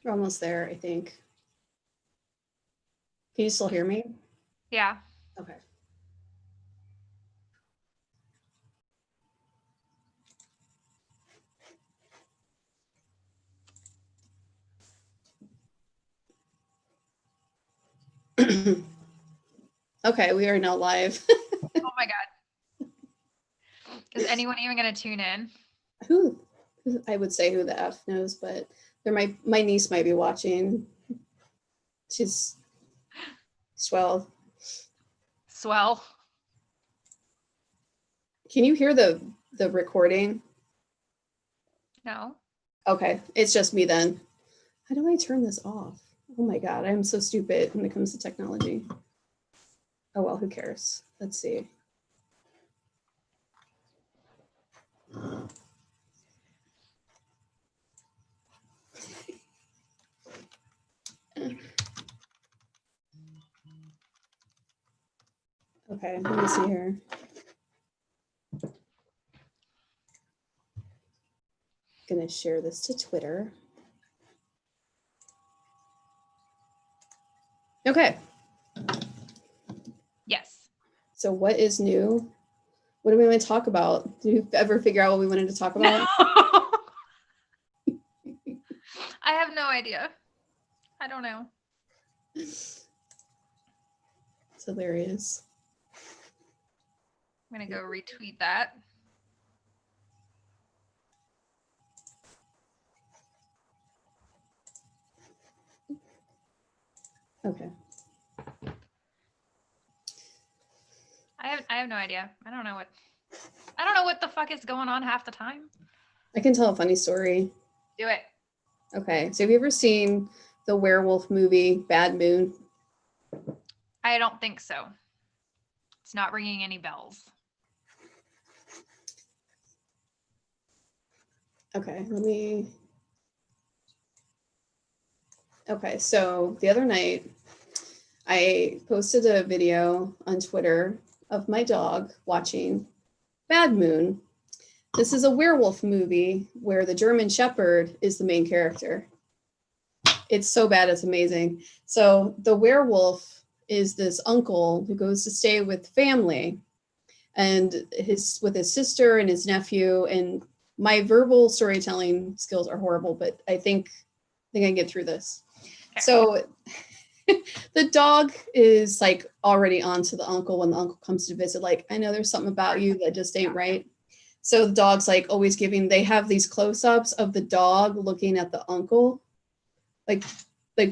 We're almost there, I think. Can you still hear me? Yeah. Okay. Okay, we are now live. Oh my God. Is anyone even going to tune in? who I would say who the F knows, but my niece might be watching. She's 12. Swell. Can you hear the recording? No. Okay, it's just me then. How do I turn this off? Oh my god, I'm so stupid when it comes to technology. Oh well, who cares? Let's see. Okay, let me see here. Gonna share this to Twitter. Okay. Yes. So what is new? What do we want to talk about? Did you ever figure out what we wanted to talk about? I have no idea. I don't know. It's hilarious. I'm going to go retweet that. Okay. I have no idea. I don't know what the fuck is going on half the time. I can tell a funny story. Do it. Okay. So have you ever seen the werewolf movie Bad Moon? I don't think so. It's not ringing any bells. Okay, Okay, so the other night I posted a video on Twitter of my dog watching Bad Moon. This is a werewolf movie where the German Shepherd is the main character. It's so bad, it's amazing. So the werewolf is this uncle who goes to stay with family and with his sister and his nephew. And my verbal storytelling skills are horrible, but I think I can get through this. Okay. So the dog is like already onto the uncle when the uncle comes to visit. Like, I know there's something about you that just ain't right. So the dog's like always they have these close-ups of the dog looking at the uncle, like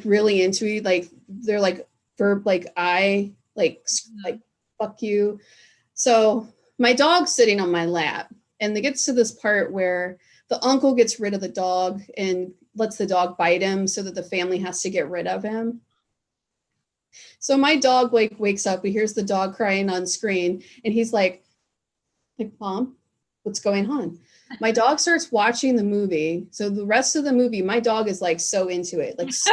really into it. Like they're like verb, like I like fuck you. So my dog's sitting on my lap, and it gets to this part where the uncle gets rid of the dog and lets the dog bite him so that the family has to get rid of him. So my dog like wakes up, he hears the dog crying on screen, and he's like, Mom, what's going on? My dog starts watching the movie. So the rest of the movie, my dog is like so into it, like so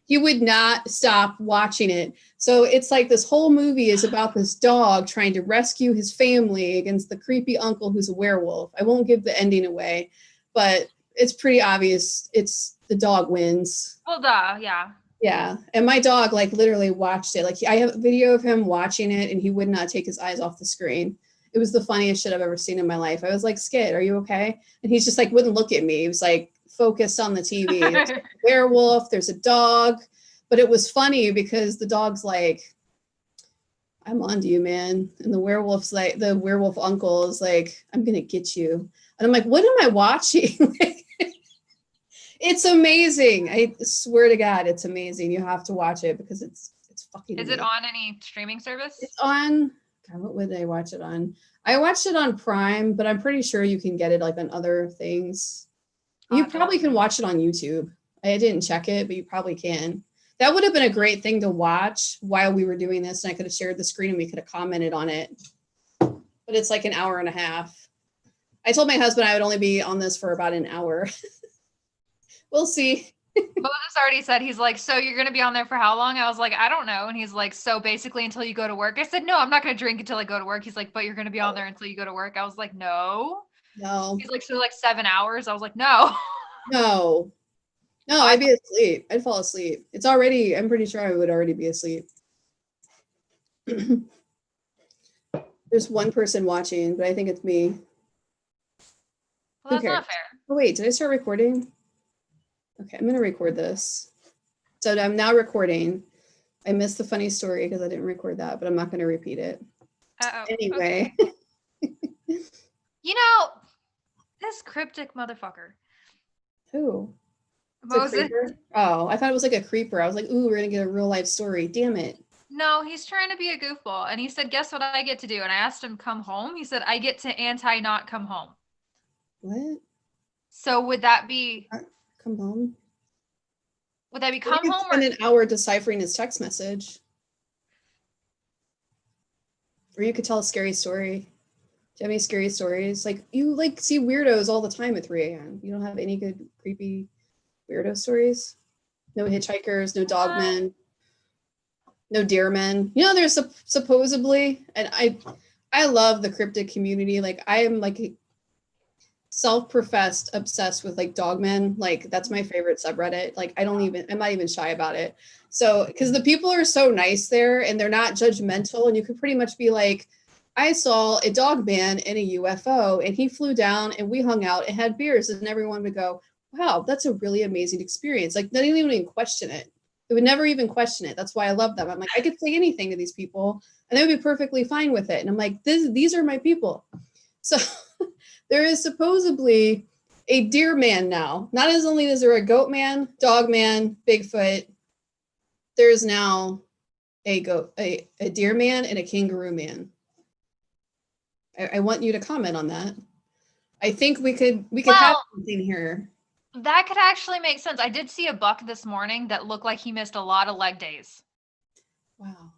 he would not stop watching it. So it's like this whole movie is about this dog trying to rescue his family against the creepy uncle who's a werewolf. I won't give the ending away, but it's pretty obvious. It's the dog wins. Well, duh, yeah. Yeah. And my dog like literally watched it. Like I have a video of him watching it and he would not take his eyes off the screen. It was the funniest shit I've ever seen in my life. I was like, Skid, are you okay? And he's just like, wouldn't look at me. He was like focused on the TV. There's a werewolf, there's a dog. But it was funny because the dog's like, I'm on to you, man. And the werewolf's like, the werewolf uncle is like, I'm going to get you. And I'm like, what am I watching? It's amazing. I swear to God, it's amazing. You have to watch it because it's fucking Is amazing. It on any streaming service? It's on, God, what would I watch it on? I watched it on Prime, but I'm pretty sure you can get it like on other things. You probably can watch it on YouTube. I didn't check it, but you probably can. That would have been a great thing to watch while we were doing this, and I could have shared the screen and we could have commented on it. But it's like an hour and a half. I told my husband I would only be on this for about an hour. We'll see. Moses already said, he's like, so you're going to be on there for how long? I was like, I don't know. And he's like, so basically until you go to work. I said, no, I'm not going to drink until I go to work. He's like, but you're going to be on there until you go to work. I was like, no. No. He's like, so like 7 hours. I was like, no. No. No, I'd be asleep. I'd fall asleep. I'm pretty sure I would already be asleep. There's one person watching, but I think it's me. Well, Who that's cares? not fair. Oh, wait, did I start recording? Okay, I'm going to record this. So I'm now recording. I missed the funny story because I didn't record that, but I'm not going to repeat it. Uh-oh. Anyway. Okay. You know, this cryptic motherfucker. Who? It's a Moses. creeper? Oh, I thought it was like a creeper. I was like, ooh, we're going to get a real life story. Damn it. No, he's trying to be a goofball. And he said, guess what I get to do? And I asked him, come home. He said, I get to not come home. What? So would that be Come home? come You could home spend or an hour deciphering his text message. Or you could tell a scary story. Do you have any scary stories? Like you like see weirdos all the time at 3 a.m. You don't have any good creepy weirdo stories? No hitchhikers, no dogmen, no deermen. You know, there's supposedly, and I love the cryptid community. Like I am like self-professed obsessed with like dogmen. Like that's my favorite subreddit. Like I'm not even shy about it. So because the people are so nice there and they're not judgmental, and you could pretty much be like, I saw a dog man in a UFO and he flew down and we hung out and had beers, and everyone would go, wow, that's a really amazing experience. Like they didn't even question it. They would never even question it. That's why I love them. I'm like, I could say anything to these people and they would be perfectly fine with it. And I'm like, these are my people. So there is supposedly a deer man now. Not as only is there a goat man, dog man, Bigfoot, there is now a deer man and a kangaroo man. I want you to comment on that. I think we could have something here. That could actually make sense. I did see a buck this morning that looked like he missed a lot of leg days. Wow.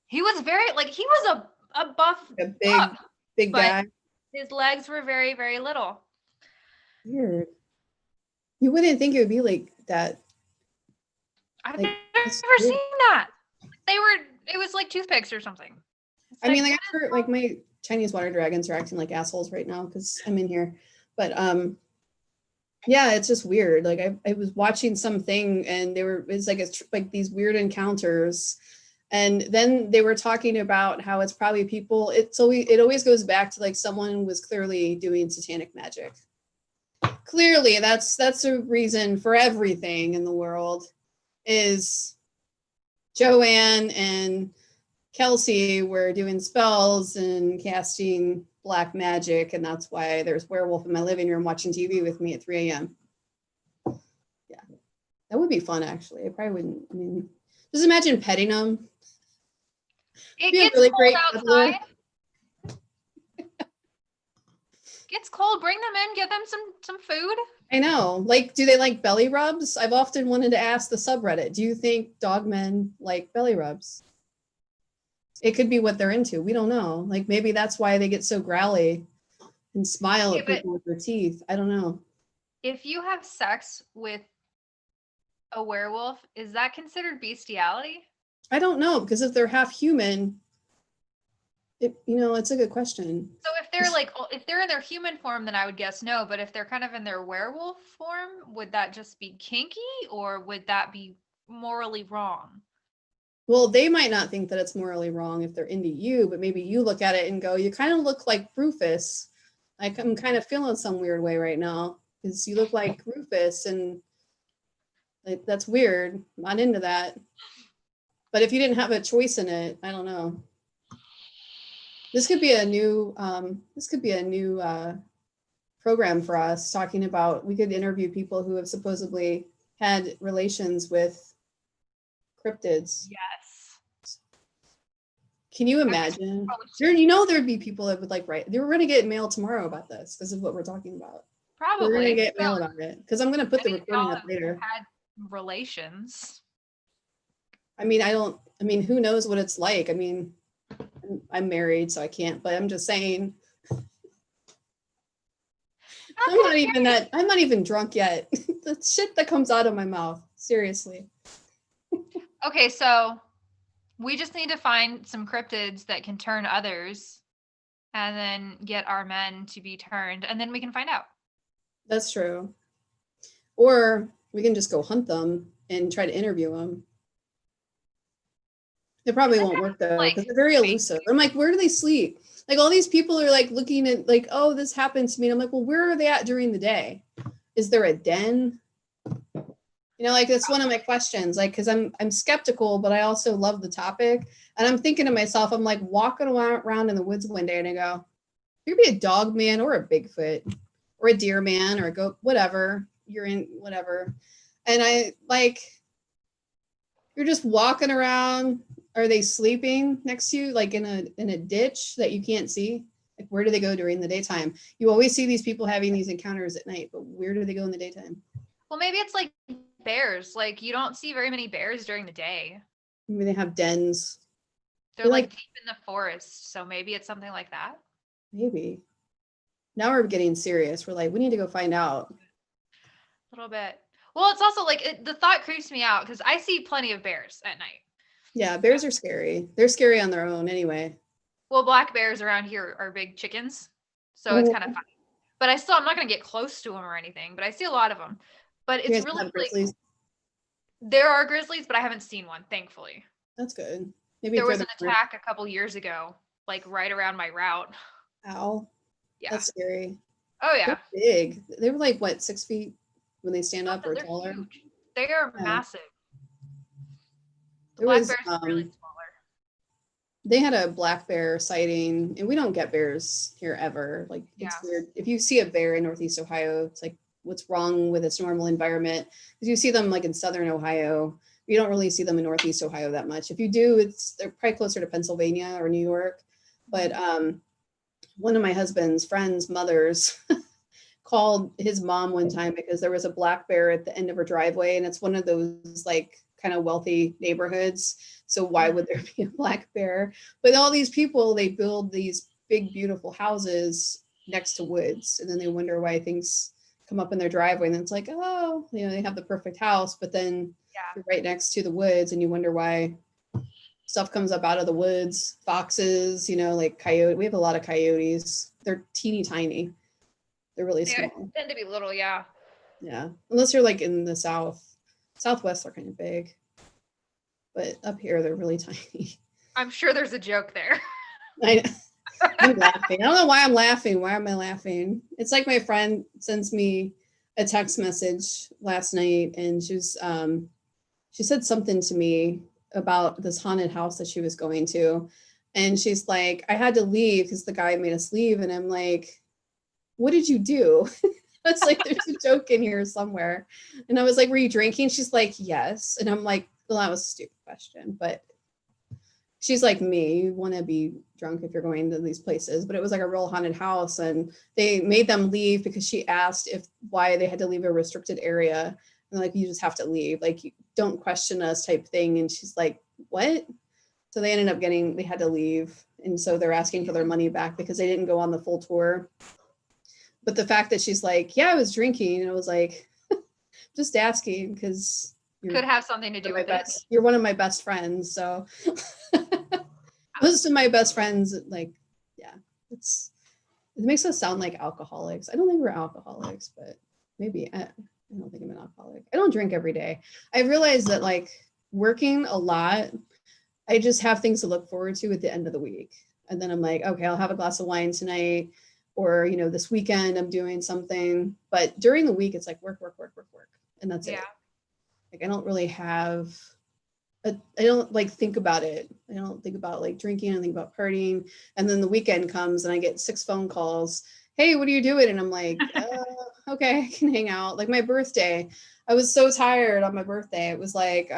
He was he was a buff A big guy. His legs were very, very little. Weird. You wouldn't think it would be like that. I've never seen that. It was like toothpicks or something. I mean, like I've heard like my Chinese water dragons are acting like assholes right now because I'm in here. But yeah, it's just weird. Like I was watching something and it's like these weird encounters. And then they were talking about how it's probably people. It always goes back to like someone was clearly doing satanic magic. Clearly, that's a reason for everything in the world. Is Joanne and Kelsey were doing spells and casting black magic, and that's why there's werewolf in my living room watching TV with me at 3 a.m. Yeah, that would be fun. Actually, I probably wouldn't. I mean, just imagine petting them. It gets really cold outside. Gets cold. Bring them in. Get them some food. I know. Like, do they like belly rubs? I've often wanted to ask the subreddit. Do you think dogmen like belly rubs? It could be what they're into. We don't know. Like maybe that's why they get so growly and smile at people with their teeth. I don't know. If you have sex with a werewolf, is that considered bestiality? I don't know, because if they're half human, it's a good question. So if they're in their human form, then I would guess no. But if they're kind of in their werewolf form, would that just be kinky, or would that be morally wrong? Well, they might not think that it's morally wrong if they're into you, but maybe you look at it and go, you kind of look like Rufus. Like I'm kind of feeling some weird way right now because you look like Rufus, and like that's weird. I'm not into that. But if you didn't have a choice in it, I don't know. This could be a new program for us, talking about, we could interview people who have supposedly had relations with cryptids. Yes. Can you imagine? There'd be people that would like write. They were going to get mail tomorrow about this because of what we're talking about. Probably. We're going to get mail about it because I'm going to put the recording up later. Had relations. I mean, who knows what it's like? I mean, I'm married, so I can't, but I'm just saying. I'm not even drunk yet. The shit that comes out of my mouth. Seriously. Okay, so we just need to find some cryptids that can turn others and then get our men to be turned, and then we can find out. That's true. Or We can just go hunt them and try to interview them. It probably won't work though, because they're very elusive. I'm like, where do they sleep? Like all these people are like looking at like, oh, this happened to me. And I'm like, well, where are they at during the day? Is there a den? You know, like that's one of my questions. Like, because I'm skeptical, but I also love the topic. And I'm thinking to myself, I'm like walking around in the woods one day, and I go, you could be a dog man or a Bigfoot or a deer man or a goat, whatever you're in, whatever. And I like, you're just walking around. Are they sleeping next to you, like in a ditch that you can't see? Like, where do they go during the daytime? You always see these people having these encounters at night, but where do they go in the daytime? Well, maybe it's like bears. Like you don't see very many bears during the day. Maybe they have dens. They're like deep in the forest. So maybe it's something like that. Maybe. Now we're getting serious. We're like, we need to go find out. A little bit. Well, it's also like the thought creeps me out because I see plenty of bears at night. Yeah, bears are scary. They're scary on their own anyway. Well, black bears around here are big chickens. So it's kind of funny. But I'm not going to get close to them or anything, but I see a lot of them. But it's really like, there are grizzlies, but I haven't seen one, thankfully. That's good. Maybe there was an attack a couple years ago, like right around my route. Ow. Yeah. That's scary. Oh yeah. They're big. They were like what, 6 feet when they stand up or taller? Huge. They are massive. The there black was, bears are really smaller. They had a black bear sighting, and we don't get bears here ever. Like it's weird. If you see a bear in Northeast Ohio, it's like, what's wrong with its normal environment? Because you see them like in Southern Ohio. You don't really see them in Northeast Ohio that much. If you do, they're probably closer to Pennsylvania or New York. But one of my husband's friends' mothers called his mom one time because there was a black bear at the end of her driveway, and it's one of those like kind of wealthy neighborhoods. So why would there be a black bear? But all these people, they build these big, beautiful houses next to woods, and then they wonder why things come up in their driveway. And it's like, oh, you know, they have the perfect house, but then you're right next to the woods, and you wonder why stuff comes up out of the woods. Foxes, you know, like coyote. We have a lot of coyotes. They're teeny tiny. They're really small. They tend to be little, yeah. Yeah, unless you're like in the Southwest, they're kind of big. But up here, they're really tiny. I'm sure there's a joke there. I'm laughing. I don't know why I'm laughing. Why am I laughing? It's like my friend sends me a text message last night, and she said something to me about this haunted house that she was going to. And she's like, I had to leave because the guy made us leave. And I'm like, what did you do? It's like, there's a joke in here somewhere. And I was like, were you drinking? She's like, yes. And I'm like, well, that was a stupid question. But she's like me, you want to be drunk if you're going to these places. But it was like a real haunted house. And they made them leave because she asked why they had to leave a restricted area. And like, you just have to leave. Like, you don't question us type thing. And she's like, what? So they ended up they had to leave. And so they're asking for their money back because they didn't go on the full tour. But the fact that she's like, yeah, I was drinking. And I was like, just asking because could have something to do with it. You're one of my best friends. So most of my best friends, like, yeah, it makes us sound like alcoholics. I don't think we're alcoholics, but maybe I don't think I'm an alcoholic. I don't drink every day. I realized that like working a lot, I just have things to look forward to at the end of the week. And then I'm like, okay, I'll have a glass of wine tonight. Or, you know, this weekend I'm doing something. But during the week, it's like work. And that's it. Like, I don't really have, I don't like think about it. I don't think about like drinking. I don't think about partying. And then the weekend comes and I get 6 phone calls. Hey, what are you doing? And I'm like, okay, I can hang out. Like my birthday, I was so tired on my birthday. It was like,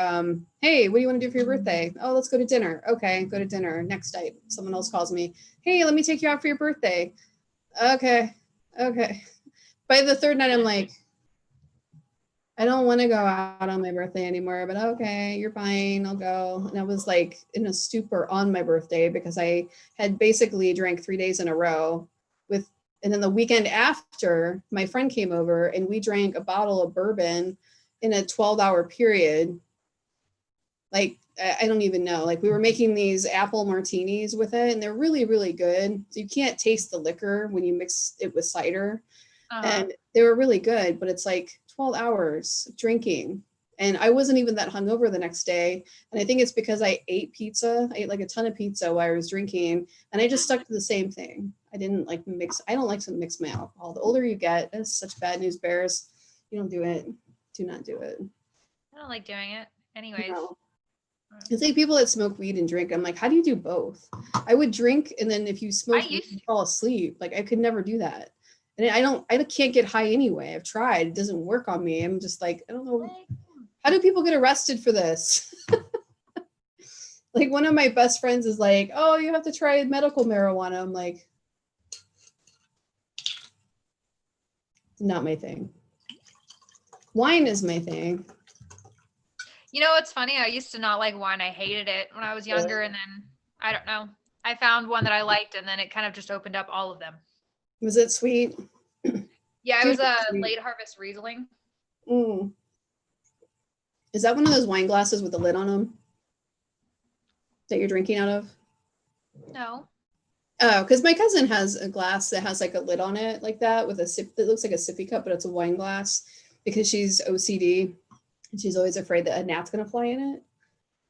hey, what do you want to do for your birthday? Oh, let's go to dinner. Okay, go to dinner. Next night, someone else calls me. Hey, let me take you out for your birthday. Okay. By the third night, I'm like, I don't want to go out on my birthday anymore, but okay, you're fine. I'll go. And I was like in a stupor on my birthday because I had basically drank 3 days in a row and then the weekend after, my friend came over and we drank a bottle of bourbon in a 12-hour period. Like, I don't even know. Like, we were making these apple martinis with it, and they're really, really good. So you can't taste the liquor when you mix it with cider. And they were really good, but it's like 12 hours drinking. And I wasn't even that hungover the next day. And I think it's because I ate pizza. I ate like a ton of pizza while I was drinking. And I just stuck to the same thing. I didn't like mix. I don't like to mix my alcohol. The older you get, that's such bad news bears. You don't do it. Do not do it. I don't like doing it. Anyways. No. It's like people that smoke weed and drink. I'm like, how do you do both? I would drink, and then if you smoke, you fall asleep. Like I could never do that. And I can't get high anyway. I've tried. It doesn't work on me. I'm just like, I don't know. How do people get arrested for this? Like one of my best friends is like, oh, you have to try medical marijuana. I'm like, not my thing. Wine is my thing. You know what's funny? I used to not like wine. I hated it when I was younger. And then, I don't know, I found one that I liked, and then it kind of just opened up all of them. Was it sweet? Yeah, it was a late harvest Riesling. Mm. Is that one of those wine glasses with the lid on them that you're drinking out of? No. Oh, because my cousin has a glass that has like a lid on it like that with a sip. It looks like a sippy cup, but it's a wine glass because she's OCD and she's always afraid that a gnat's going to fly in it.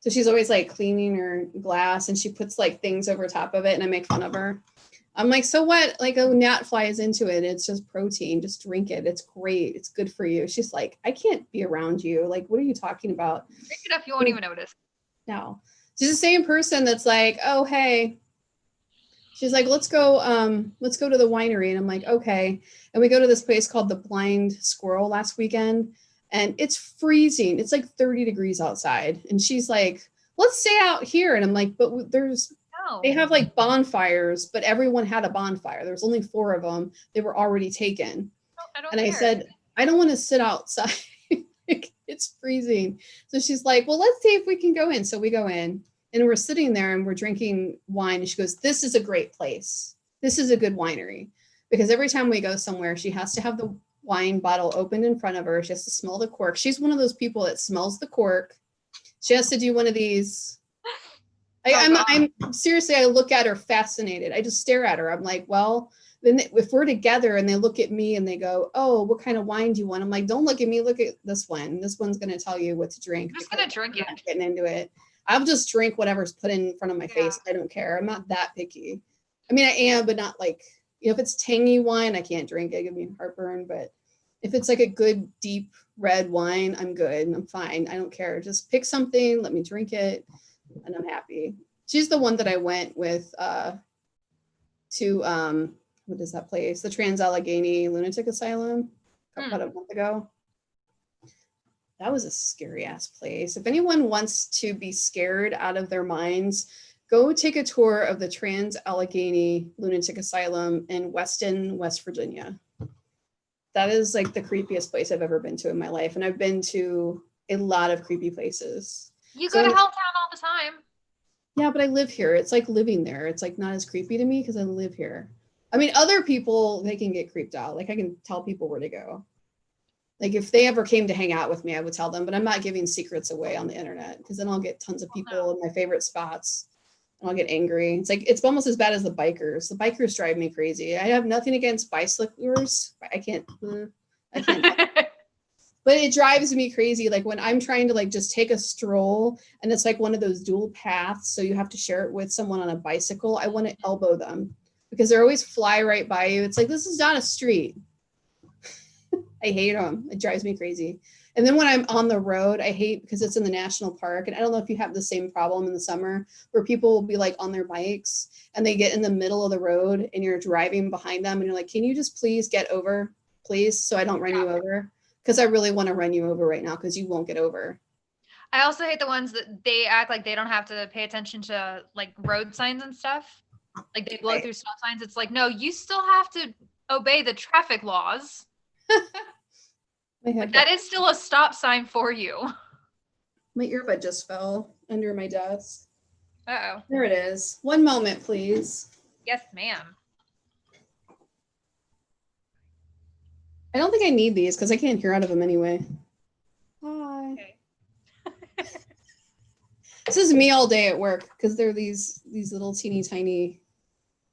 So she's always like cleaning her glass and she puts like things over top of it, and I make fun of her. I'm like, so what? Like a gnat flies into it. It's just protein. Just drink it. It's great. It's good for you. She's like, I can't be around you. Like, what are you talking about? Drink it up. You won't even notice. No. She's the same person that's like, oh, hey. She's like, let's go to the winery. And I'm like, okay. And we go to this place called the Blind Squirrel last weekend. And it's freezing. It's like 30 degrees outside. And she's like, let's stay out here. And I'm like, but they have like bonfires, but everyone had a bonfire. There was only 4 of them. They were already taken. I said, I don't want to sit outside. It's freezing. So she's like, well, let's see if we can go in. So we go in and we're sitting there and we're drinking wine. And she goes, this is a great place. This is a good winery. Because every time we go somewhere, she has to have the wine bottle opened in front of her. She has to smell the cork. She's one of those people that smells the cork. She has to do one of these. I'm seriously, I look at her fascinated. I just stare at her. I'm like, well, then if we're together and they look at me and they go, oh, what kind of wine do you want? I'm like, don't look at me. Look at this one. This one's going to tell you what to drink. I'm just going to drink it. I'm not getting into it. I'll just drink whatever's put in front of my face. I don't care. I'm not that picky. I mean, I am, but not like, if it's tangy wine, I can't drink it. Give me heartburn. But if it's like a good, deep red wine, I'm good and I'm fine. I don't care. Just pick something, let me drink it, and I'm happy. She's the one that I went with to, what is that place? The Trans-Allegheny Lunatic Asylum about a month ago. That was a scary ass place. If anyone wants to be scared out of their minds, go take a tour of the Trans-Allegheny Lunatic Asylum in Weston, West Virginia. That is like the creepiest place I've ever been to in my life. And I've been to a lot of creepy places. You go to Helltown all the time. Yeah, but I live here. It's like living there. It's like not as creepy to me because I live here. I mean, other people, they can get creeped out. Like I can tell people where to go. Like if they ever came to hang out with me, I would tell them, but I'm not giving secrets away on the internet because then I'll get tons of people in my favorite spots and I'll get angry. It's like, it's almost as bad as the bikers. The bikers drive me crazy. I have nothing against bicyclers. I can't. But it drives me crazy. Like when I'm trying to like just take a stroll and it's like one of those dual paths. So you have to share it with someone on a bicycle. I want to elbow them because they're always fly right by you. It's like, this is not a street. I hate them. It drives me crazy. And then when I'm on the road, I hate because it's in the national park. And I don't know if you have the same problem in the summer where people will be like on their bikes and they get in the middle of the road and you're driving behind them and you're like, can you just please get over, please? So I don't run you over. Because I really want to run you over right now because you won't get over. I also hate the ones that they act like they don't have to pay attention to like road signs and stuff. Like they blow through stop signs. It's like, no, you still have to obey the traffic laws. Like, that is still a stop sign for you. My earbud just fell under my desk. Uh-oh. There it is. One moment, please. Yes, ma'am. I don't think I need these because I can't hear out of them anyway. Hi. Okay. This is me all day at work because they're these little teeny tiny.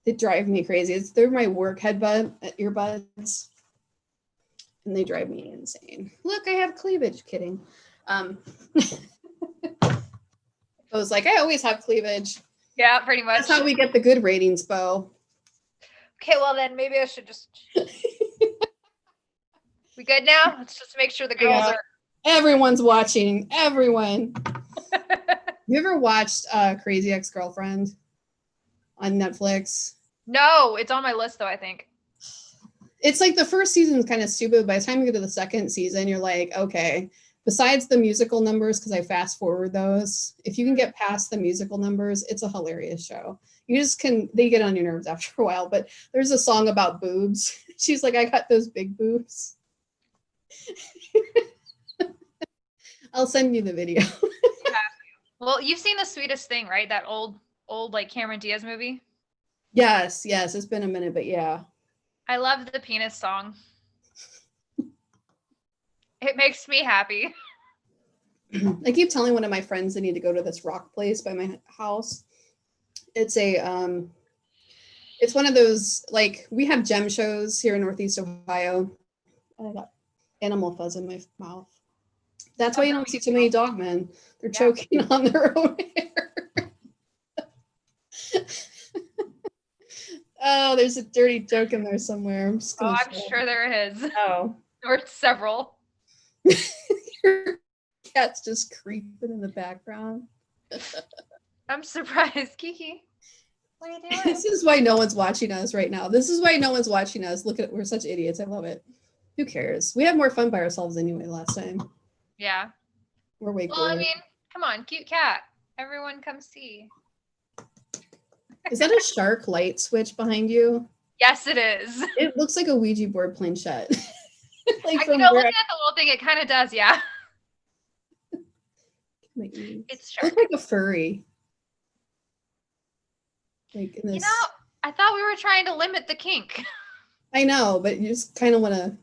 They drive me crazy. They're my work earbuds. and they drive me insane. Look, I have cleavage. Kidding. I was like, I always have cleavage. Yeah, pretty much. That's how we get the good ratings, Bo. Okay, well then maybe I should just. We good now? Let's just make sure the girls are. Everyone's watching. Everyone. You ever watched Crazy Ex-Girlfriend on Netflix? No, it's on my list though, I think. It's like the first season is kind of stupid. By the time you get to the second season, you're like, okay, besides the musical numbers, because I fast forward those, if you can get past the musical numbers, it's a hilarious show. You just they get on your nerves after a while, but there's a song about boobs. She's like, I got those big boobs. I'll send you the video. Well, you've seen The Sweetest Thing, right? That old like Cameron Diaz movie? Yes. It's been a minute, but yeah. I love the penis song. It makes me happy. I keep telling one of my friends they need to go to this rock place by my house. It's it's one of those, like, we have gem shows here in Northeast Ohio. I got animal fuzz in my mouth. That's why you don't see too many dog men. They're choking on their own hair. Oh, there's a dirty joke in there somewhere. I'm sure there is. Oh. Or several. Your cat's just creeping in the background. I'm surprised, Kiki. What are you doing? This is why no one's watching us right now. This is why no one's watching us. Look at, we're such idiots. I love it. Who cares? We had more fun by ourselves anyway last time. Yeah. We're way Well, cooler. I mean, come on, cute cat. Everyone come see. Is that a shark light switch behind you? Yes, it is. It looks like a Ouija board planchette. Like looking at the little thing, it kind of does, yeah. It's shark. Look like a furry. Like in this. You know, I thought we were trying to limit the kink. I know, but you just kind of want to.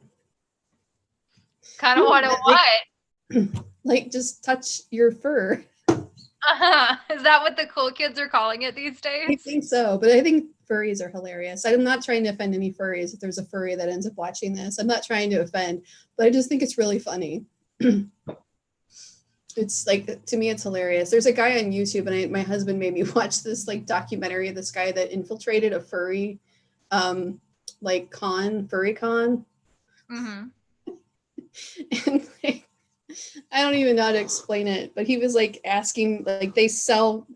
Kind of want to what? Like just touch your fur. Is that what the cool kids are calling it these days? I think so, but I think furries are hilarious. I'm not trying to offend any furries. If there's a furry that ends up watching this, I'm not trying to offend, but I just think it's really funny. It's like, to me, it's hilarious. There's a guy on YouTube, and my husband made me watch this like documentary of this guy that infiltrated a furry, like furry con. Mm-hmm. And like, I don't even know how to explain it, but he was like asking, like, they sell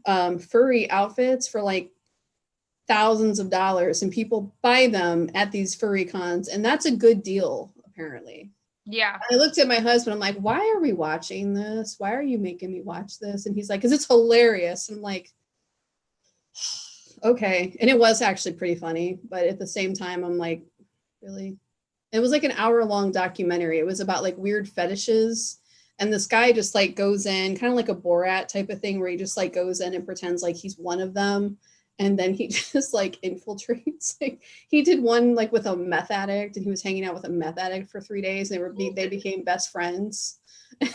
furry outfits for like thousands of dollars, and people buy them at these furry cons, and that's a good deal apparently. Yeah. I looked at my husband, I'm like, why are we watching this? Why are you making me watch this? And he's like, because it's hilarious. And I'm like, okay. And it was actually pretty funny, but at the same time, I'm like, really? It was like an hour-long documentary. It was about like weird fetishes. And this guy just like goes in, kind of like a Borat type of thing, where he just like goes in and pretends like he's one of them. And then he just like infiltrates. Like he did one like with a meth addict, and he was hanging out with a meth addict for 3 days. And they became best friends.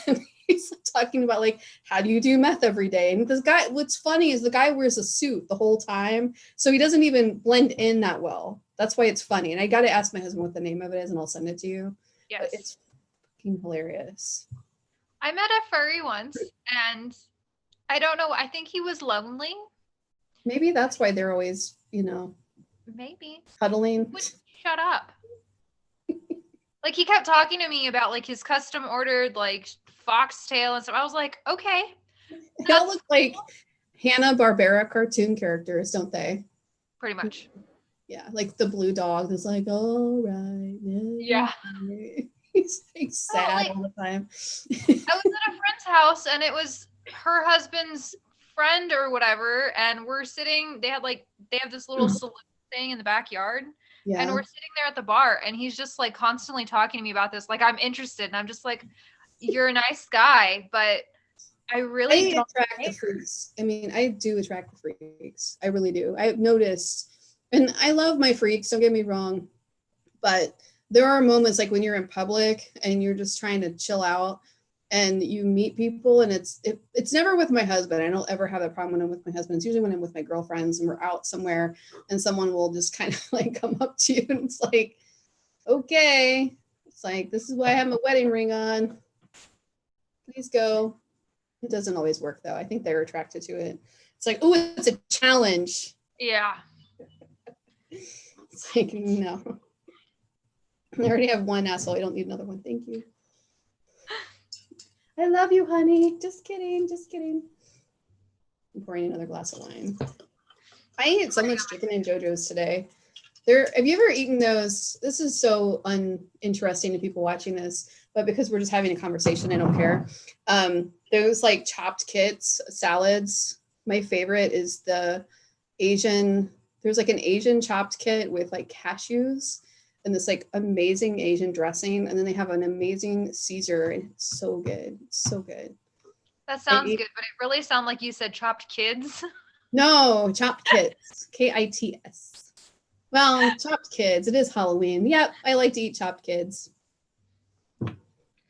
And he's talking about like, how do you do meth every day? And this guy, what's funny is the guy wears a suit the whole time, so he doesn't even blend in that well. That's why it's funny. And I got to ask my husband what the name of it is, and I'll send it to you. Yes, but it's fucking hilarious. I met a furry once, and I don't know. I think he was lonely. Maybe that's why they're always, maybe cuddling. Shut up. Like he kept talking to me about like his custom ordered like foxtail and stuff. I was like, okay. They all look like Hanna-Barbera cartoon characters, don't they? Pretty much. Yeah, like the blue dog is like, all right. Yeah. He's like sad all the time. I was at a friend's house, and it was her husband's friend or whatever, and we're sitting, they have this little saloon thing in the backyard. Yeah. And we're sitting there at the bar, and he's just like constantly talking to me about this, like I'm interested, and I'm just like, you're a nice guy, but I really don't attract the freaks. I mean, I do attract the freaks. I really do. I've noticed, and I love my freaks, don't get me wrong, but there are moments like when you're in public and you're just trying to chill out and you meet people, and it's never with my husband. I don't ever have that problem when I'm with my husband. It's usually when I'm with my girlfriends and we're out somewhere and someone will just kind of like come up to you and it's like, okay, It's like, this is why I have my wedding ring on. Please go. It doesn't always work though. I think they're attracted to it. It's like, oh, it's a challenge. Yeah. It's like, no. I already have one asshole. I don't need another one. Thank you. I love you, honey. Just kidding. Just kidding. I'm pouring another glass of wine. I ate so much chicken and JoJo's today. Have you ever eaten those? This is so uninteresting to people watching this, but because we're just having a conversation, I don't care. Those like chopped kits, salads. My favorite is the Asian. There's like an Asian chopped kit with like cashews and this like amazing Asian dressing. And then they have an amazing Caesar. And it's so good. It's so good. That sounds good, but it really sounded like you said chopped kids. No, chopped kits. KITS. Well, chopped kids. It is Halloween. Yep, I like to eat chopped kids.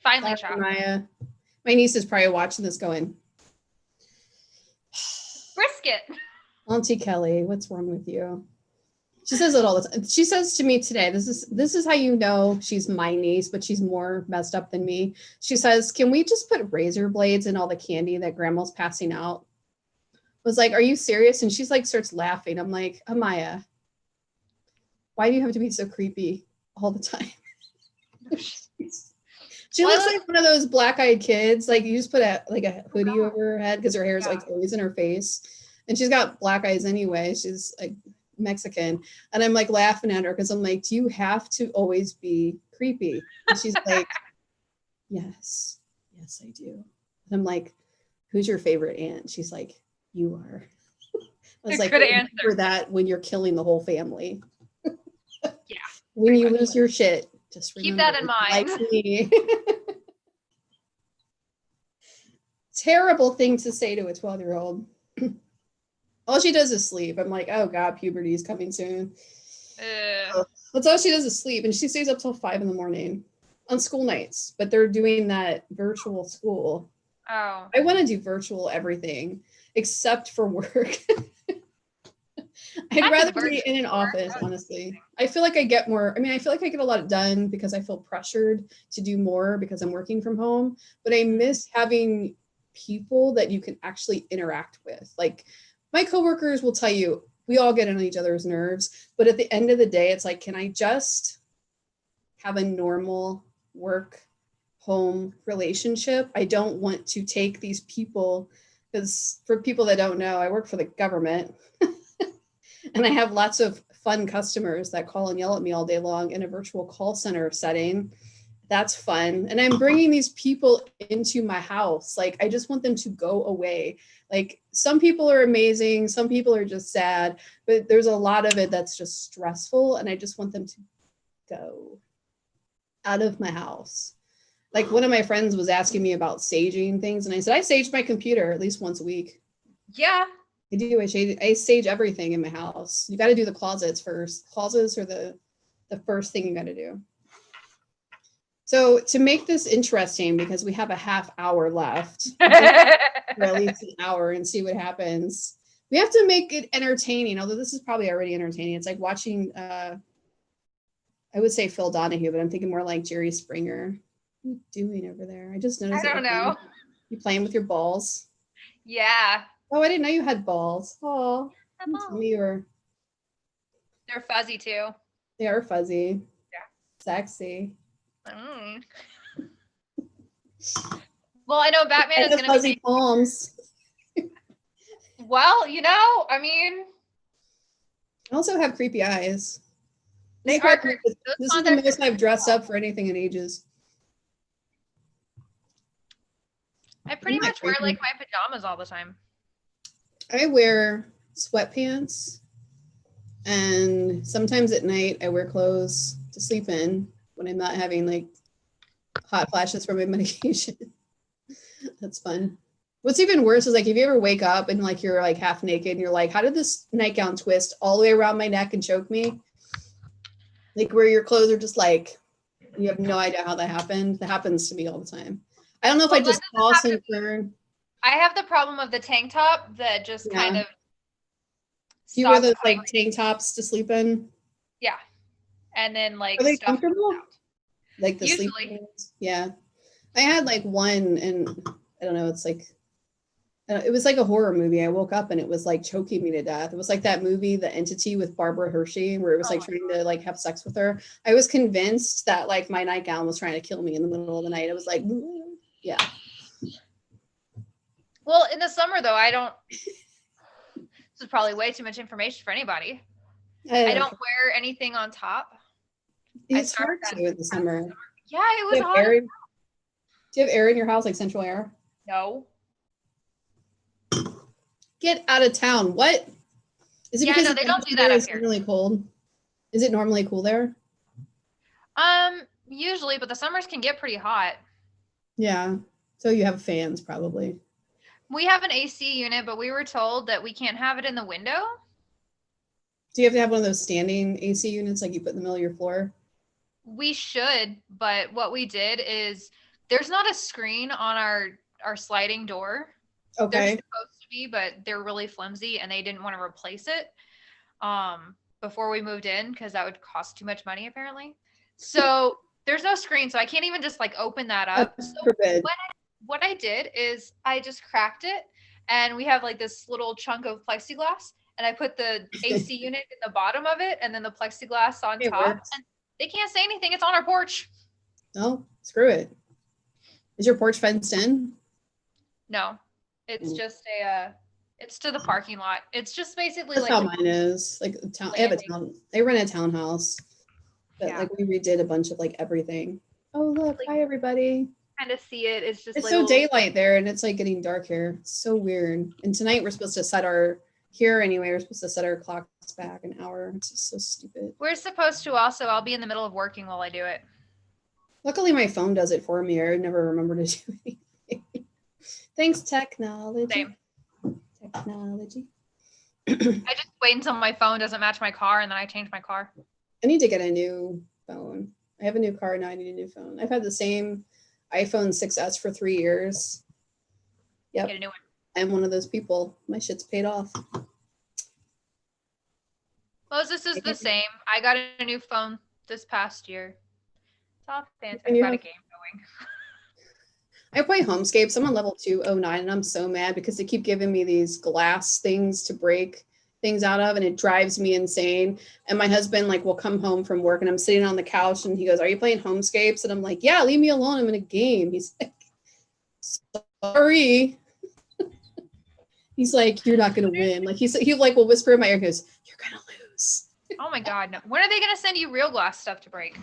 Finely chopped. Maya. My niece is probably watching this going, brisket. Auntie Kelly, what's wrong with you? She says it all the time. She says to me today, this is how you know she's my niece, but she's more messed up than me. She says, can we just put razor blades in all the candy that grandma's passing out? I was like, are you serious? And she's like, starts laughing. I'm like, Amaya, why do you have to be so creepy all the time? She looks like one of those black-eyed kids. Like you just put a hoodie over her head because her hair is like always in her face. And she's got black eyes anyway. She's like Mexican. And I'm like laughing at her because I'm like, do you have to always be creepy? And she's like, yes, I do. And I'm like, who's your favorite aunt? She's like, you are. I was like, remember that when you're killing the whole family. Yeah. When you lose your shit, just remember. Keep that in mind. Like me. Terrible thing to say to a 12-year-old. All she does is sleep. I'm like, oh God, puberty is coming soon. That's all she does is sleep. And she stays up till 5 a.m. on school nights, but they're doing that virtual school. Oh. I want to do virtual everything except for work. I'd rather be in an office, honestly. I feel like I get more. I mean, I feel like I get a lot done because I feel pressured to do more because I'm working from home, but I miss having people that you can actually interact with. Like my coworkers will tell you, we all get on each other's nerves, but at the end of the day, it's like, can I just have a normal work home relationship? I don't want to take these people, because for people that don't know, I work for the government and I have lots of fun customers that call and yell at me all day long in a virtual call center setting. That's fun. And I'm bringing these people into my house. Like, I just want them to go away. Like, some people are amazing. Some people are just sad, but there's a lot of it that's just stressful. And I just want them to go out of my house. Like, one of my friends was asking me about saging things. And I said, I sage my computer at least once a week. Yeah. I do. I sage everything in my house. You got to do the closets first. Closets are the first thing you got to do. So to make this interesting, because we have a half hour left, or at least an hour, and see what happens. We have to make it entertaining, although this is probably already entertaining. It's like watching, I would say Phil Donahue, but I'm thinking more like Jerry Springer. What are you doing over there? I just noticed. I don't know. You playing with your balls? Yeah. Oh, I didn't know you had balls. Oh, tell me you were. They're fuzzy too. They are fuzzy. Yeah. Sexy. Mm. Well, I know Batman is going to fuzzy palms. Well, I mean, I also have creepy eyes. They are creepy. This is the most I've dressed up for anything in ages. I pretty much wear like my pajamas all the time. I wear sweatpants, and sometimes at night I wear clothes to sleep in when I'm not having like hot flashes from my medication. That's fun. What's even worse is like if you ever wake up and like you're like half naked and you're like, how did this nightgown twist all the way around my neck and choke me? Like where your clothes are just like, you have no idea how that happened. That happens to me all the time. I don't know if I just toss and turn. I have the problem of the tank top that just kind of. Do you wear those like tank tops to sleep in? Yeah. And then like. Are they comfortable? Like the sleep Usually. ones. Yeah. I had like one, and I don't know, it's like, it was like a horror movie. I woke up and it was like choking me to death. It was like that movie, The Entity, with Barbara Hershey, where it was like trying to like have sex with her. I was convinced that like my nightgown was trying to kill me in the middle of the night. It was like, yeah. Well, in the summer though, I don't. This is probably way too much information for anybody. I don't wear anything on top. It's hard to in the summer. Yeah, it was hot. Do you have air in your house, like central air? No. Get out of town. What? Is it because no, they don't do that up here. Really cold? Is it normally cool there? Usually, but the summers can get pretty hot. Yeah. So you have fans probably. We have an AC unit, but we were told that we can't have it in the window. Do you have to have one of those standing AC units like you put in the middle of your floor? We should, but what we did is there's not a screen on our sliding door. Okay. They're supposed to be, but they're really flimsy and they didn't want to replace it before we moved in because that would cost too much money apparently. So there's no screen, so I can't even just like open that up. So what I did is I just cracked it, and we have like this little chunk of plexiglass, and I put the AC unit in the bottom of it and then the plexiglass on top. And they can't say anything. It's on our porch. No, screw it. Is your porch fenced in? No, it's just it's to the parking lot. It's just basically that's like how mine is. Like I rent a townhouse, but like we redid a bunch of like everything. Oh look, like, hi everybody. Kind of see it. It's just it's like so daylight there, and it's like getting dark here. It's so weird. And tonight we're supposed to set our we're supposed to set our clocks back an hour. It's just so stupid. We're supposed to also. I'll be in the middle of working while I do it. Luckily, my phone does it for me. I never remember to do anything. Thanks, technology. Same. Technology. I just wait until my phone doesn't match my car, and then I change my car. I need to get a new phone. I have a new car now. I need a new phone. I've had the same iPhone 6S for 3 years. Yep. Get a new one. I'm one of those people. My shit's paid off. Moses is the same. I got a new phone this past year. It's all fantastic. I've got a game going. I play Homescapes. I'm on level 209, and I'm so mad because they keep giving me these glass things to break things out of, and it drives me insane. And my husband like will come home from work, and I'm sitting on the couch, and he goes, "Are you playing Homescapes?" And I'm like, "Yeah, leave me alone. I'm in a game." He's like, "Sorry." He's like, "You're not gonna win." Like he like will whisper in my ear, and goes, "You're gonna lose." Oh my god, no. When are they gonna send you real glass stuff to break?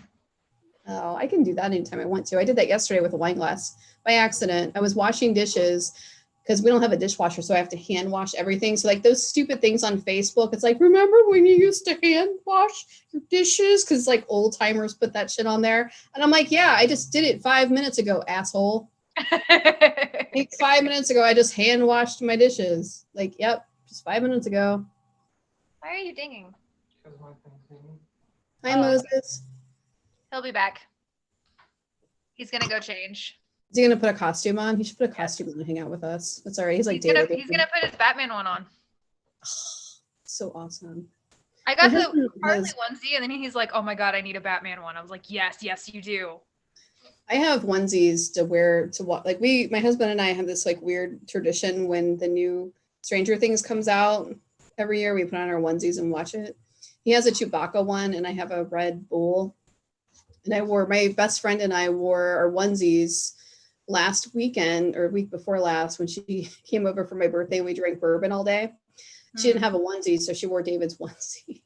Oh, I can do that anytime I want to. I did that yesterday with a wine glass by accident. I was washing dishes because we don't have a dishwasher, so I have to hand wash everything. So like those stupid things on Facebook, it's like, remember when you used to hand wash your dishes? Because like old timers put that shit on there. And I'm like, yeah, I just did it 5 minutes ago, asshole. Like 5 minutes ago, I just hand washed my dishes. Like, yep, just 5 minutes ago. Why are you dinging? Hi, Moses. He'll be back. He's gonna go change. Is he gonna put a costume on? He should put a costume on and hang out with us. That's all right. He's like he's gonna put his Batman one on. So awesome. I got the Harley onesie, and then he's like, "Oh my god, I need a Batman one." I was like, "Yes, you do." I have onesies to wear to watch. Like my husband and I have this like weird tradition when the new Stranger Things comes out every year. We put on our onesies and watch it. He has a Chewbacca one, and I have a Red Bull. And my best friend and I wore our onesies last weekend or week before last when she came over for my birthday and we drank bourbon all day. She didn't have a onesie, so she wore David's onesie.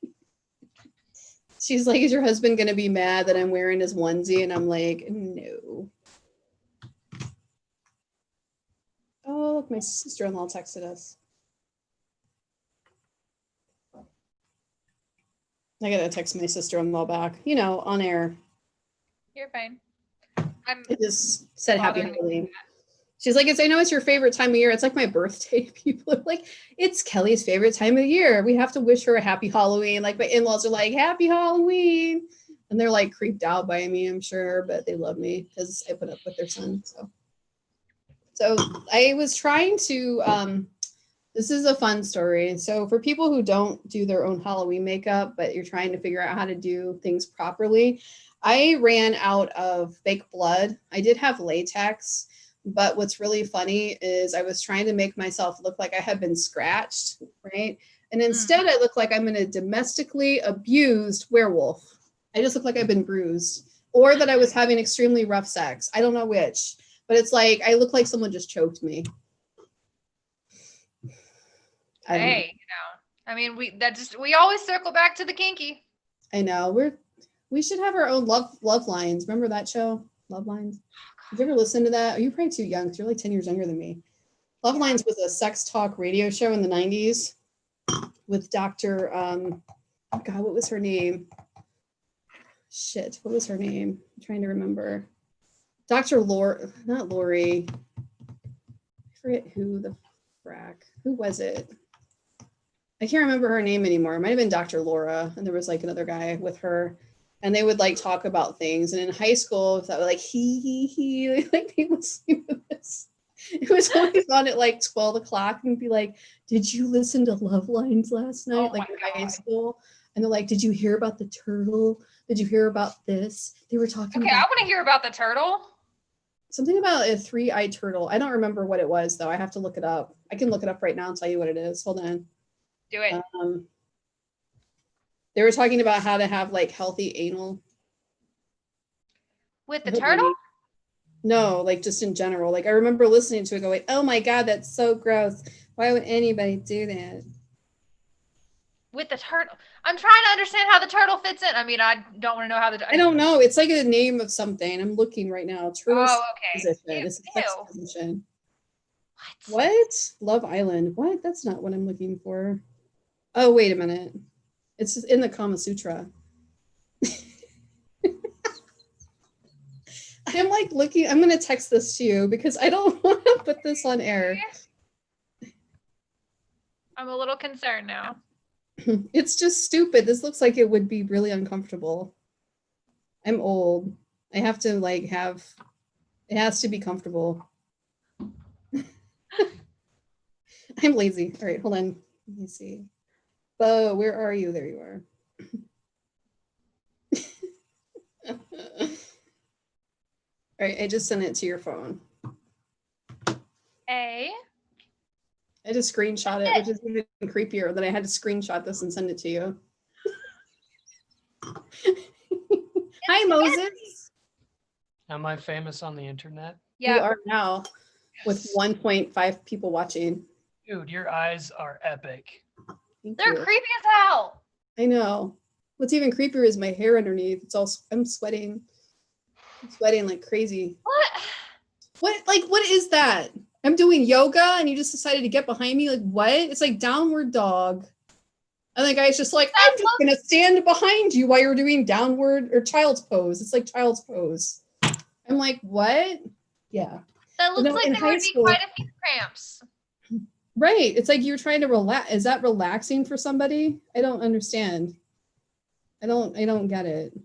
She's like, "Is your husband going to be mad that I'm wearing his onesie?" And I'm like, "No." Oh, look, my sister-in-law texted us. I got to text my sister-in-law back, on air. You're fine. I just said happy Halloween. She's like, I know it's your favorite time of year. It's like my birthday. People are like, it's Kelly's favorite time of the year. We have to wish her a happy Halloween. Like my in-laws are like, happy Halloween. And they're like creeped out by me, I'm sure, but they love me because I put up with their son. So I was trying to, this is a fun story. So for people who don't do their own Halloween makeup, but you're trying to figure out how to do things properly, I ran out of fake blood. I did have latex, but what's really funny is I was trying to make myself look like I had been scratched, right? And instead, I look like I'm in a domestically abused werewolf. I just look like I've been bruised, or that I was having extremely rough sex. I don't know which, but it's like I look like someone just choked me. Hey, I mean, we always circle back to the kinky. I know we should have our own love lines. Remember that show, Love Lines? Did you ever listen to that? You're probably too young because you're like 10 years younger than me. Love Lines was a sex talk radio show in the 90s with Dr. God, what was her name? Shit, what was her name? I'm trying to remember. Dr. Not Lori. I forget who the frack. Who was it? I can't remember her name anymore. It might have been Dr. Laura, and there was like another guy with her, and they would like talk about things. And in high school, that was like he like people listen to this. It was always on at like 12 o'clock and be like, did you listen to Love Lines last night? Oh like in high school. And they're like, did you hear about the turtle? Did you hear about this? They were talking about. I want to hear about the turtle. Something about a 3-eyed turtle. I don't remember what it was though. I have to look it up. I can look it up right now and tell you what it is. Hold on. Do it. They were talking about how to have like healthy anal. With the turtle? No, like just in general. Like I remember listening to it going, oh my God, that's so gross. Why would anybody do that? With the turtle? I'm trying to understand how the turtle fits in. I mean, I don't want to know how I don't know. It's like a name of something. I'm looking right now. Turtle position. It's a sex position. What? Love Island. What? That's not what I'm looking for. Oh, wait a minute. It's in the Kama Sutra. I'm like looking. I'm going to text this to you because I don't want to put this on air. I'm a little concerned now. It's just stupid. This looks like it would be really uncomfortable. I'm old. I have to like have, it has to be comfortable. I'm lazy. All right, hold on. Let me see. Bo, where are you? There you are. All right, I just sent it to your phone. I just screenshot it, which is even creepier that I had to screenshot this and send it to you. Hi, Moses. Am I famous on the internet? Yeah. You are now, with 1.5 people watching. Dude, your eyes are epic. They're creepy as hell. I know. What's even creepier is my hair underneath. It's all, I'm sweating. I'm sweating like crazy. What? Like, what is that? I'm doing yoga and you just decided to get behind me? Like, what? It's like downward dog. And the guy's just like, I'm just going to stand behind you while you're doing downward or child's pose. It's like child's pose. I'm like, what? Yeah. That looks like there would be quite a few cramps. Right. It's like you're trying to relax. Is that relaxing for somebody? I don't understand. I don't get it.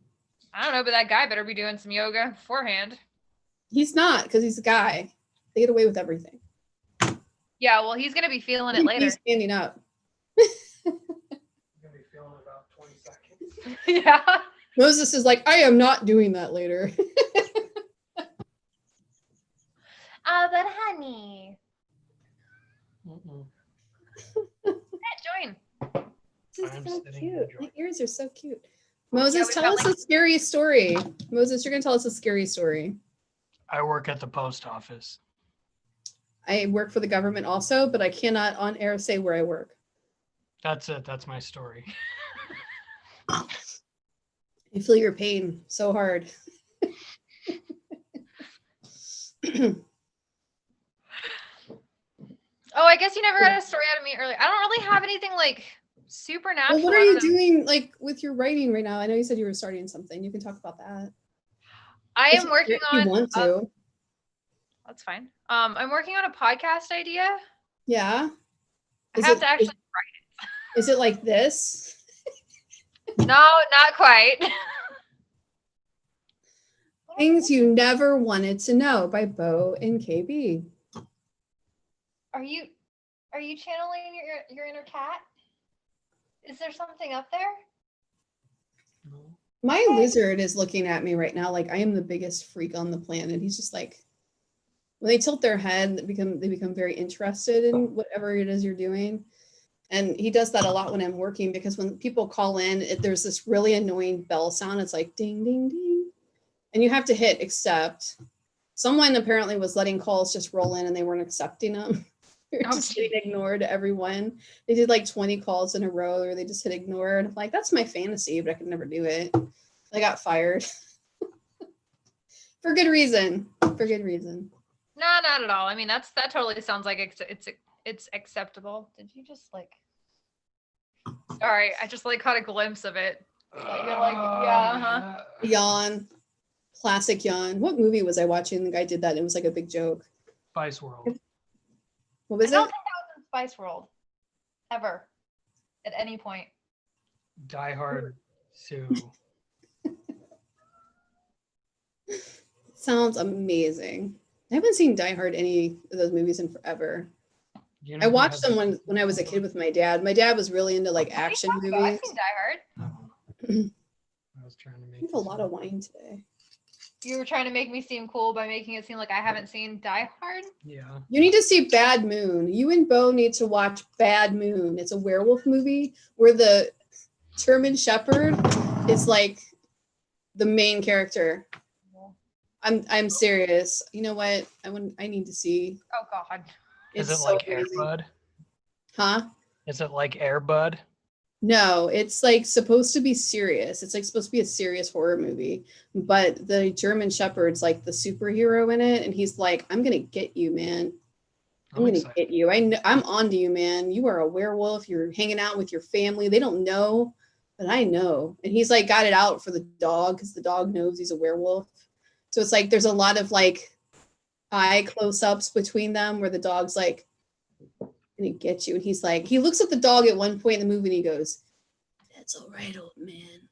I don't know, but that guy better be doing some yoga beforehand. He's not, because he's a guy. They get away with everything. Yeah, well, he's going to be feeling it later. He's standing up. You're going to be feeling it about 20 seconds. Yeah. Moses is like, I am not doing that later. But honey. Join. This is so cute. My ears are so cute. Moses, tell us a scary story. Moses, you're going to tell us a scary story. I work at the post office. I work for the government also, but I cannot on air say where I work. That's it. That's my story. I feel your pain so hard. Oh, I guess you never got a story out of me earlier. I don't really have anything like supernatural. Well, what are you doing like with your writing right now? I know you said you were starting something. You can talk about that. I am working on. If you want to. That's fine. I'm working on a podcast idea. Yeah. I have to actually write it. Is it like this? No, not quite. Things You Never Wanted to Know by Bo and KB. Are you channeling your inner cat? Is there something up there? No. My lizard is looking at me right now like I am the biggest freak on the planet. He's just like, when they tilt their head, they become very interested in whatever it is you're doing. And he does that a lot when I'm working, because when people call in, there's this really annoying bell sound. It's like ding, ding, ding. And you have to hit accept. Someone apparently was letting calls just roll in and they weren't accepting them. They're just hitting ignore to everyone. They did like 20 calls in a row, or they just hit ignore. And I'm like, that's my fantasy, but I could never do it. I got fired. For good reason. For good reason. No, not at all. I mean, that totally sounds like it's acceptable. Did you just like? Sorry, I just like caught a glimpse of it. You're like, yeah, Yawn. Classic yawn. What movie was I watching? The guy did that. It was like a big joke. Spice World. What was I don't it? think that was in Spice World. Ever. At any point. Die Hard Sue. Sounds amazing. I haven't seen Die Hard any of those movies in forever. You know I who watched has them when I was a kid with my dad. My dad was really into like action I've movies. seen Die Hard. I was trying to I make have a lot of wine today. You were trying to make me seem cool by making it seem like I haven't seen Die Hard. Yeah. You need to see Bad Moon. You and Bo need to watch Bad Moon. It's a werewolf movie where the German Shepherd is like the main character. I'm serious. You know what? I need to see. Oh God. Is It's it so like Air amazing. Bud? Huh? Is it like Air Bud? No, it's like supposed to be serious. It's like supposed to be a serious horror movie, but the German Shepherd's like the superhero in it, and he's like, "I'm gonna get you, man. I'm gonna excited. get you. I'm onto you, man. You are a werewolf. You're hanging out with your family. They don't know, but I know." And he's like got it out for the dog because the dog knows he's a werewolf. So it's like there's a lot of like eye close-ups between them where the dog's like, "I'm gonna get you," and he's like, he looks at the dog at one point in the movie and he goes, "That's all right, old man."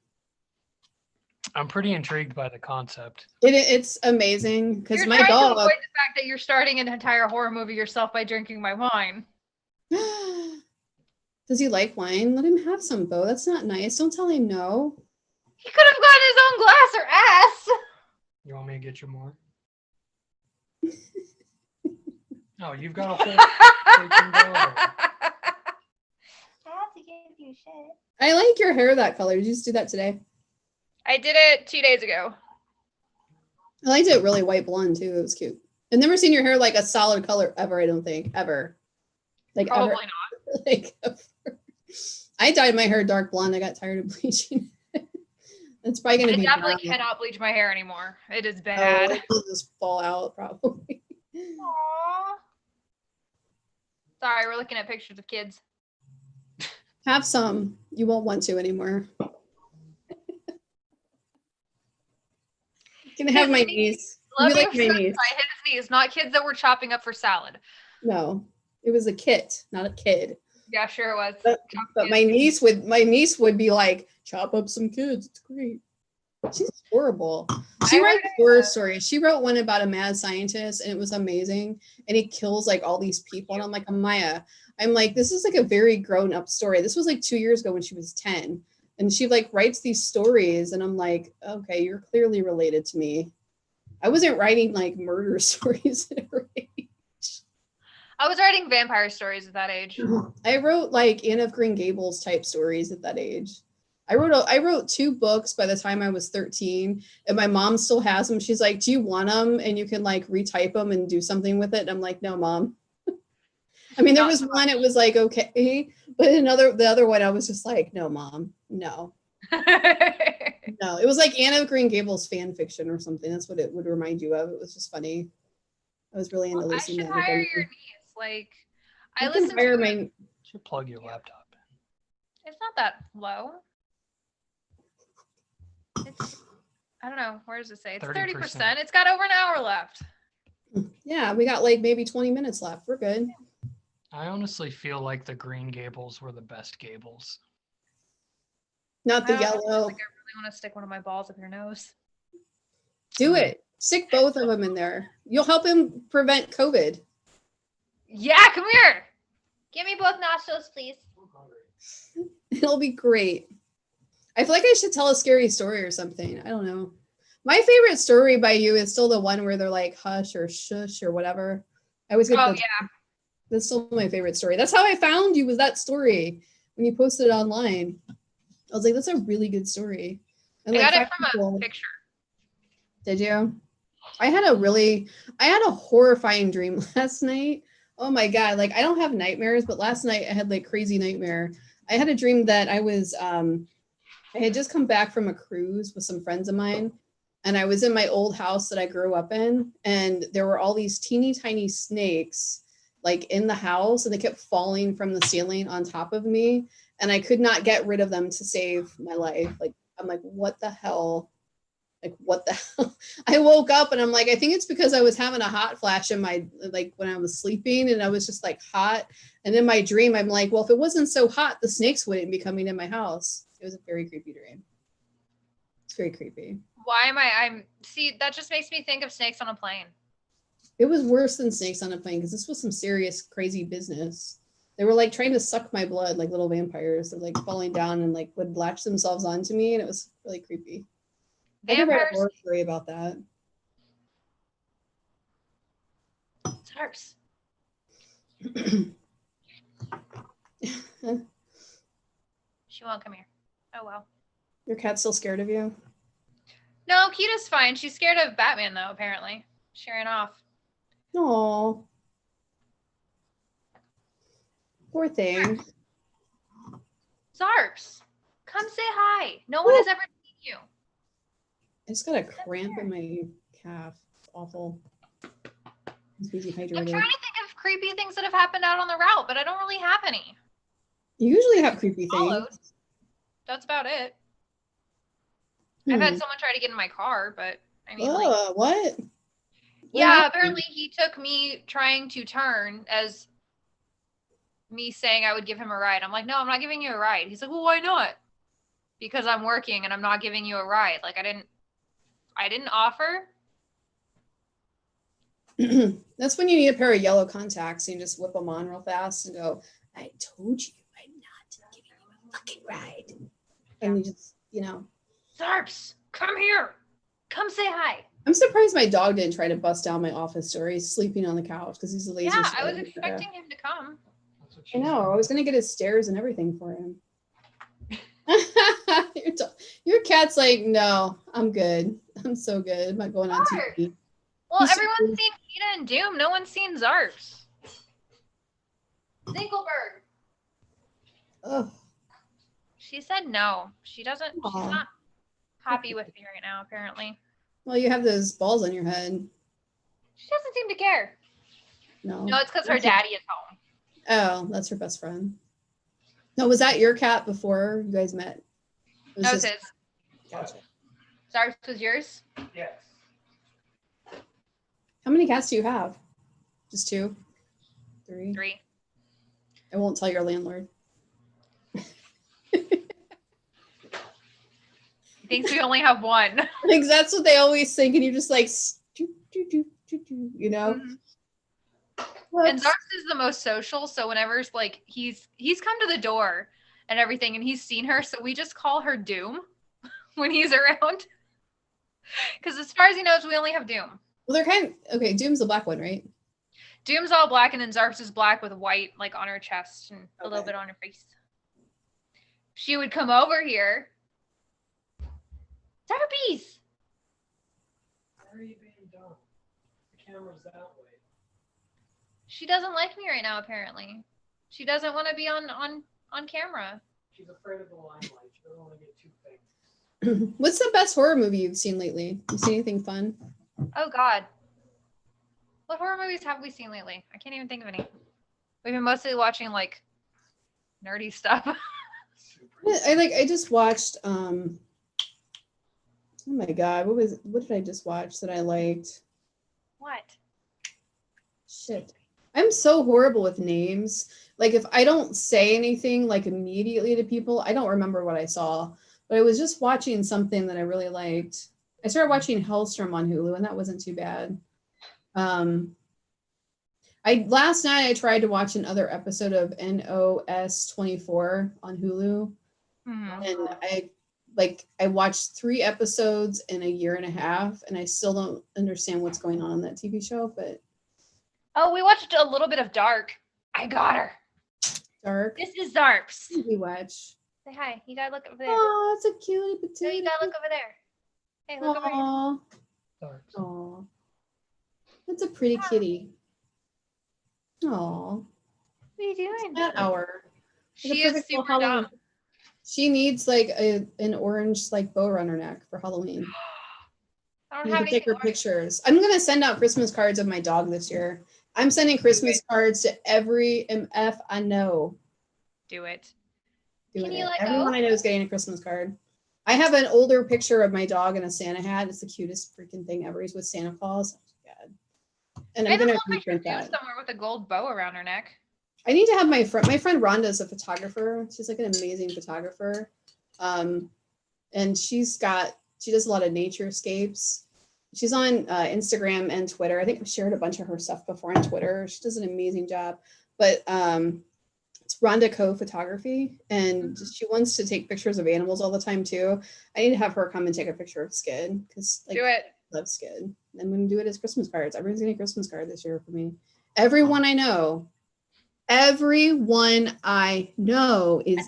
I'm pretty intrigued by the concept. It's amazing because You're my trying to dog. avoid the fact that you're starting an entire horror movie yourself by drinking my wine. Does he like wine? Let him have some, Bo. That's not nice. Don't tell him no. He could have gotten his own glass or ass. You want me to get you more? Oh, you've got a whole freaking bottle. I have to give you shit. I like your hair that color. Did you just do that today? I did it 2 days ago. I liked it really white blonde too. It was cute. I've never seen your hair like a solid color ever. I don't think ever. Like Probably ever. not. Like ever. I dyed my hair dark blonde. I got tired of bleaching. It's probably I gonna be definitely brown. cannot bleach my hair anymore. It is Oh, bad. it'll just fall out probably. Aww. Sorry, we're looking at pictures of kids. Have some. You won't want to anymore. Can I have my niece? You Let me like my niece? specify his niece, not kids that we're chopping up for salad. No, it was a kit, not a kid. Yeah, sure it was. But my niece would be like, chop up some kids. It's great. She's horrible. She writes horror stories. She wrote one about a mad scientist, and it was amazing. And he kills like all these people. And I'm like, Amaya, I'm like, this is like a very grown up story. This was like 2 years ago when she was 10. And she like writes these stories, and I'm like, okay, you're clearly related to me. I wasn't writing like murder stories at her age. I was writing vampire stories at that age. I wrote like Anne of Green Gables type stories at that age. I wrote 2 books by the time I was 13, and my mom still has them. She's like, "Do you want them? And you can like retype them and do something with it." And I'm like, "No, Mom." I mean, there was one, it was like, okay, but the other one, I was just like, "No, Mom, no." No, it was like Anne of Green Gables fan fiction or something. That's what it would remind you of. It was just funny. I was really into I Lucy should Maud. hire your niece. Like, I You can listen hire to my. Should plug your laptop in. It's not that low. It's, I don't know. Where does it say? It's 30%. It's got over an hour left. Yeah, we got like maybe 20 minutes left. We're good. I honestly feel like the Green Gables were the best Gables. Not the I don't know, yellow. like, I really want to stick one of my balls up your nose. Do it. Stick both of them in there. You'll help him prevent COVID. Yeah, come here. Give me both nostrils, please. It'll be great. I feel like I should tell a scary story or something. I don't know. My favorite story by you is still the one where they're like hush or shush or whatever. I always get yeah. That's still my favorite story. That's how I found you, was that story when you posted it online. I was like, that's a really good story. And I like got it from a picture. Did you? I had a horrifying dream last night. Oh my God. Like I don't have nightmares, but last night I had like crazy nightmare. I had a dream that I had just come back from a cruise with some friends of mine. And I was in my old house that I grew up in. And there were all these teeny tiny snakes like in the house, and they kept falling from the ceiling on top of me. And I could not get rid of them to save my life. Like, I'm like, what the hell? Like, what the hell? I woke up and I'm like, I think it's because I was having a hot flash in my, like when I was sleeping and I was just like hot. And in my dream, I'm like, well, if it wasn't so hot, the snakes wouldn't be coming in my house. It was a very creepy dream. It's very creepy. Why am see, that just makes me think of snakes on a plane. It was worse than snakes on a plane because this was some serious, crazy business. They were like trying to suck my blood like little vampires. They're like falling down and like would latch themselves onto me. And it was really creepy. I could write a horror story about that. Sarps. She won't come here. Oh, well. Your cat's still scared of you? No, Kita's fine. She's scared of Batman, though, apparently. She ran off. No. Poor thing. Zarps, come say hi. No one has ever seen you. I just got a cramp in my calf. It's awful. I'm trying to think of creepy things that have happened out on the route, but I don't really have any. You usually have creepy things. That's about it. I've had someone try to get in my car, but I mean, what? Yeah, apparently he took me trying to turn as me saying I would give him a ride. I'm like, no, I'm not giving you a ride. He's like, well, why not? Because I'm working and I'm not giving you a ride. Like I didn't offer. That's when you need a pair of yellow contacts and you just whip them on real fast and go, I told you I'm not giving you a fucking ride. And you just, Zarps, come here. Come say hi. I'm surprised my dog didn't try to bust down my office door. He's sleeping on the couch because he's a lazy. Yeah, I was expecting him to come. I know. I was going to get his stairs and everything for him. Your cat's like, no, I'm good. I'm so good. I'm not going on TV. Well, everyone's seen Kita and Doom. No one's seen Zarps. Zinkelberg. Oh. She said no. She doesn't. Aww. She's not happy with me right now, apparently. Well, you have those balls on your head. She doesn't seem to care. No. No, it's because her daddy is home. Oh, that's her best friend. No, was that your cat before you guys met? No, it's his. Gotcha. Zarps was yours? Yes. How many cats do you have? Just 2? 3? 3. I won't tell your landlord. He thinks we only have 1. Like that's what they always think, and you're just like, you know. Mm-hmm. And Zarps is the most social, so whenever it's like he's come to the door and everything, and he's seen her, so we just call her Doom when he's around. Because as far as he knows, we only have Doom. Well, they're okay. Doom's the black one, right? Doom's all black, and then Zarps is black with white, like on her chest and a little bit on her face. She would come over here. Zarpies! Why are you being dumb? The camera's that way. She doesn't like me right now, apparently. She doesn't want to be on camera. She's afraid of the limelight. She doesn't want to get too famous. What's the best horror movie you've seen lately? You seen anything fun? Oh, God. What horror movies have we seen lately? I can't even think of any. We've been mostly watching, like, nerdy stuff. I just watched, oh my God, what did I just watch that I liked? What? Shit. I'm so horrible with names. Like if I don't say anything like immediately to people, I don't remember what I saw. But I was just watching something that I really liked. I started watching HURST on Hulu, and that wasn't too bad. Last night I tried to watch another episode of NOS 24 on Hulu, and like I watched 3 episodes in a year and a half, and I still don't understand what's going on in that TV show. But oh, we watched a little bit of Dark. I got her. Dark. This is Zarps. We watch. Say hi. You gotta look over there. Oh, it's a cutie No, potato. you gotta look over there. Hey, look over here. Aw. Dark. Aw. That's a pretty kitty. Aw. What are you doing? That hour. She is perfect little super dumb. She needs like an orange like bow runner neck for Halloween. I don't You have can any. take her pictures. I'm gonna send out Christmas cards of my dog this year. I'm sending Christmas cards to every MF I know. Do it. Doing Can you it. let Everyone go? I know is getting a Christmas card. I have an older picture of my dog in a Santa hat. It's the cutest freaking thing ever. He's with Santa Claus. Oh my God. And I I'm have a gonna little picture reprint too that. somewhere with a gold bow around her neck. I need to have my friend Rhonda is a photographer. She's like an amazing photographer. And she does a lot of naturescapes. She's on Instagram and Twitter. I think I've shared a bunch of her stuff before on Twitter. She does an amazing job. But it's Rhonda Co Photography, and she wants to take pictures of animals all the time too. I need to have her come and take a picture of Skid because like Do it. I love Skid. I'm going to do it as Christmas cards. Everyone's getting a Christmas card this year for me. Everyone I know is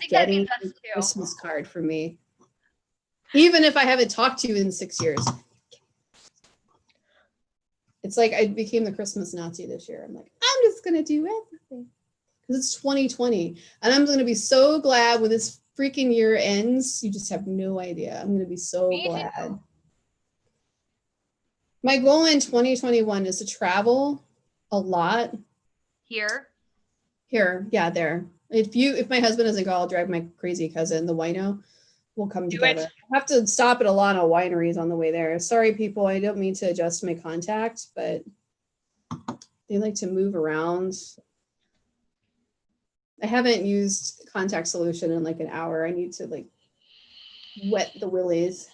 getting a Christmas card for me. Even if I haven't talked to you in 6 years. It's like I became the Christmas Nazi this year. I'm like, I'm just going to do everything. Because it's 2020. And I'm going to be so glad when this freaking year ends. You just have no idea. I'm going to be so glad. My goal in 2021 is to travel a lot. Here, yeah, there. If my husband doesn't go, I'll drive my crazy cousin, the wino. We'll come together. I have to stop at a lot of wineries on the way there. Sorry, people. I don't mean to adjust my contact, but they like to move around. I haven't used contact solution in like an hour. I need to like wet the willies.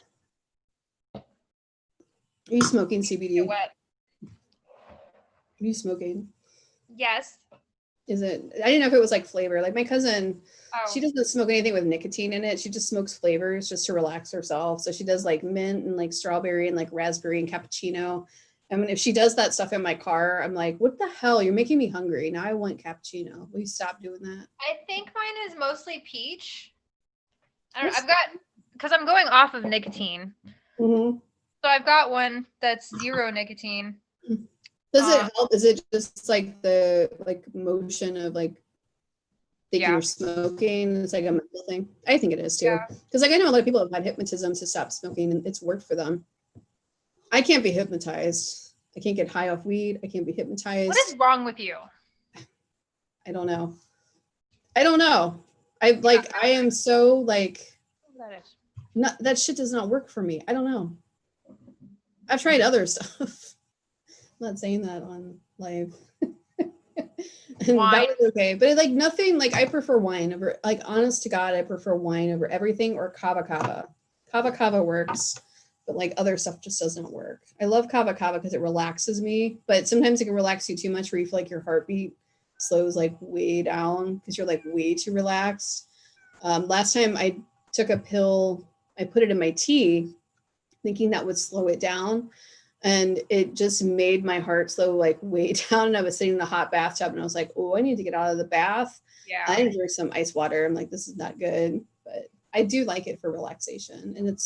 Are you smoking CBD? wet. Are you smoking? Yes. Is it? I didn't know if it was like flavor. Like my cousin, Oh. she doesn't smoke anything with nicotine in it. She just smokes flavors just to relax herself. So she does like mint and like strawberry and like raspberry and cappuccino. I mean, if she does that stuff in my car, I'm like, what the hell? You're making me hungry. Now I want cappuccino. Will you stop doing that? I think mine is mostly peach. I've got, because I'm going off of nicotine. Mm-hmm. So I've got one that's 0 nicotine. Does it help? Is it just like the motion of like thinking you're smoking? It's like a mental thing. I think it is too. Because like I know a lot of people have had hypnotism to stop smoking and it's worked for them. I can't be hypnotized. I can't get high off weed. I can't be hypnotized. What is wrong with you? I don't know. I am so like that shit does not work for me. I don't know. I've tried other stuff. I'm not saying that on live. And that was okay. But like nothing, like I prefer wine over, like honest to God, I prefer wine over everything or kava kava. Kava kava works, but like other stuff just doesn't work. I love kava kava because it relaxes me, but sometimes it can relax you too much where you feel like your heartbeat slows like way down because you're like way too relaxed. Last time I took a pill, I put it in my tea thinking that would slow it down. And it just made my heart slow like way down. And I was sitting in the hot bathtub and I was like, oh, I need to get out of the bath. Yeah. I need to drink some ice water. I'm like, this is not good. But I do like it for relaxation. And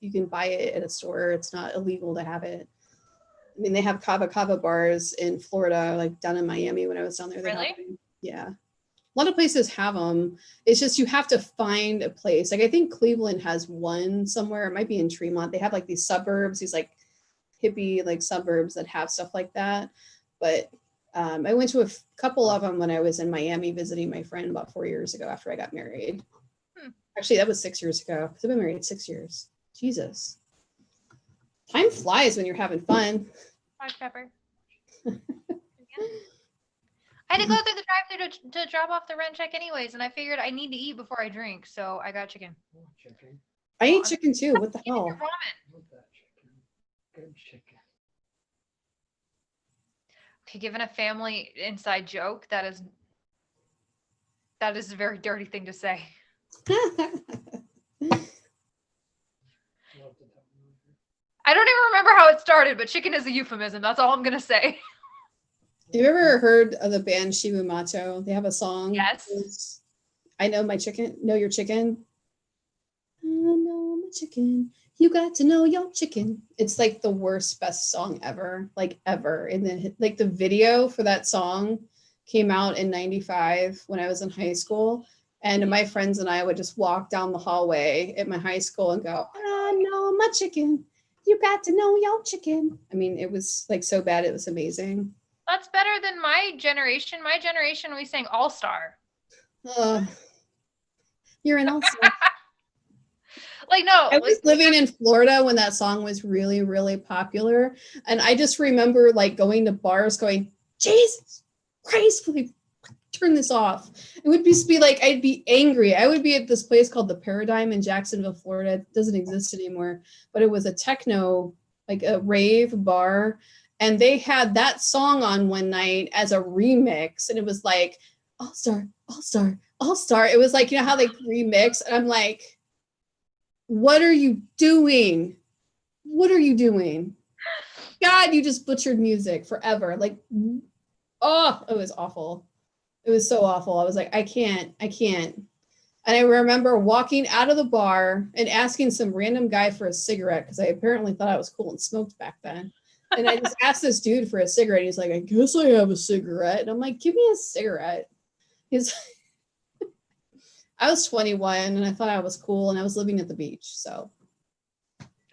you can buy it at a store. It's not illegal to have it. I mean, they have kava kava bars in Florida, like down in Miami when I was down there. Really? Yeah. A lot of places have them. It's just you have to find a place. Like I think Cleveland has one somewhere. It might be in Tremont. They have like these suburbs, these like hippie like suburbs that have stuff like that. But I went to a couple of them when I was in Miami visiting my friend about 4 years ago after I got married. Actually, that was 6 years ago because I've been married 6 years. Jesus. Time flies when you're having fun. Hot pepper. I had to go through the drive-thru to drop off the rent check anyways, and I figured I need to eat before I drink, so I got chicken. Chicken. I eat chicken too. What the hell? Ramen. Love that chicken. Good chicken. Okay, given a family inside joke, that is a very dirty thing to say. I don't even remember how it started, but chicken is a euphemism. That's all I'm gonna say. Have you ever heard of the band Shibu Macho? They have a song. Yes. I know my chicken. Know your chicken. I know my chicken. You got to know your chicken. It's like the worst, best song ever, like ever. And then like the video for that song came out in '95 when I was in high school. And my friends and I would just walk down the hallway at my high school and go, I know my chicken. You got to know your chicken. I mean, it was like so bad. It was amazing. That's better than my generation. My generation, we sang All Star. You're an all-star. Like, no. I was living in Florida when that song was really, really popular. And I just remember like going to bars going, Jesus Christ, please turn this off. It would be like, I'd be angry. I would be at this place called The Paradigm in Jacksonville, Florida. It doesn't exist anymore, but it was a techno, like a rave bar. And they had that song on one night as a remix. And it was like, All Star, All Star, All Star. It was like, you know how they remix? And I'm like, what are you doing? What are you doing? God, you just butchered music forever. Like, oh, it was awful. It was so awful. I was like, I can't. And I remember walking out of the bar and asking some random guy for a cigarette because I apparently thought I was cool and smoked back then. And I just asked this dude for a cigarette. He's like, I guess I have a cigarette. And I'm like, give me a cigarette. He's I was 21 and I thought I was cool and I was living at the beach. So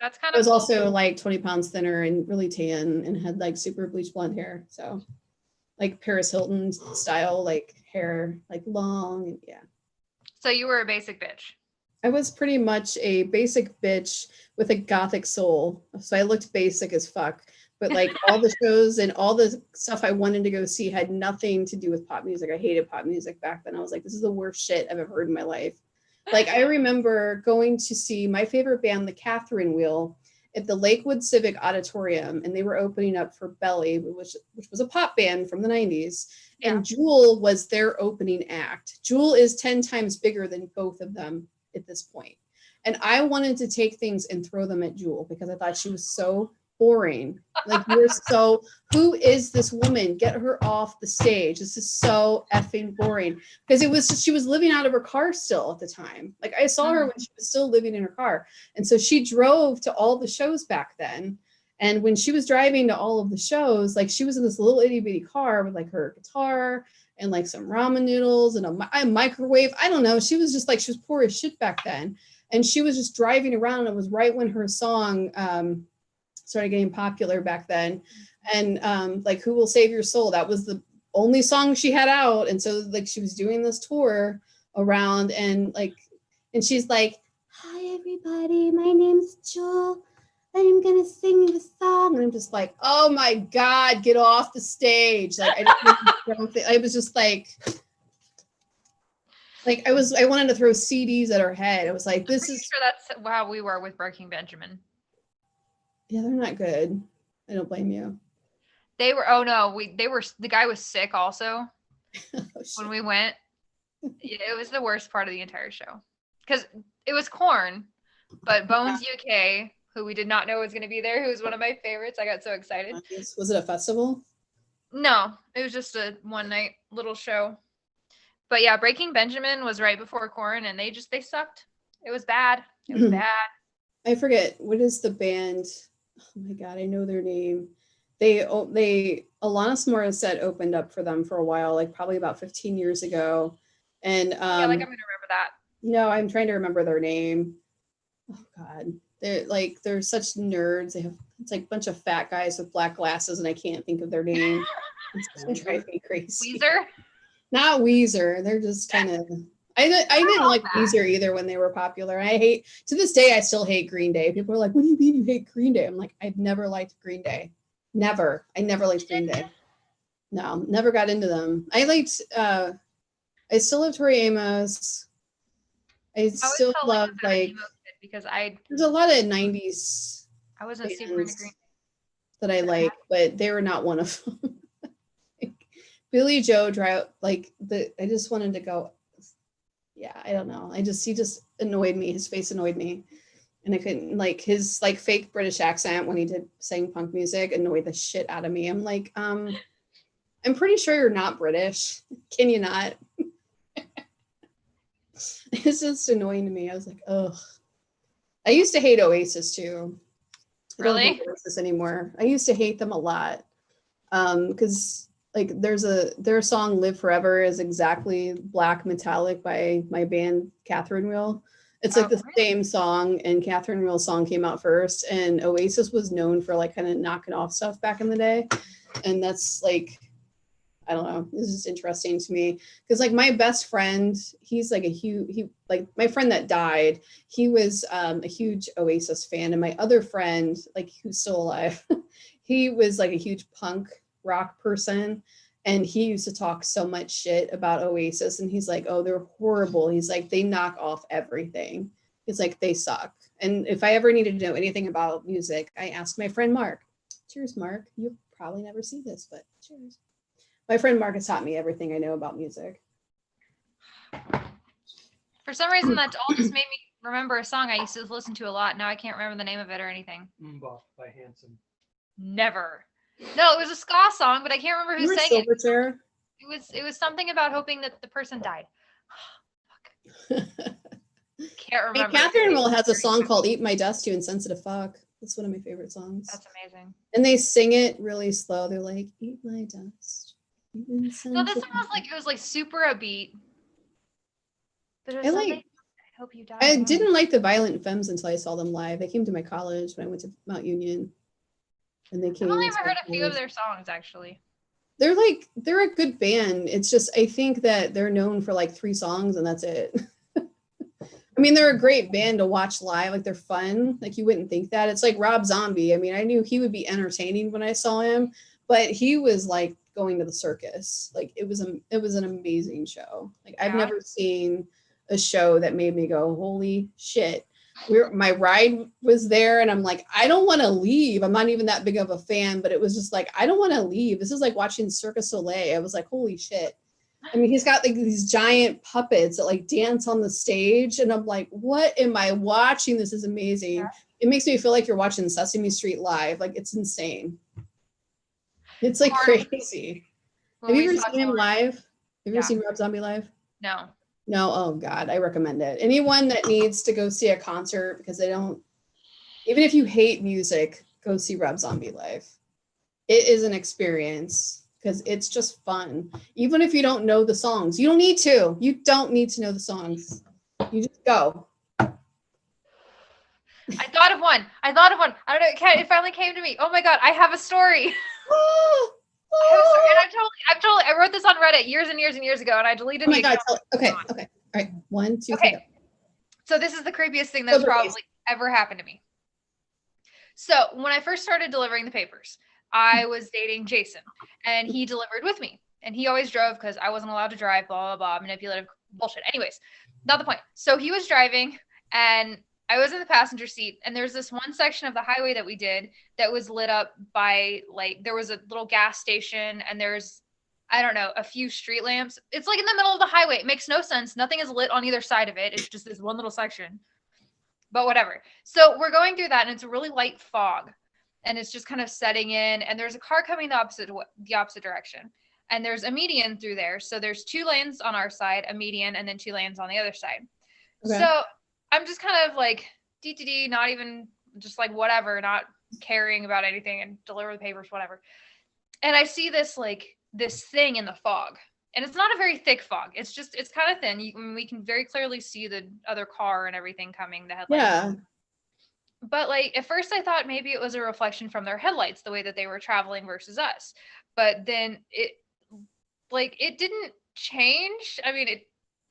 that's kind of I was cool. also like 20 pounds thinner and really tan and had like super bleach blonde hair. So like Paris Hilton style, like hair, like long. And yeah. So you were a basic bitch. I was pretty much a basic bitch with a gothic soul. So I looked basic as fuck. But like all the shows and all the stuff I wanted to go see had nothing to do with pop music. I hated pop music back then. I was like, this is the worst shit I've ever heard in my life. Like I remember going to see my favorite band, the Catherine Wheel, at the Lakewood Civic Auditorium, and they were opening up for Belly, which was a pop band from the 90s. Yeah. And Jewel was their opening act. Jewel is 10 times bigger than both of them at this point. And I wanted to take things and throw them at Jewel because I thought she was so boring. Like, you're so, who is this woman? Get her off the stage. This is so effing boring. Because she was living out of her car still at the time. Like, I saw her when she was still living in her car. And so she drove to all the shows back then. And when she was driving to all of the shows, like, she was in this little itty bitty car with like her guitar and like some ramen noodles and a microwave. I don't know. She was just like, she was poor as shit back then. And she was just driving around. And it was right when her song, started getting popular back then, and like Who Will Save Your Soul, that was the only song she had out. And so like she was doing this tour around, and she's like, hi everybody, my name's Jewel, I'm gonna sing you a song. And I'm just like, oh my god, get off the stage. Like I was just like I wanted to throw CDs at her head. I was like, this is sure that's how we were with Breaking Benjamin. Yeah, they're not good. I don't blame you. They were, the guy was sick also when we went. It was the worst part of the entire show because it was Korn, but Bones UK, who we did not know was going to be there, who was one of my favorites. I got so excited. Was it a festival? No, it was just a one night little show. But yeah, Breaking Benjamin was right before Korn, and they sucked. It was bad. It was bad. I forget, what is the band? Oh my god, I know their name. They Alanis Morissette opened up for them for a while, like probably about 15 years ago. And yeah, like I'm gonna remember that. No, I'm trying to remember their name. Oh god, they're such nerds. It's like a bunch of fat guys with black glasses, and I can't think of their name. It's driving me crazy. Weezer? Not Weezer. They're just kind of. I didn't like Weezer either when they were popular. To this day, I still hate Green Day. People are like, what do you mean you hate Green Day? I'm like, I've never liked Green Day. Never. I never liked Green Day. No, never got into them. I still love Tori Amos. I still love because there's a lot of 90s. I wasn't super into Green Day that I like, but they were not one of them. Billy Joe I just wanted to go. Yeah, I don't know. He just annoyed me. His face annoyed me. And I couldn't, like, his like fake British accent when he sang punk music annoyed the shit out of me. I'm like, I'm pretty sure you're not British. Can you not? It's just annoying to me. I was like, ugh. I used to hate Oasis too. I don't hate Oasis anymore. I used to hate them a lot. Because like their song "Live Forever" is exactly Black Metallic by my band Catherine Wheel. It's like the same song, and Catherine Wheel's song came out first, and Oasis was known for like kind of knocking off stuff back in the day. And that's like, I don't know, this is just interesting to me because like my best friend, he's like like my friend that died, he was a huge Oasis fan, and my other friend, like who's still alive, he was like a huge punk rock person, and he used to talk so much shit about Oasis, and he's like, oh, they're horrible. He's like, they knock off everything. It's like they suck. And if I ever needed to know anything about music, I asked my friend Mark. Cheers, Mark. You'll probably never see this, but cheers. My friend Mark has taught me everything I know about music. For some reason, that all just made me remember a song I used to listen to a lot. Now I can't remember the name of it or anything. Mbop by Hanson. Never. No, it was a ska song, but I can't remember who sang it. Silverchair? It was something about hoping that the person died. Can't remember. Hey, Catherine Wheel has a song called "Eat My Dust" to Insensitive Fuck. That's one of my favorite songs. That's amazing. And they sing it really slow. They're like, "Eat my dust." No, this one was like super upbeat. I hope you die. I didn't like the Violent Femmes until I saw them live. They came to my college when I went to Mount Union. And they came. I've only ever heard a few of their songs, actually. They're a good band. It's just, I think that they're known for like 3 songs and that's it. I mean, they're a great band to watch live. Like, they're fun. Like, you wouldn't think that. It's like Rob Zombie. I mean, I knew he would be entertaining when I saw him, but he was like going to the circus. Like, it was an amazing show. Like, I've never seen a show that made me go, holy shit. My ride was there and I'm like, I don't want to leave. I'm not even that big of a fan, but it was just like, I don't want to leave. This is like watching Cirque du Soleil. I was like, holy shit. I mean, he's got like these giant puppets that like dance on the stage. And I'm like, what am I watching? This is amazing. Yeah. It makes me feel like you're watching Sesame Street live. Like, it's insane. It's like crazy. Have you ever seen him live? Have you ever seen Rob Zombie live? No. No, oh God, I recommend it. Anyone that needs to go see a concert because even if you hate music, go see Rob Zombie live. It is an experience because it's just fun. Even if you don't know the songs, you don't need to. You don't need to know the songs. You just go. I thought of one. I don't know. It finally came to me. Oh my God, I have a story. And I wrote this on Reddit years and years and years ago, and I deleted it. Oh my God. Okay. All right. 1, 2, 3. Okay. So this is the creepiest thing that's probably ever happened to me. So when I first started delivering the papers, I was dating Jason, and he delivered with me, and he always drove because I wasn't allowed to drive, blah, blah, blah, manipulative bullshit. Anyways, not the point. So he was driving, and I was in the passenger seat, and there's this one section of the highway that we did that was lit up by, like, there was a little gas station, and there's, I don't know, a few street lamps. It's like in the middle of the highway. It makes no sense. Nothing is lit on either side of it. It's just this one little section, but whatever. So we're going through that, and it's a really light fog, and it's just kind of setting in, and there's a car coming the opposite direction, and there's a median through there. So there's 2 lanes on our side, a median, and then 2 lanes on the other side. Okay. So I'm just kind of like DTD, not even just like whatever, not caring about anything, and deliver the papers, whatever. And I see this thing in the fog, and it's not a very thick fog. It's kind of thin. We can very clearly see the other car and everything coming, the headlights. Yeah. But like, at first I thought maybe it was a reflection from their headlights, the way that they were traveling versus us. But then it didn't change. I mean,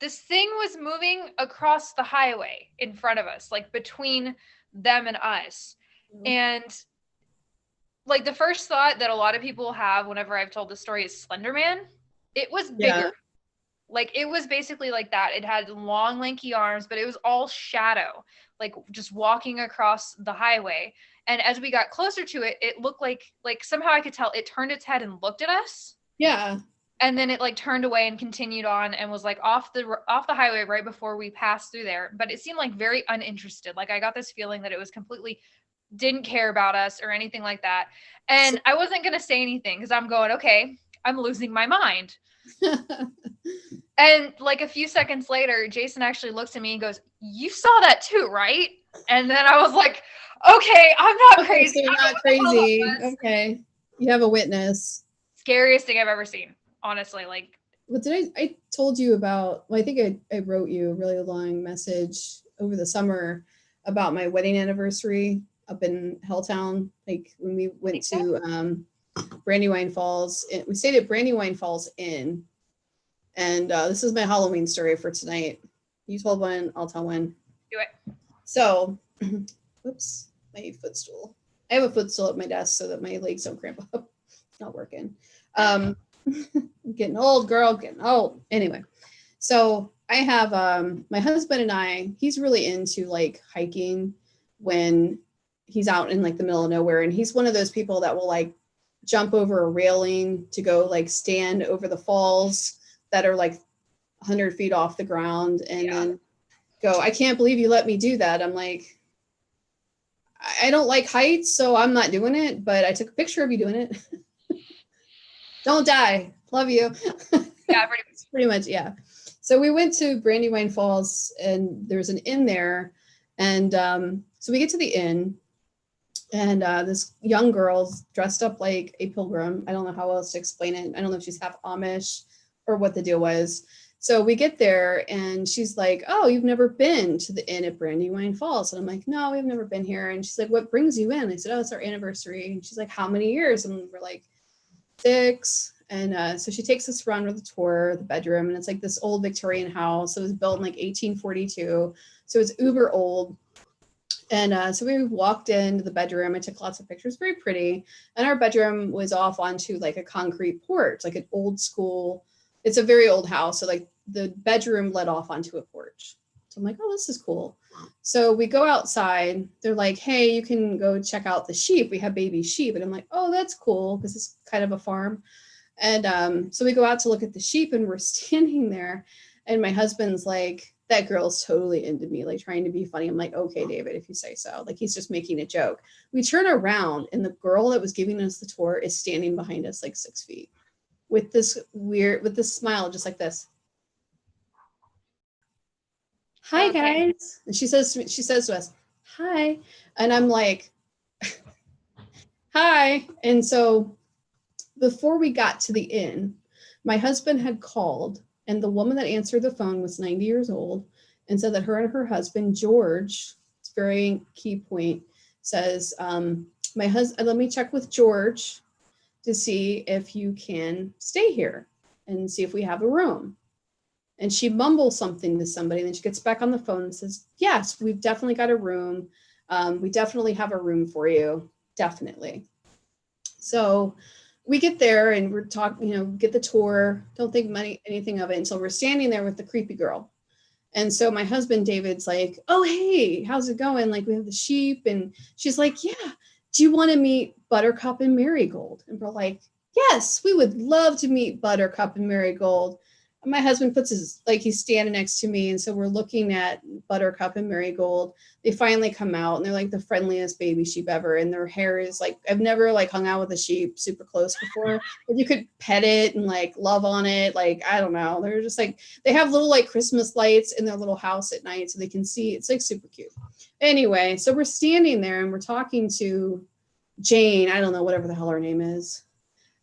this thing was moving across the highway in front of us, like between them and us. Mm-hmm. And like, the first thought that a lot of people have whenever I've told this story is Slender Man. It was bigger. Yeah. Like, it was basically like that. It had long, lanky arms, but it was all shadow, like just walking across the highway. And as we got closer to it, it looked like somehow I could tell it turned its head and looked at us. Yeah. And then it like turned away and continued on and was like off the highway right before we passed through there. But it seemed like very uninterested. Like I got this feeling that it was completely didn't care about us or anything like that. And I wasn't going to say anything because I'm going, okay, I'm losing my mind. And like a few seconds later, Jason actually looks at me and goes, "You saw that too, right?" And then I was like, okay, I'm not crazy. So you're not crazy. Okay. You have a witness. Scariest thing I've ever seen. Honestly, like what did I told you about, well, I think I wrote you a really long message over the summer about my wedding anniversary up in Helltown, like when we went to Brandywine Falls. We stayed at Brandywine Falls Inn, and this is my Halloween story for tonight. You told one, I'll tell one. Do it. So, whoops, my footstool. I have a footstool at my desk so that my legs don't cramp up. It's not working. Getting old, girl, getting old. Anyway, so I have my husband and I, he's really into like hiking when he's out in like the middle of nowhere. And he's one of those people that will like jump over a railing to go like stand over the falls that are like 100 feet off the ground and then go, I can't believe you let me do that. I'm like, I don't like heights, so I'm not doing it, but I took a picture of you doing it. Don't die. Love you. Yeah, pretty much. Yeah. So we went to Brandywine Falls and there's an inn there. And so we get to the inn and this young girl's dressed up like a pilgrim. I don't know how else to explain it. I don't know if she's half Amish or what the deal was. So we get there and she's like, "Oh, you've never been to the inn at Brandywine Falls?" And I'm like, "No, we've never been here." And she's like, "What brings you in?" I said, "Oh, it's our anniversary." And she's like, "How many years?" And we're like, 6. And so she takes us around with a tour, the bedroom, and it's like this old Victorian house. It was built in like 1842. So it's uber old. And so we walked into the bedroom. I took lots of pictures, very pretty. And our bedroom was off onto like a concrete porch, like an old school. It's a very old house. So like the bedroom led off onto a porch. So I'm like, oh, this is cool. So we go outside. They're like, hey, you can go check out the sheep. We have baby sheep. And I'm like, oh, that's cool because it's kind of a farm. And so we go out to look at the sheep and we're standing there. And my husband's like, that girl's totally into me, like trying to be funny. I'm like, okay, David, if you say so. Like he's just making a joke. We turn around and the girl that was giving us the tour is standing behind us like 6 feet with this smile, just like this. Hi, guys. And she says to us, hi. And I'm like, hi. And so before we got to the inn, my husband had called and the woman that answered the phone was 90 years old and said that her and her husband, George, it's a very key point, says, my husband, let me check with George to see if you can stay here and see if we have a room. And she mumbles something to somebody, and then she gets back on the phone and says, yes, we've definitely got a room. We definitely have a room for you. Definitely. So we get there and we're talking, get the tour. Don't think anything of it until we're standing there with the creepy girl. And so my husband, David's like, oh, hey, how's it going? Like we have the sheep. And she's like, yeah, do you want to meet Buttercup and Marigold? And we're like, yes, we would love to meet Buttercup and Marigold. And my husband puts he's standing next to me. And so we're looking at Buttercup and Marigold. They finally come out and they're like the friendliest baby sheep ever. And their hair is like, I've never like hung out with a sheep super close before, but you could pet it and like love on it. Like, I don't know. They're just like, they have little like Christmas lights in their little house at night so they can see. It's like super cute. Anyway, so we're standing there and we're talking to Jane. I don't know, whatever the hell her name is.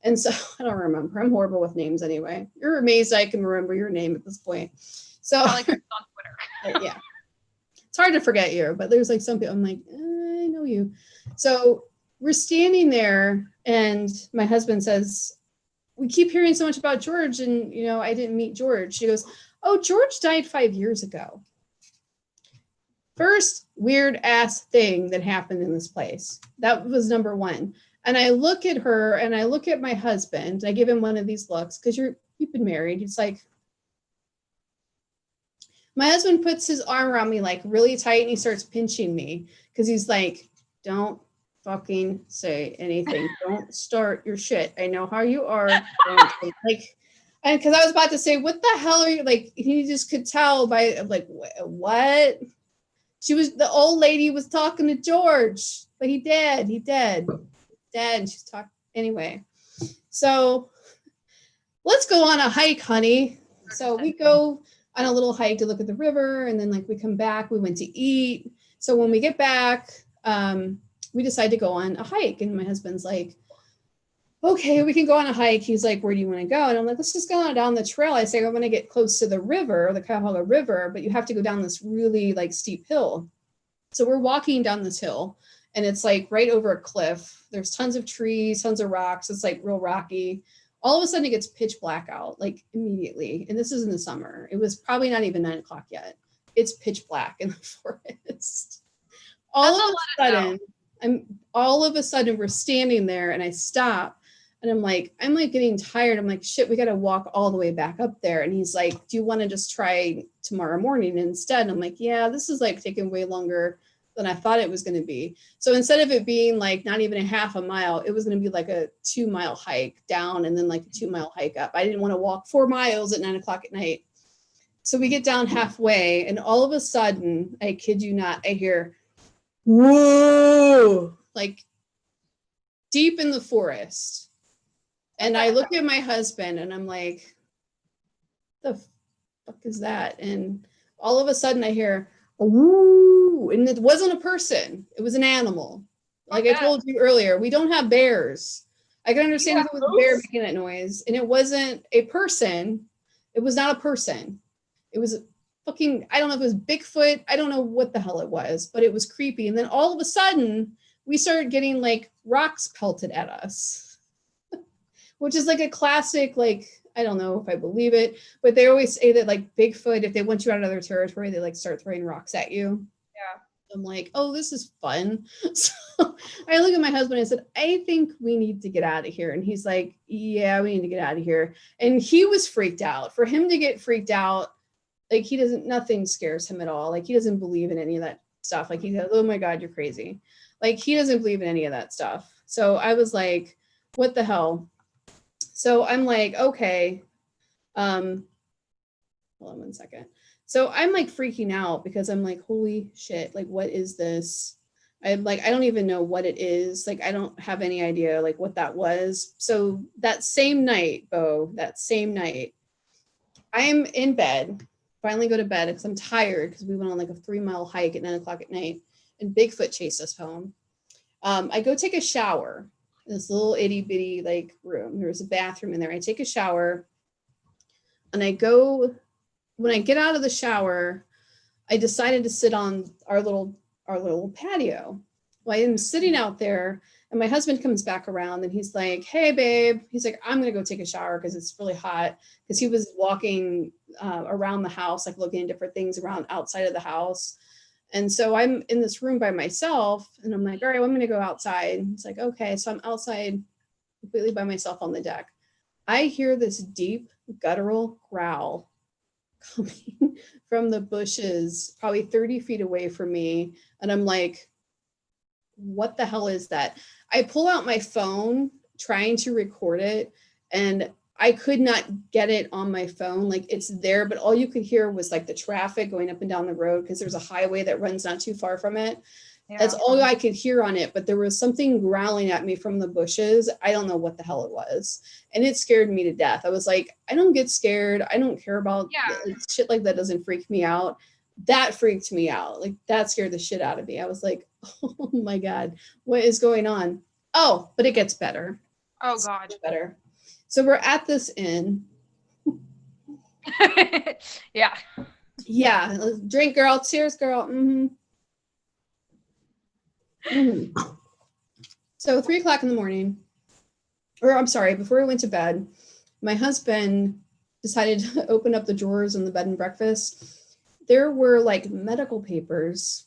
And so I don't remember. I'm horrible with names anyway. You're amazed I can remember your name at this point. So I like on Twitter. yeah. It's hard to forget you, but there's like some people I'm like, I know you. So we're standing there and my husband says, we keep hearing so much about George and I didn't meet George. She goes, oh, George died 5 years ago. First weird ass thing that happened in this place. That was number one. And I look at her and I look at my husband. I give him one of these looks because you've been married. It's like, my husband puts his arm around me like really tight and he starts pinching me because he's like, don't fucking say anything. Don't start your shit. I know how you are. Like, And because I was about to say, what the hell are you like? He just could tell by like, what? The old lady was talking to George, but he dead. And she's talking anyway. So let's go on a hike, honey. So we go on a little hike to look at the river, and then like we come back, we went to eat. So when we get back, we decide to go on a hike, and my husband's like, okay, we can go on a hike. He's like, where do you want to go? And I'm like, let's just go on down the trail. I say, I want to get close to the river, the Cuyahoga River, but you have to go down this really like steep hill. So we're walking down this hill, and it's like right over a cliff. There's tons of trees, tons of rocks. It's like real rocky. All of a sudden it gets pitch black out, like immediately. And this is in the summer. It was probably not even 9 o'clock yet. It's pitch black in the forest. All of a sudden we're standing there, and I stop, and I'm like getting tired. I'm like, shit, we got to walk all the way back up there. And he's like, do you want to just try tomorrow morning instead? And I'm like, yeah, this is like taking way longer than I thought it was going to be. So instead of it being like not even a half a mile, it was going to be like a 2-mile hike down and then like a 2-mile hike up. I didn't want to walk 4 miles at 9 o'clock at night. So we get down halfway, and all of a sudden, I kid you not, I hear, whoa, like deep in the forest. And I look at my husband, and I'm like, the fuck is that? And all of a sudden I hear, ooh, and it wasn't a person. It was an animal. Like I told you earlier, we don't have bears. I can understand if it was a bear making that noise, and it wasn't a person. It was not a person. It was fucking, I don't know if it was Bigfoot. I don't know what the hell it was, but it was creepy. And then all of a sudden we started getting like rocks pelted at us, which is like a classic, like, I don't know if I believe it, but they always say that like Bigfoot, if they want you out of their territory, they like start throwing rocks at you. Yeah. I'm like, oh, this is fun. So I look at my husband and I said, I think we need to get out of here. And he's like, yeah, we need to get out of here. And he was freaked out. For him to get freaked out, like nothing scares him at all. Like he doesn't believe in any of that stuff. Like he said, oh my God, you're crazy. Like he doesn't believe in any of that stuff. So I was like, what the hell? So I'm like, okay. Hold on 1 second. So I'm like freaking out because I'm like, holy shit, like, what is this? I don't even know what it is. Like, I don't have any idea like what that was. So that same night, I'm in bed, finally go to bed because I'm tired because we went on like a 3-mile hike at 9 o'clock at night, and Bigfoot chased us home. I go take a shower in this little itty bitty like room. There was a bathroom in there. I take a shower, and when I get out of the shower, I decided to sit on our little patio. Well, I am sitting out there, and my husband comes back around, and he's like, hey babe, he's like, I'm gonna go take a shower because it's really hot, because he was walking around the house, like looking at different things around outside of the house. And so I'm in this room by myself, and I'm like, all right, well, I'm gonna go outside. It's like, okay. So I'm outside completely by myself on the deck. I hear this deep guttural growl coming from the bushes, probably 30 feet away from me. And I'm like, what the hell is that? I pull out my phone trying to record it, and I could not get it on my phone. Like, it's there, but all you could hear was like the traffic going up and down the road, because there's a highway that runs not too far from it. Yeah. That's all I could hear on it. But there was something growling at me from the bushes. I don't know what the hell it was. And it scared me to death. I was like, I don't get scared. I don't care about shit like that. Doesn't freak me out. That freaked me out. Like, that scared the shit out of me. I was like, oh my God, what is going on? Oh, but it gets better. Oh God. It's better. So we're at this inn. Yeah. Yeah. Drink, girl. Cheers, girl. Mm-hmm. Mm-hmm. So 3 o'clock in the morning, or I'm sorry, before we went to bed, my husband decided to open up the drawers in the bed and breakfast. There were like medical papers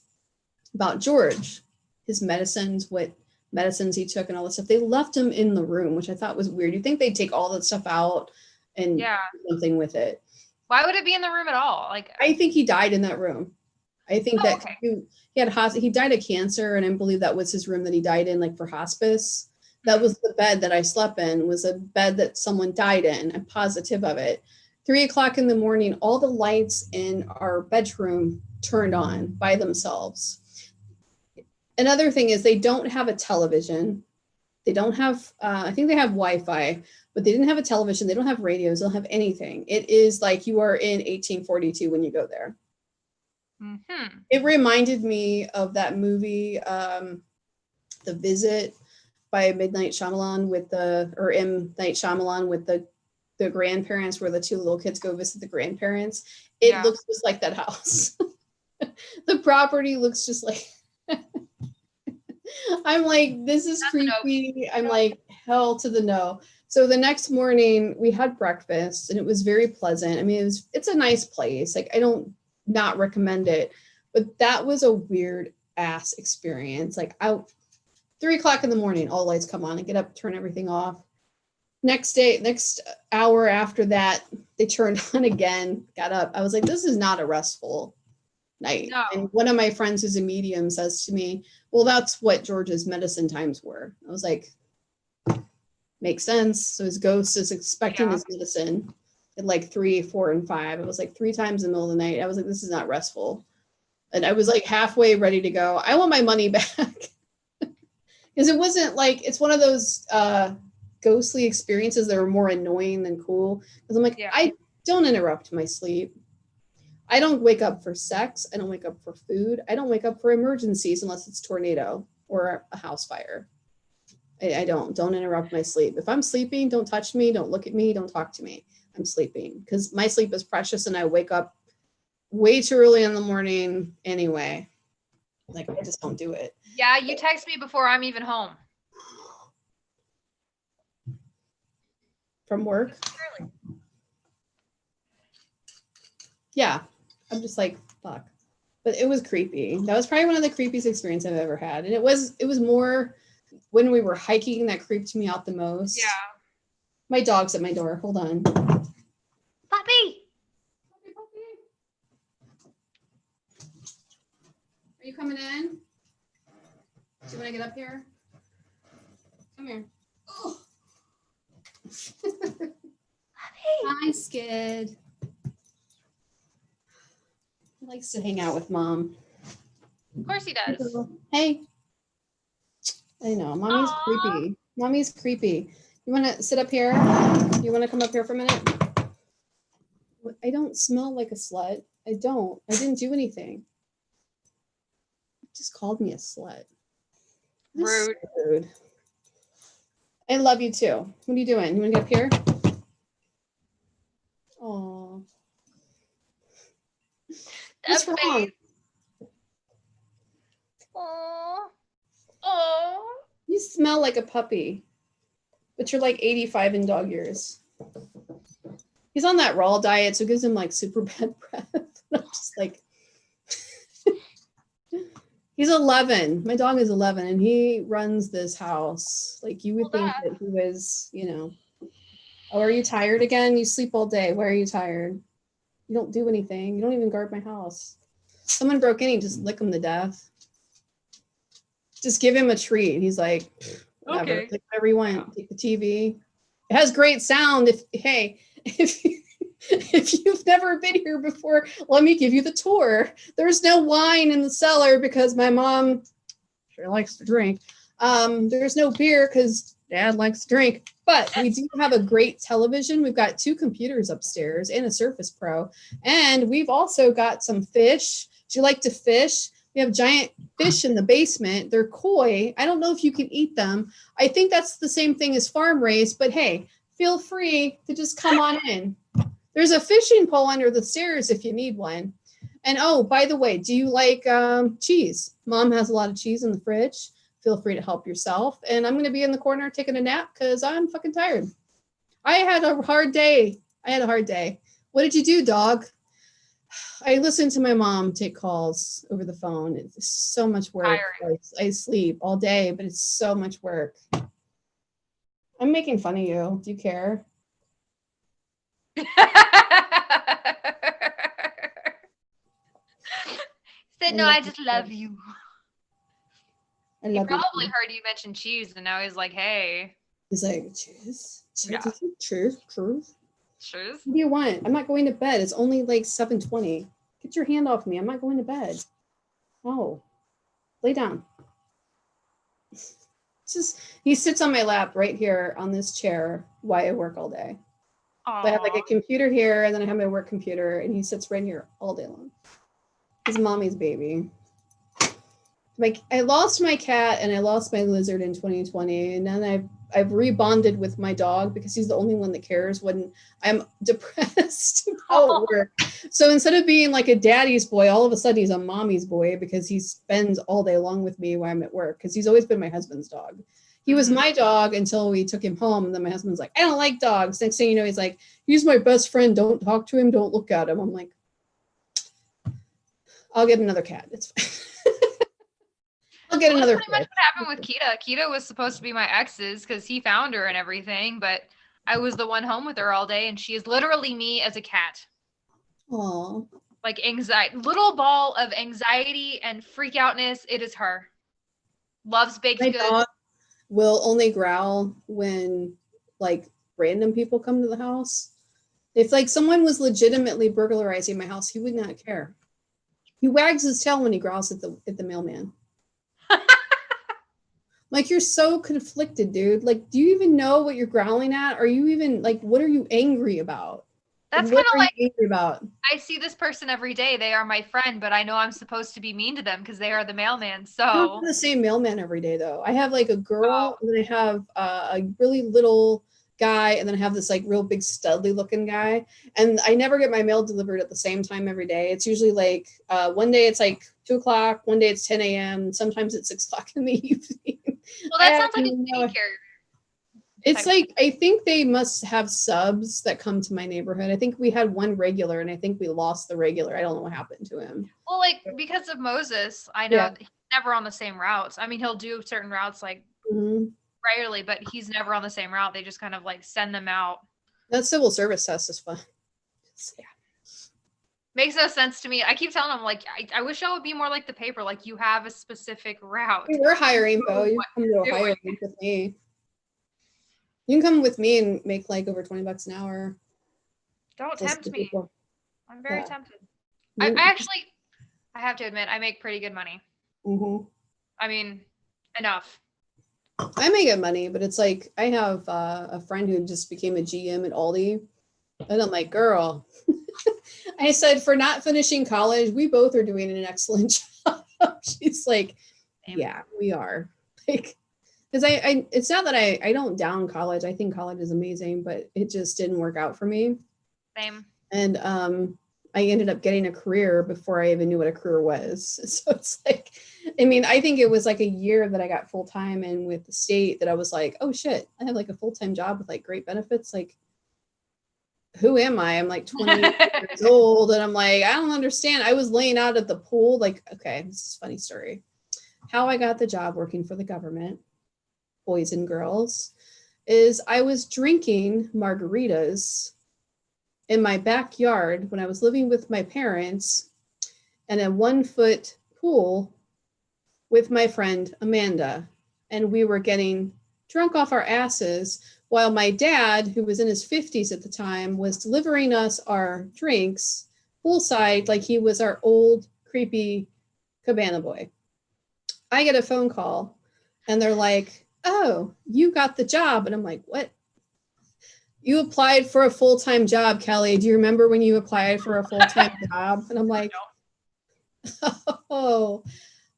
about George, his medicines, what medicines he took and all this stuff. They left him in the room, which I thought was weird. You'd think they'd take all that stuff out and do something with it. Why would it be in the room at all? Like, I think he died in that room. I think he died of cancer, and I believe that was his room that he died in, like for hospice. That was the bed that I slept in, was a bed that someone died in. I'm positive of it. 3 o'clock in the morning, all the lights in our bedroom turned on by themselves. Another thing is they don't have a television. They don't have, I think they have Wi-Fi, but they didn't have a television. They don't have radios. They don't have anything. It is like you are in 1842 when you go there. Mm-hmm. It reminded me of that movie, The Visit by M. Night Shyamalan with the grandparents, where the two little kids go visit the grandparents. It looks just like that house. The property looks just like I'm like, this is creepy. I'm like, hell to the no. So the next morning we had breakfast and it was very pleasant. I mean, it's a nice place. Like, I don't not recommend it, but that was a weird ass experience. Like, 3 o'clock in the morning, all the lights come on. I get up, turn everything off. Next hour after that, they turned on again, got up. I was like, this is not a restful night. No. And one of my friends who's a medium says to me, well, that's what George's medicine times were. I was like, makes sense. So his ghost is expecting his medicine at like 3, 4, and 5. It was like 3 times in the middle of the night. I was like, this is not restful. And I was like halfway ready to go. I want my money back. Because it wasn't like, it's one of those ghostly experiences that are more annoying than cool. Because I'm like, I don't interrupt my sleep. I don't wake up for sex. I don't wake up for food. I don't wake up for emergencies unless it's tornado or a house fire. I don't interrupt my sleep. If I'm sleeping, don't touch me. Don't look at me. Don't talk to me. I'm sleeping because my sleep is precious and I wake up way too early in the morning anyway. Like, I just don't do it. Yeah, you text me before I'm even home. From work? Really? Yeah. I'm just like, fuck. But it was creepy. That was probably one of the creepiest experiences I've ever had. And it was more when we were hiking that creeped me out the most. Yeah. My dog's at my door. Hold on. Puppy! Are you coming in? Do you want to get up here? Come here. Oh. Hi, Skid. He likes to hang out with Mom. Of course he does. Hey. I know. Mommy's creepy. Mommy's creepy. You want to sit up here? You want to come up here for a minute? I don't smell like a slut. I don't. I didn't do anything. You just called me a slut. Rude. Rude. I love you too. What are you doing? You want to get up here? Oh. What's wrong? Oh. You smell like a puppy, but you're like 85 in dog years. He's on that raw diet, so it gives him like super bad breath. I'm just like, he's 11. My dog is 11, and he runs this house. Like, you would think that he was, oh, are you tired again? You sleep all day. Why are you tired? You don't do anything. You don't even guard my house. Someone broke in, you just lick him to death. Just give him a treat. He's like, whatever. Okay. Take whatever you want. Take the TV. It has great sound. If you've never been here before, let me give you the tour. There's no wine in the cellar because my mom sure likes to drink. There's no beer because Dad likes to drink. But we do have a great television. We've got 2 computers upstairs and a Surface Pro. And we've also got some fish. Do you like to fish? We have giant fish in the basement. They're koi. I don't know if you can eat them. I think that's the same thing as farm raised, but hey, feel free to just come on in. There's a fishing pole under the stairs if you need one. And oh, by the way, do you like cheese? Mom has a lot of cheese in the fridge. Feel free to help yourself. And I'm going to be in the corner taking a nap because I'm fucking tired. I had a hard day. What did you do, dog? I listen to my mom take calls over the phone. It's so much work. I sleep all day, but it's so much work. I'm making fun of you. Do you care? Said, no, I just love you. I He love you. probably heard you mention cheese, and now he's like, "Hey." He's like, cheese? Yeah. Cheese? Cheese? What do you want? I'm not going to bed. It's only like 7:20. Get your hand off me. I'm not going to bed. Oh, lay down. Just he sits on my lap right here on this chair while I work all day. So I have like a computer here, and then I have my work computer, and he sits right here all day long. He's mommy's baby. Like I lost my cat and I lost my lizard in 2020, and then I've rebonded with my dog because he's the only one that cares when I'm depressed about work. So instead of being like a daddy's boy, all of a sudden he's a mommy's boy because he spends all day long with me while I'm at work, because he's always been my husband's dog. He was my dog until we took him home, and then my husband's like, I don't like dogs. Next thing you know, he's like, he's my best friend. Don't talk to him. Don't look at him. I'm like, I'll get another cat. It's fine. I'll get another. That's pretty much what happened with Kita. Kita was supposed to be my ex's because he found her and everything, but I was the one home with her all day, and she is literally me as a cat. Aww. Like anxiety, little ball of anxiety and freak outness. It is her. Loves baked goods. Dog will only growl when like random people come to the house. If like someone was legitimately burglarizing my house, he would not care. He wags his tail when he growls at the mailman. Like, you're so conflicted, dude. Like, do you even know what you're growling at? Are you even like, what are you angry about? That's kind of like, angry about? I see this person every day. They are my friend, but I know I'm supposed to be mean to them because they are the mailman. So I don't have the same mailman every day, though. I have like a girl, and then I have a really little guy, and then I have this like real big studly looking guy. And I never get my mail delivered at the same time every day. It's usually like one day it's like 2:00, one day it's 10 a.m. Sometimes it's 6:00 in the evening. Well, that sounds like a daycare. It's like, I think they must have subs that come to my neighborhood. I think we had one regular, and I think we lost the regular. I don't know what happened to him. Well, like because of Moses, I know he's never on the same routes. I mean, he'll do certain routes like regularly, but he's never on the same route. They just kind of like send them out. That civil service test is fun. Yeah. Makes no sense to me. I keep telling them, like, I wish I would be more like the paper. Like, you have a specific route. We're hiring, Bo. You can come to a hiring with me. You can come with me and make like over $20 an hour. Don't tempt me. People. I'm very tempted. I actually, I have to admit, I make pretty good money. I mean, enough. I make good money, but it's like I have a friend who just became a GM at Aldi, and I'm like, girl. I said, for not finishing college, we both are doing an excellent job. She's like, yeah, we are. Like, because I it's not that I don't down college. I think college is amazing, but it just didn't work out for me. Same. And I ended up getting a career before I even knew what a career was. So it's like, I mean, I think it was like a year that I got full-time in with the state that I was like, oh shit, I have like a full-time job with like great benefits. Like, who am I? I'm like 20 years old, and I'm like, I don't understand. I was laying out at the pool. Like, okay, this is a funny story. How I got the job working for the government, boys and girls, is I was drinking margaritas in my backyard when I was living with my parents in a 1-foot pool with my friend Amanda. And we were getting drunk off our asses while my dad, who was in his 50s at the time, was delivering us our drinks poolside like he was our old, creepy cabana boy. I get a phone call, and they're like, oh, you got the job. And I'm like, what? You applied for a full-time job, Kelly. Do you remember when you applied for a full-time job? And I'm like, oh,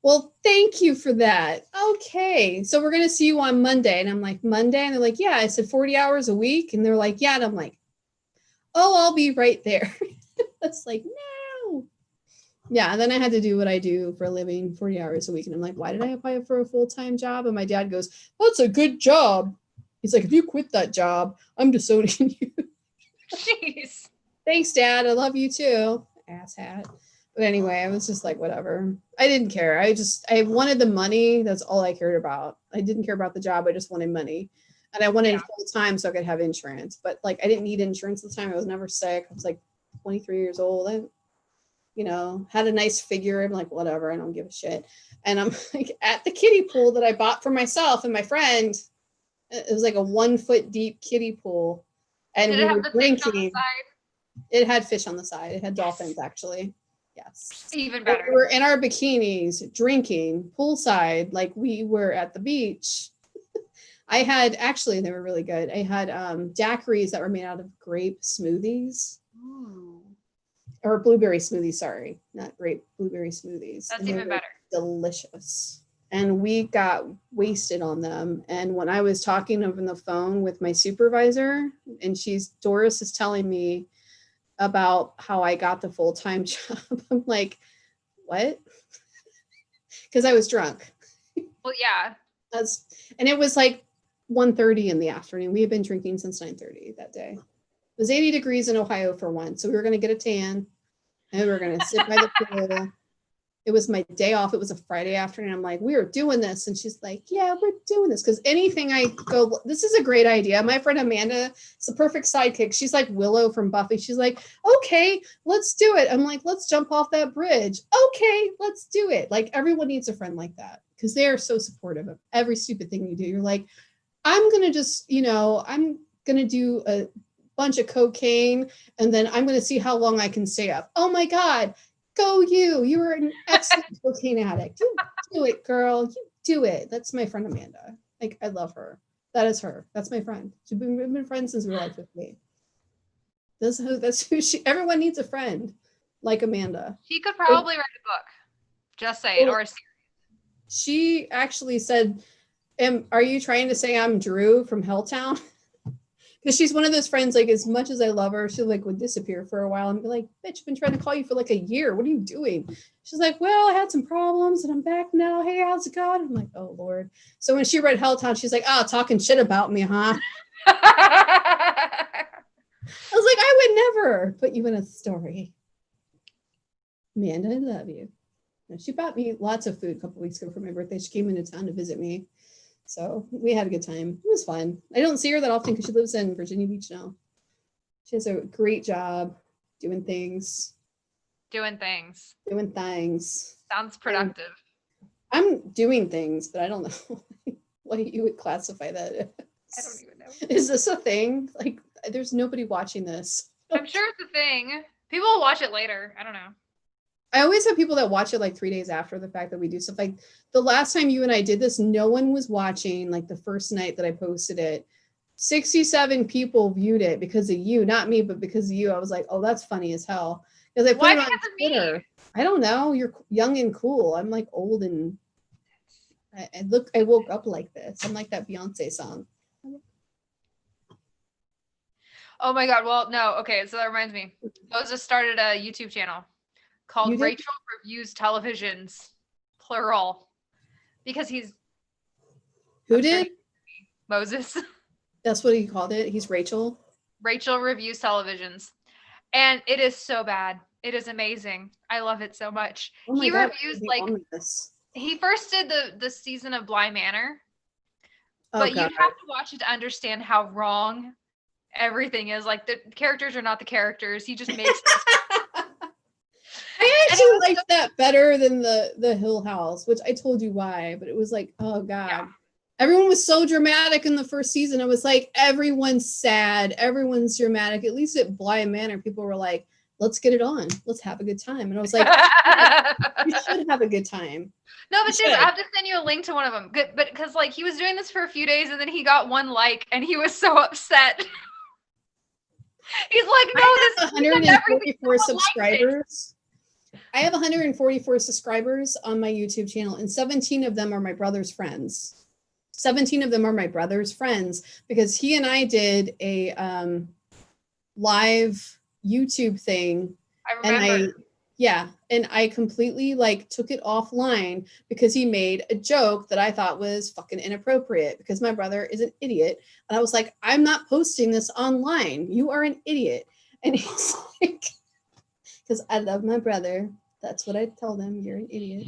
well, thank you for that. Okay. So we're going to see you on Monday. And I'm like, Monday? And they're like, yeah. I said 40 hours a week. And they're like, yeah. And I'm like, oh, I'll be right there. It's like, no. Yeah. And then I had to do what I do for a living, 40 hours a week. And I'm like, why did I apply for a full-time job? And my dad goes, that's a good job. He's like, if you quit that job, I'm disowning you. Jeez. Thanks, Dad. I love you too. Asshat. But anyway, I was just like, whatever. I didn't care. I wanted the money. That's all I cared about. I didn't care about the job. I just wanted money. And I wanted full time so I could have insurance. But like, I didn't need insurance at the time. I was never sick. I was like 23 years old. you know, had a nice figure. I'm like, whatever, I don't give a shit. And I'm like at the kiddie pool that I bought for myself and my friend. It was like a 1 foot deep kiddie pool. And Did we it have were the fish on the drinking. side? It had fish on the side. It had dolphins, actually. Yes. Even And better. we were in our bikinis drinking poolside like we were at the beach. I had, actually, they were really good. I had daiquiris that were made out of grape smoothies. Ooh, Or blueberry smoothies, sorry. Not grape, blueberry smoothies. that's And they even were better. delicious. And we got wasted on them. And when I was talking over the phone with my supervisor, and Doris is telling me about how I got the full-time job, I'm like, what? Because I was drunk. Well, yeah. And it was like 1:30 in the afternoon. We had been drinking since 9:30 that day. It was 80 degrees in Ohio for one. So we were going to get a tan and we were going to sit by the pool. It was my day off. It was a Friday afternoon. I'm like, we are doing this. And she's like, yeah, we're doing this. Because anything I go, this is a great idea. My friend Amanda is the perfect sidekick. She's like Willow from Buffy. She's like, okay, let's do it. I'm like, let's jump off that bridge. Okay, let's do it. Like everyone needs a friend like that because they are so supportive of every stupid thing you do. You're like, I'm going to just, I'm going to do a bunch of cocaine and then I'm going to see how long I can stay up. Oh my God. Go you. You were an excellent cocaine addict. You do it, girl. You do it. That's my friend Amanda. Like, I love her. That is her. That's my friend. We've been friends since we were like 15. That's who she, everyone needs a friend like Amanda. She could probably write a book. Just saying. Or a series. She actually said, are you trying to say I'm Drew from Helltown? Because she's one of those friends, like, as much as I love her, she like would disappear for a while and be like, bitch, I've been trying to call you for like a year. What are you doing? She's like, well, I had some problems and I'm back now. Hey, how's it going? I'm like, oh, Lord. So when she read Helltown, she's like, oh, talking shit about me, huh? I was like, I would never put you in a story. Amanda, I love you. And she bought me lots of food a couple weeks ago for my birthday. She came into town to visit me. So we had a good time. It was fun. I don't see her that often because she lives in Virginia Beach now. She has a great job doing things. Doing things. Sounds productive. I'm doing things, but I don't know what you would classify that as. I don't even know. Is this a thing? Like, there's nobody watching this. I'm sure it's a thing. People will watch it later. I don't know. I always have people that watch it like 3 days after the fact that we do stuff. Like the last time you and I did this, no one was watching. Like the first night that I posted it, 67 people viewed it because of you, not me, but because of you. I was like, oh, that's funny as hell. Because I put it on Twitter. Me? I don't know. You're young and cool. I'm like old and I woke up like this. I'm like that Beyonce song. Oh my God. Well, no. Okay. So that reminds me. I just started a YouTube channel called Rachel Reviews Televisions, plural, because he's. Who did? Moses. That's what he called it. He's Rachel. Rachel Reviews Televisions. And it is so bad. It is amazing. I love it so much. Oh my he God, reviews like, he first did the season of Bly Manor, but you'd have to watch it to understand how wrong everything is. Like the characters are not the characters. He just makes I actually liked that better than the Hill House, which I told you why, but it was like, oh God. Yeah. Everyone was so dramatic in the first season. It was like, everyone's sad. Everyone's dramatic. At least at Bly Manor, people were like, let's get it on. Let's have a good time. And I was like, you should have a good time. No, but I have to send you a link to one of them. Good, but because like he was doing this for a few days and then he got 1 like and he was so upset. He's like, no, I have 144 subscribers. I have 144 subscribers on my YouTube channel, and 17 of them are my brother's friends. 17 of them are my brother's friends because he and I did a live YouTube thing. I remember. And I completely like took it offline because he made a joke that I thought was fucking inappropriate because my brother is an idiot. And I was like, I'm not posting this online. You are an idiot. And he's like, because I love my brother. That's what I told him. You're an idiot.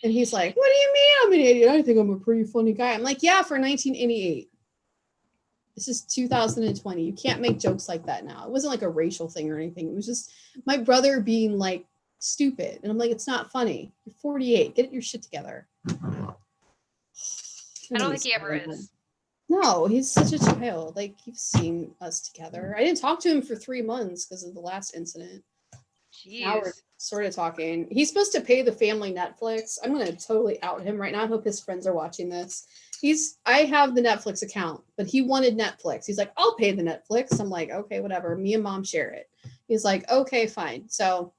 And he's like, what do you mean I'm an idiot? I think I'm a pretty funny guy. I'm like, yeah, for 1988. This is 2020. You can't make jokes like that now. It wasn't like a racial thing or anything. It was just my brother being like stupid. And I'm like, it's not funny. You're 48. Get your shit together. I don't think he ever is. No, he's such a child. Like, you've seen us together. I didn't talk to him for 3 months because of the last incident. Jeez. Now we're sort of talking. He's supposed to pay the family Netflix. I'm going to totally out him right now. I hope his friends are watching this. I have the Netflix account, but he wanted Netflix. He's like, I'll pay the Netflix. I'm like, okay, whatever. Me and mom share it. He's like, okay, fine. So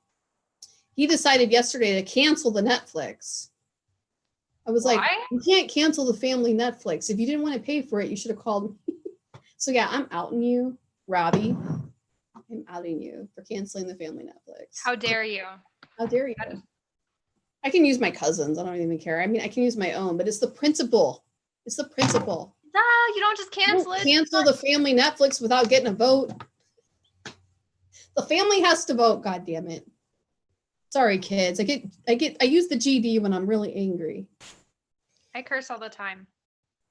he decided yesterday to cancel the Netflix. I was like, you can't cancel the family Netflix. If you didn't want to pay for it, you should have called me. So yeah, I'm outing you, Robbie. I'm outing you for canceling the family Netflix. How dare you? How dare you? I can use my cousins. I don't even care. I mean, I can use my own, but it's the principle. It's the principle. No, you don't just cancel it. Cancel the family Netflix without getting a vote. The family has to vote. God damn it. Sorry, kids. I use the GD when I'm really angry. I curse all the time.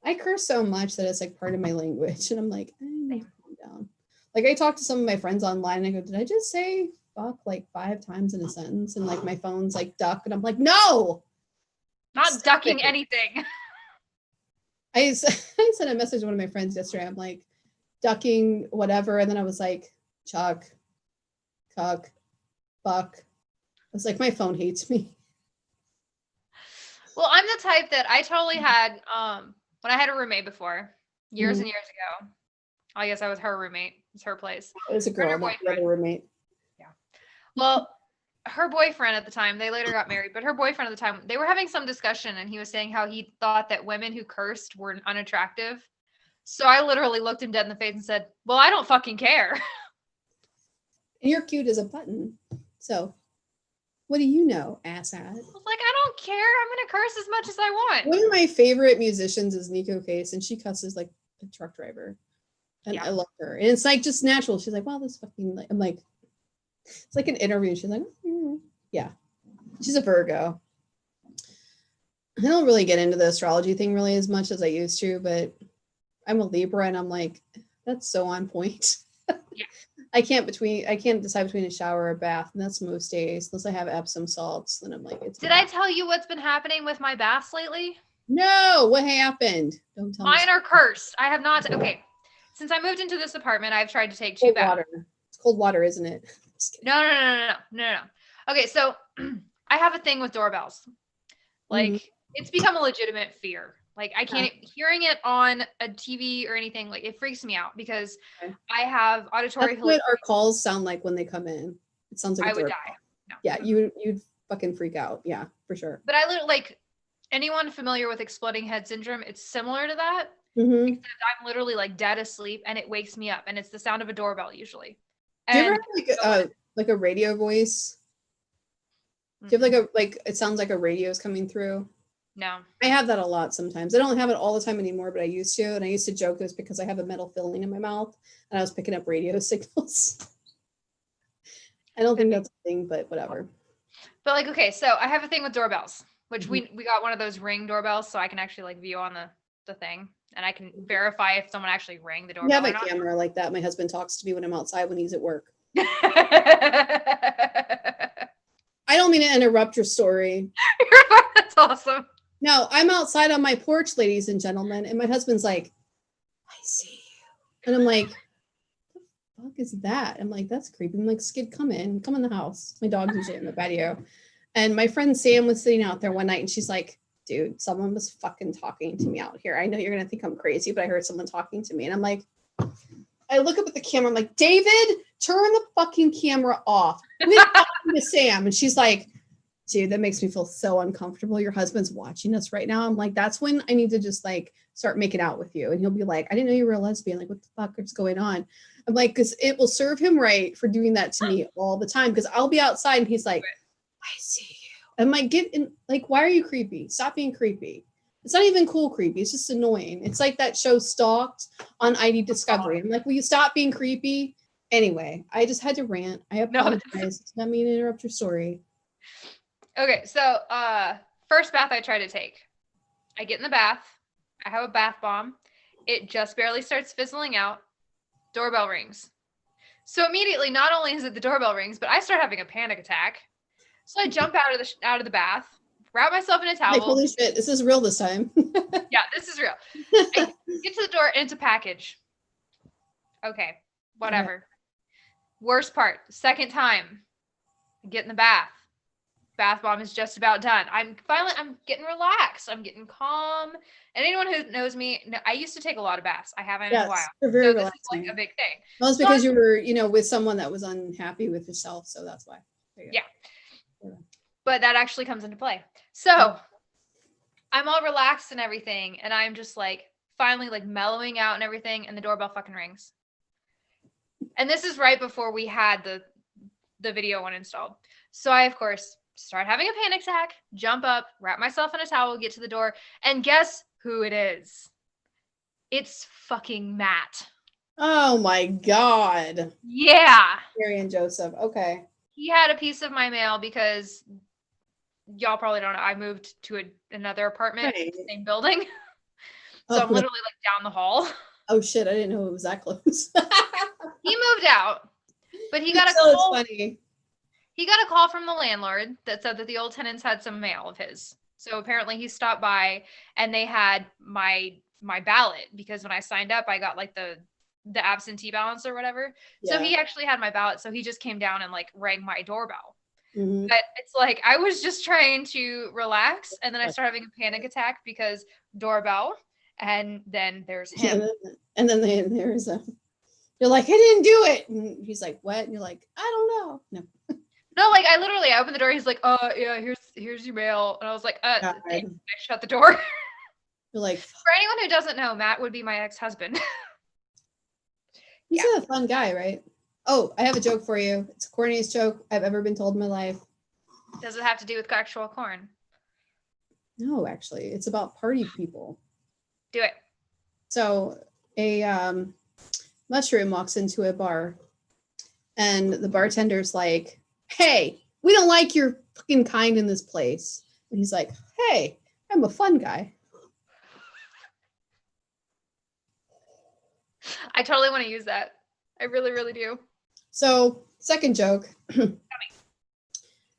I curse so much that it's like part of my language, and I'm like, I need to calm down. Like, I talk to some of my friends online, and I go, did I just say fuck like 5 times in a sentence? And like my phone's like duck, and I'm like, no, not ducking anything. I sent a message to one of my friends yesterday. I'm like, ducking whatever, and then I was like, chuck, cuck, buck. I was like, my phone hates me. Well, I'm the type that I totally had when I had a roommate before, years and years ago. I guess I was her roommate. It's her place. It was a girl, not the other roommate. Yeah. Well, her boyfriend at the time, they later got married, but her boyfriend at the time, they were having some discussion, and he was saying how he thought that women who cursed were unattractive. So I literally looked him dead in the face and said, well, I don't fucking care. And you're cute as a button. So what do you know, asshat? I was like, I don't care. I'm going to curse as much as I want. One of my favorite musicians is Nico Case, and she cusses like a truck driver. And I love her. And it's like just natural. She's like, wow, this fucking, like, I'm like, it's like an interview. She's like, yeah. She's a Virgo. I don't really get into the astrology thing really as much as I used to, but I'm a Libra, and I'm like, that's so on point. Yeah. I can't decide between a shower or a bath, and that's most days, unless I have Epsom salts. Then I'm like, it's. Did I tell you what's been happening with my baths lately? No, what happened? Don't tell me. Mine are cursed. I have not. Okay, since I moved into this apartment, I've tried to take 2 baths. Water. It's cold water, isn't it? No. Okay, so I have a thing with doorbells. Like, it's become a legitimate fear. Like, I can't, hearing it on a TV or anything, like, it freaks me out because I have auditory hallucinations. That's what our calls sound like when they come in. It sounds like I would die. No. Yeah, you'd fucking freak out. Yeah, for sure. But I literally, like, anyone familiar with exploding head syndrome, it's similar to that. Except I'm literally like dead asleep and it wakes me up, and it's the sound of a doorbell usually. Do you ever have like a radio voice? Do you have like it sounds like a radio is coming through? No. I have that a lot sometimes. I don't have it all the time anymore, but I used to. And I used to joke it was because I have a metal filling in my mouth and I was picking up radio signals. I don't think that's a thing, but whatever. But like, okay, so I have a thing with doorbells, which we got one of those Ring doorbells, so I can actually like view on the thing, and I can verify if someone actually rang the doorbell. I have a camera like that. My husband talks to me when I'm outside when he's at work. I don't mean to interrupt your story. That's awesome. No, I'm outside on my porch, ladies and gentlemen, and my husband's like, I see you. And I'm like, what the fuck is that? I'm like, that's creepy. I'm like, Skid, come in the house. My dog's usually in the patio. And my friend Sam was sitting out there one night, and she's like, dude, someone was fucking talking to me out here. I know you're going to think I'm crazy, but I heard someone talking to me. And I'm like, I look up at the camera. I'm like, David, turn the fucking camera off. We're talking to Sam. And she's like, dude, that makes me feel so uncomfortable. Your husband's watching us right now. I'm like, that's when I need to just like start making out with you. And he'll be like, I didn't know you were a lesbian. Like, what the fuck is going on? I'm like, because it will serve him right for doing that to me all the time. Because I'll be outside and he's like, I see you. I'm like, get in, like, why are you creepy? Stop being creepy. It's not even cool creepy. It's just annoying. It's like that show Stalked on ID Discovery. I'm like, will you stop being creepy? Anyway, I just had to rant. I apologize. It's not mean to interrupt your story. Okay, so first bath I try to take. I get in the bath. I have a bath bomb. It just barely starts fizzling out. Doorbell rings. So immediately, not only is it the doorbell rings, but I start having a panic attack So I jump out of the bath, wrap myself in a towel. Like, holy shit, this is real this time. Yeah, this is real. I get to the door and it's a package. Okay, whatever. Worst part, second time, I get in the bath. Bath bomb is just about done. I'm getting relaxed. I'm getting calm. And anyone who knows me, I used to take a lot of baths. I haven't in a while. They're very so relaxing. This is like a big thing. Well, it's because you were, with someone that was unhappy with yourself. So that's why. Yeah. But that actually comes into play. So I'm all relaxed and everything. And I'm just like finally like mellowing out and everything. And the doorbell fucking rings. And this is right before we had the video one installed. So I, of course, start having a panic attack, jump up, wrap myself in a towel, get to the door, and guess who it is? It's fucking Matt. Oh my God. Yeah. Mary and Joseph. Okay. He had a piece of my mail because y'all probably don't know. I moved to another apartment in the same building. So I'm literally like down the hall. Oh shit, I didn't know it was that close. He moved out, but he got a call. It's funny. He got a call from the landlord that said that the old tenants had some mail of his. So apparently he stopped by and they had my ballot because when I signed up, I got like the absentee balance or whatever. Yeah. So he actually had my ballot. So he just came down and like rang my doorbell. Mm-hmm. But it's like, I was just trying to relax. And then I started having a panic attack because doorbell and then there's him. And then there's you're like, I didn't do it. And he's like, what? And you're like, I don't know. No. No, like I opened the door. He's like, yeah, here's your mail. And I was like, I shut the door. You're like, for anyone who doesn't know, Matt would be my ex-husband. He's a fun guy, right? Oh, I have a joke for you. It's the corniest joke I've ever been told in my life. Does it have to do with actual corn? No, actually. It's about party people. Do it. So a mushroom walks into a bar and the bartender's like, hey, we don't like your fucking kind in this place. And he's like, hey, I'm a fun guy. I totally want to use that. I really, really do. So, second joke.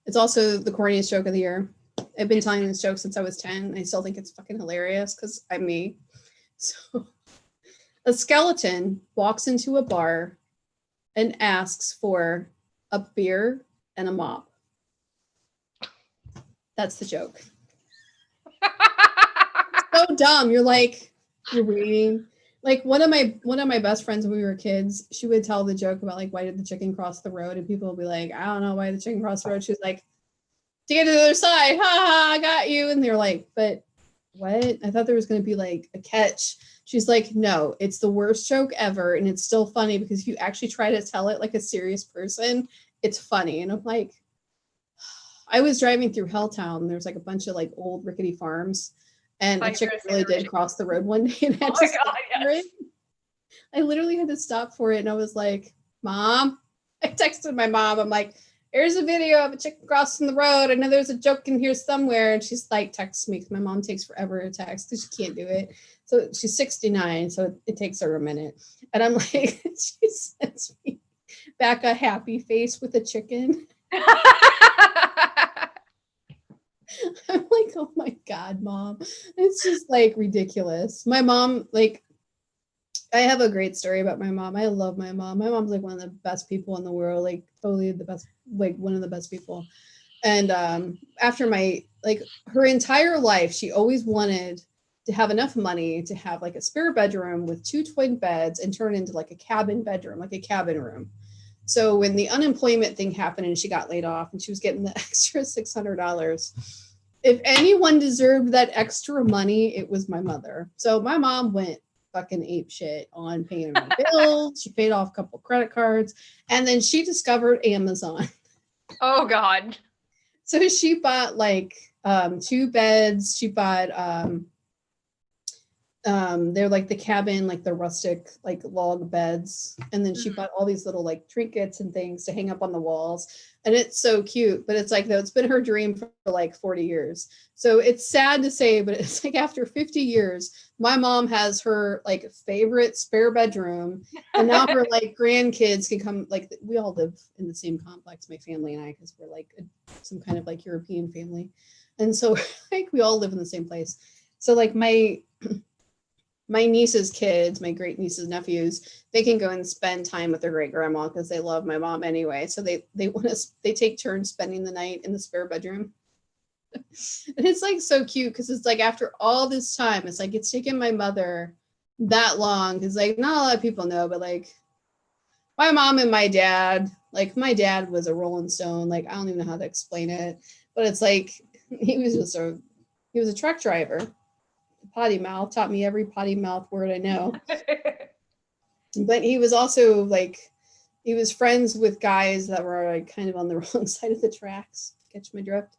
It's also the corniest joke of the year. I've been telling this joke since I was 10. And I still think it's fucking hilarious because I'm me. So, a skeleton walks into a bar and asks for a beer and a mop. That's the joke. So dumb. You're waiting. Like one of my best friends when we were kids, she would tell the joke about like, why did the chicken cross the road? And people would be like, I don't know why the chicken crossed the road. She was like, to get to the other side. Ha ha, I got you. And they're like, but what? I thought there was going to be like a catch. She's like, no, it's the worst joke ever. And it's still funny because if you actually try to tell it like a serious person, it's funny. And I'm like, I was driving through Helltown. There's like a bunch of like old rickety farms. And a chicken really did cross the road one day and had to stop for it. I literally had to stop for it. And I was like, Mom, I texted my mom. I'm like, here's a video of a chicken crossing the road. I know there's a joke in here somewhere. And she's like, text me because my mom takes forever to text because she can't do it. So she's 69. So it takes her a minute. And I'm like, she sends me back a happy face with a chicken. I'm like, oh my God, Mom. It's just like ridiculous. My mom, like, I have a great story about my mom. I love my mom. My mom's like one of the best people in the world, like totally the best, like one of the best people. And after her entire life, she always wanted to have enough money to have like a spare bedroom with 2 twin beds and turn it into like a cabin bedroom, like a cabin room. So when the unemployment thing happened and she got laid off and she was getting the extra $600, if anyone deserved that extra money, it was my mother. So my mom went fucking ape shit on paying her bills. She paid off a couple credit cards and then she discovered Amazon. Oh God. So she bought like 2 beds. She bought they're like the cabin, like the rustic, like log beds. And then she bought all these little like trinkets and things to hang up on the walls. And it's so cute, but it's like, though, it's been her dream for like 40 years. So it's sad to say, but it's like after 50 years, my mom has her like favorite spare bedroom. And now her like grandkids can come, like we all live in the same complex, my family and I, because we're like some kind of like European family. And so like we all live in the same place. So like my niece's kids, my great nieces, nephews, they can go and spend time with their great grandma because they love my mom anyway. So they want to, they take turns spending the night in the spare bedroom. And it's like so cute because it's like after all this time, it's like it's taken my mother that long because like not a lot of people know, but like my mom and my dad, like my dad was a Rolling Stone. Like I don't even know how to explain it, but it's like he was a truck driver. Potty mouth, taught me every potty mouth word I know. But he was also like, he was friends with guys that were like kind of on the wrong side of the tracks. Catch my drift.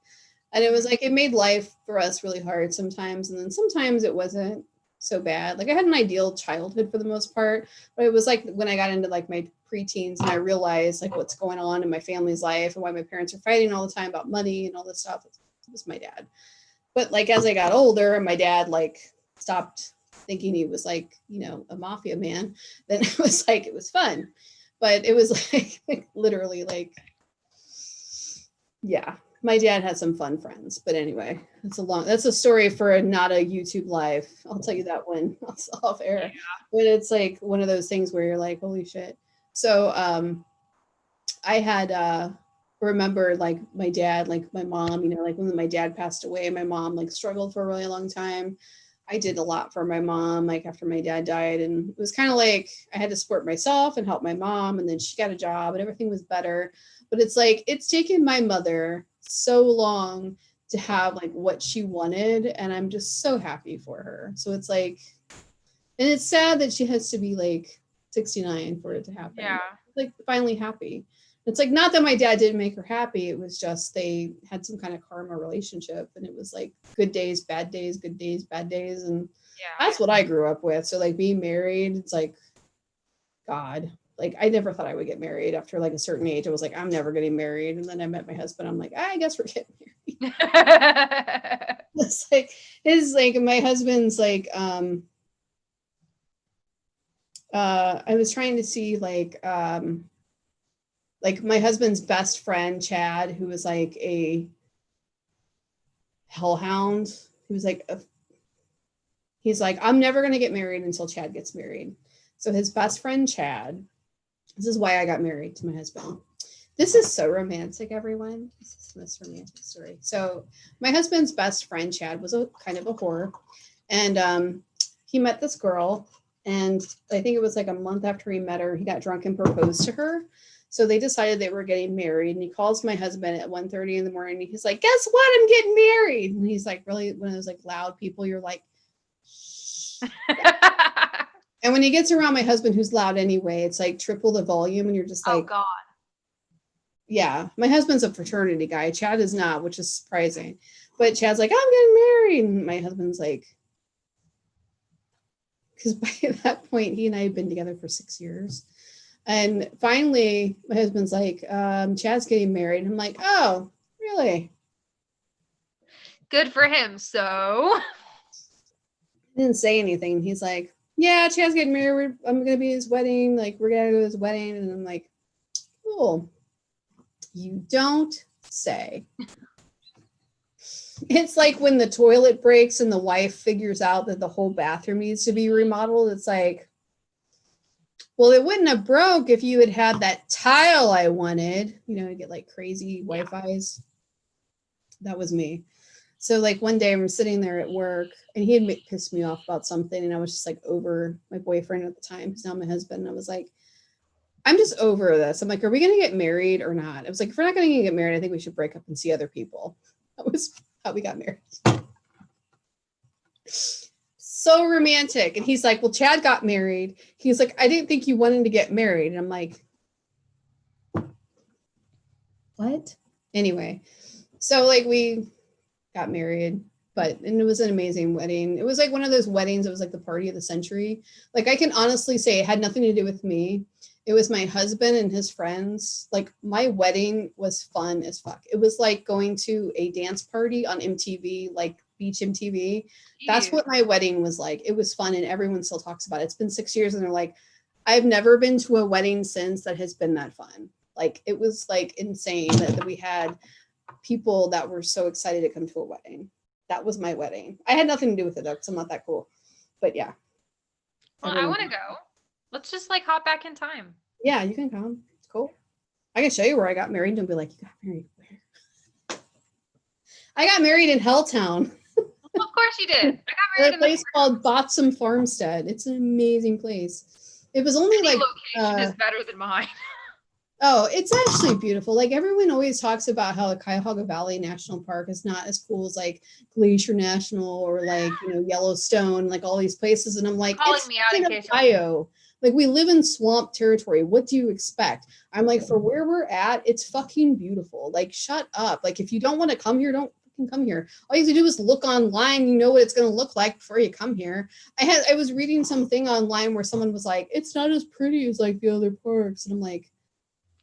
And it was like, it made life for us really hard sometimes. And then sometimes it wasn't so bad. Like I had an ideal childhood for the most part, but it was like when I got into like my preteens and I realized like what's going on in my family's life and why my parents are fighting all the time about money and all this stuff. It was my dad. But like as I got older and my dad like stopped thinking he was like, you know, a mafia man, then it was like, it was fun. But it was like literally like, yeah, my dad had some fun friends. But anyway, that's a story for not a YouTube live. I'll tell you that one off air. Yeah. But it's like one of those things where you're like, holy shit. So I had remember like my dad, like my mom, you know, like when my dad passed away, my mom like struggled for a really long time. I did a lot for my mom, like after my dad died. And it was kind of like I had to support myself and help my mom. And then she got a job and everything was better. But it's like, it's taken my mother so long to have like what she wanted. And I'm just so happy for her. So it's like, and it's sad that she has to be like 69 for it to happen. Yeah. Like finally happy. It's like, not that my dad didn't make her happy. It was just, they had some kind of karma relationship and it was like good days, bad days, good days, bad days. And yeah, that's what I grew up with. So like being married, it's like, God, like I never thought I would get married after like a certain age. I was like, I'm never getting married. And then I met my husband. I'm like, I guess we're getting married. It's like my husband's like, I was trying to see like my husband's best friend, Chad, who was like a hellhound. He was like, he's like, I'm never going to get married until Chad gets married. So his best friend, Chad, this is why I got married to my husband. This is so romantic, everyone. This is the most romantic story. So my husband's best friend, Chad, was a kind of a whore. And he met this girl. And I think it was like a month after he met her, he got drunk and proposed to her. So they decided they were getting married. And he calls my husband at 1:30 in the morning. And he's like, guess what? I'm getting married. And he's like, really one of those like loud people. You're like, and when he gets around my husband, who's loud anyway, it's like triple the volume. And you're just like, oh God. Yeah. My husband's a fraternity guy. Chad is not, which is surprising. But Chad's like, I'm getting married. And my husband's like, because by that point, he and I had been together for 6 years. And finally, my husband's like, Chad's getting married. And I'm like, oh, really? Good for him. So He didn't say anything. He's like, yeah, Chad's getting married. I'm going to be his wedding. Like, we're going to go to his wedding. And I'm like, cool. You don't say. It's like when the toilet breaks and the wife figures out that the whole bathroom needs to be remodeled. It's like, well, it wouldn't have broke if you had had that tile I wanted. You know, you get like crazy Wi-Fi's. That was me. So like one day I'm sitting there at work and he had pissed me off about something. And I was just like over my boyfriend at the time, who's now my husband. And I was like, I'm just over this. I'm like, are we going to get married or not? I was like, if we're not going to get married, I think we should break up and see other people. That was how we got married. So romantic. And he's like, well, Chad got married. He's like, I didn't think you wanted to get married. And I'm like, what? Anyway, so like we got married And it was an amazing wedding. It was like one of those weddings. It was like the party of the century. Like I can honestly say it had nothing to do with me. It was my husband and his friends. Like my wedding was fun as fuck. It was like going to a dance party on MTV, like Beach MTV. That's what my wedding was like. It was fun and everyone still talks about it. It's been 6 years and they're like, I've never been to a wedding since that has been that fun. Like it was like insane that we had people that were so excited to come to a wedding. That was my wedding. I had nothing to do with it though, because I'm not that cool. But yeah. Well, I want to go. Let's just like hop back in time. Yeah, you can come. It's cool. I can show you where I got married. Don't be like, you got married where? I got married in Helltown. Of course you did. I got married in a place called Botsam Farmstead. It's an amazing place. It was only like location is better than mine. Oh, it's actually beautiful. Like everyone always talks about how the Cuyahoga Valley National Park is not as cool as like Glacier National or like, Yellowstone, like all these places. And I'm like, it's in Ohio. Like we live in swamp territory. What do you expect? I'm like, for where we're at, it's fucking beautiful. Like, shut up. Like, if you don't want to come here, don't fucking come here. All you have to do is look online. You know what it's going to look like before you come here. I was reading something online where someone was like, it's not as pretty as like the other parks. And I'm like,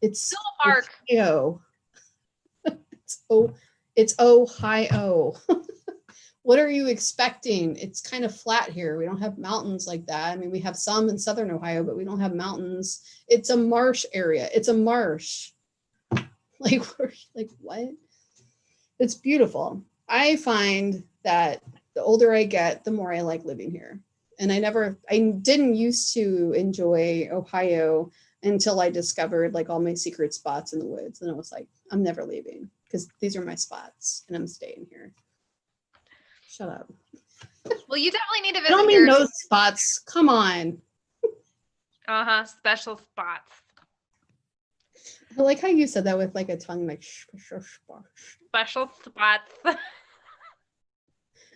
it's still a park. Ohio. It's Ohio. What are you expecting? It's kind of flat here. We don't have mountains like that. I mean, we have some in southern Ohio, but we don't have mountains. It's a marsh area. It's a marsh. Like what? It's beautiful. I find that the older I get, the more I like living here. And I didn't used to enjoy Ohio until I discovered like all my secret spots in the woods. And I was like, I'm never leaving because these are my spots and I'm staying here. Shut up. Well, you definitely need to visit. I don't mean those spots. Come on. Special spots. I like how you said that with like a tongue, like special spots. Special spots.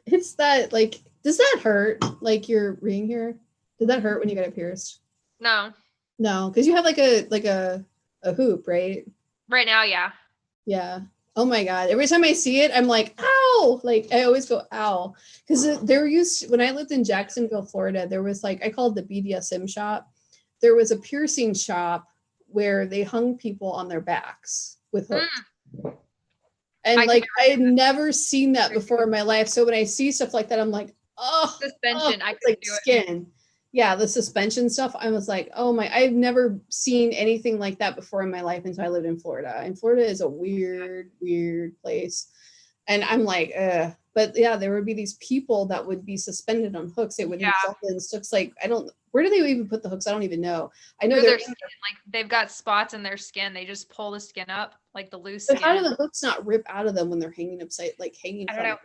It's that like, does that hurt? Like your ring here? Did that hurt when you got it pierced? No. No, because you have like a hoop, right? Right now, yeah. Yeah. Oh my God. Every time I see it, I'm like, ow. Like I always go, ow. Because when I lived in Jacksonville, Florida, there was like, I called it the BDSM shop. There was a piercing shop where they hung people on their backs with hooks. And I had never seen that before in my life. So when I see stuff like that, I'm like, oh, suspension. I like skin. Yeah, the suspension stuff. I was like, oh my, I've never seen anything like that before in my life until I lived in Florida. And Florida is a weird place. And I'm like, but yeah, there would be these people that would be suspended on hooks. It would result in hooks like, where do they even put the hooks? I don't even know. I know their skin, like they've got spots in their skin. They just pull the skin up, like the loose skin. But how do the hooks not rip out of them when they're hanging upside, like hanging? I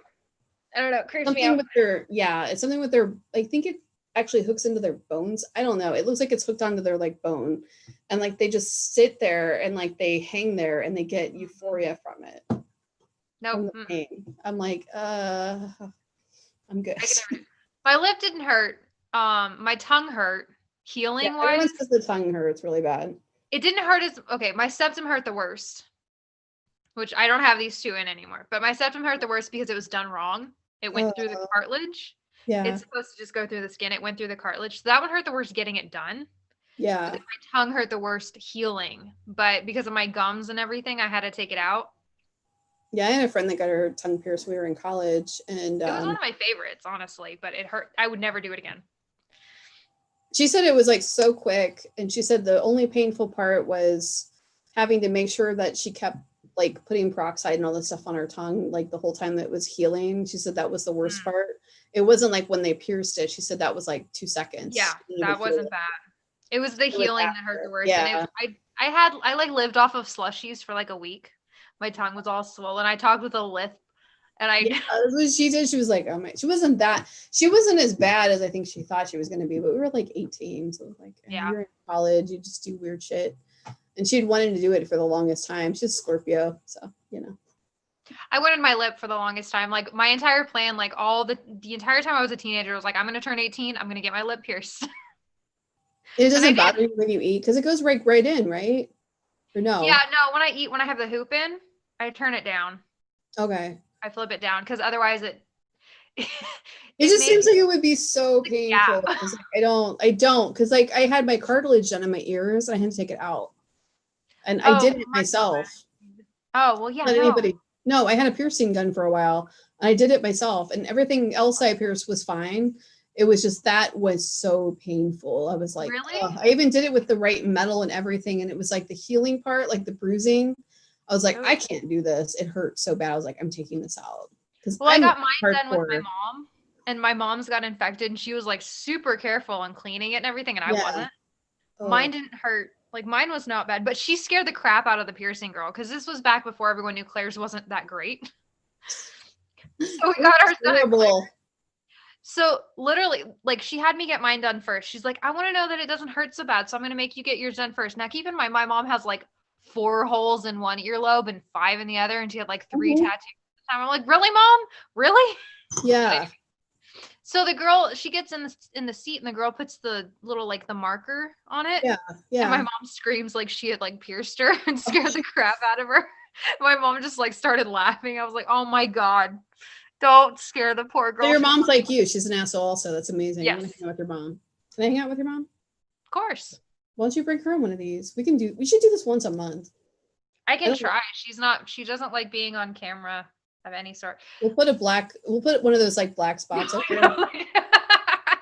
don't know. Creeps something me out. With their, it's something with their, I think it actually hooks into their bones. I don't know. It looks like it's hooked onto their like bone. And like they just sit there and like they hang there and they get euphoria from it. No. Nope. I'm like, I'm good. My lip didn't hurt. My tongue hurt. Healing wise. Everyone says the tongue hurts really bad. It didn't hurt my septum hurt the worst. Which I don't have these two in anymore. But my septum hurt the worst because it was done wrong. It went through the cartilage. Yeah. It's supposed to just go through the skin. It went through the cartilage. So that one hurt the worst getting it done. Yeah. My tongue hurt the worst healing. But because of my gums and everything, I had to take it out. Yeah, I had a friend that got her tongue pierced when we were in college. And it was one of my favorites, honestly, but it hurt. I would never do it again. She said it was like so quick. And she said the only painful part was having to make sure that she kept like putting peroxide and all this stuff on her tongue, like the whole time that it was healing. She said that was the worst part. It wasn't like when they pierced it. She said that was like 2 seconds. Yeah, that wasn't bad. It was the healing that hurt the worst. Yeah. And I like lived off of slushies for like a week. My tongue was all swollen. I talked with a lisp. And that's what she did. She was like, oh my, she wasn't as bad as I think she thought she was going to be, but we were like 18. So like, you're in college, you just do weird shit. And she'd wanted to do it for the longest time. She's Scorpio. So, I wanted my lip for the longest time. Like my entire plan, like all the entire time I was a teenager, I was like, I'm going to turn 18. I'm going to get my lip pierced. It doesn't bother you when you eat because it goes right in, right? Or no? Yeah, no. When I eat, when I have the hoop in, I turn it down. Okay. I flip it down because otherwise It just seems like it would be so painful. Yeah. Like, I don't, because like I had my cartilage done in my ears. I had to take it out, and I did it myself. Oh well, yeah. Not anybody. No, I had a piercing done for a while. And I did it myself, and everything else I pierced was fine. It was just that was so painful. I was like, really? I even did it with the right metal and everything, and it was like the healing part, like the bruising. I was like, I can't do this. It hurt so bad. I was like, I'm taking this out. Well, I got mine done with my mom, and my mom's got infected, and she was like super careful on cleaning it and everything, and I wasn't. Mine didn't hurt. Like mine was not bad, but she scared the crap out of the piercing girl because this was back before everyone knew Claire's wasn't that great. So we got our son. So literally, like she had me get mine done first. She's like, I want to know that it doesn't hurt so bad, so I'm gonna make you get yours done first. Now, keep in mind, my mom has like 4 holes in one earlobe and 5 in the other, and she had like 3 tattoos at the time. I'm like, really, mom? Really? Yeah. So the girl, she gets in the seat, and the girl puts the little like the marker on it. Yeah. Yeah. And my mom screams like she had like pierced her and scared the crap out of her. My mom just like started laughing. I was like, oh my God. Don't scare the poor girl. So your mom's like you. She's an asshole also. That's amazing. Yes. I want to hang out with your mom. Can I hang out with your mom? Of course. Why don't you bring her on one of these? We should do this once a month. I can try. She doesn't like being on camera of any sort. We'll put one of those like black spots over there.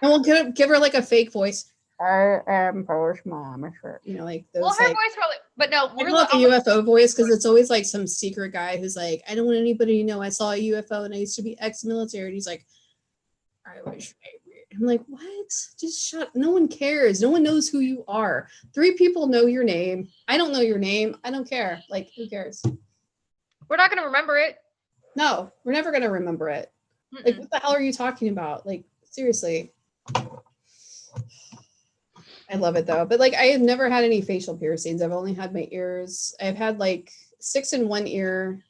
And we'll give her like a fake voice. I am Polish mom. You know, like those. Well, her like, voice probably, but no, we're like a UFO voice because it's always like some secret guy who's like, I don't want anybody to know I saw a UFO and I used to be ex-military. And he's like, I wish I'm like, what? Just shut. No one cares. No one knows who you are. 3 people know your name. I don't know your name. I don't care. Like, who cares? We're not gonna remember it. No, we're never gonna remember it. Like, what the hell are you talking about? Like, seriously. I love it though. But like I have never had any facial piercings. I've only had my ears. I've had like 6 in one ear,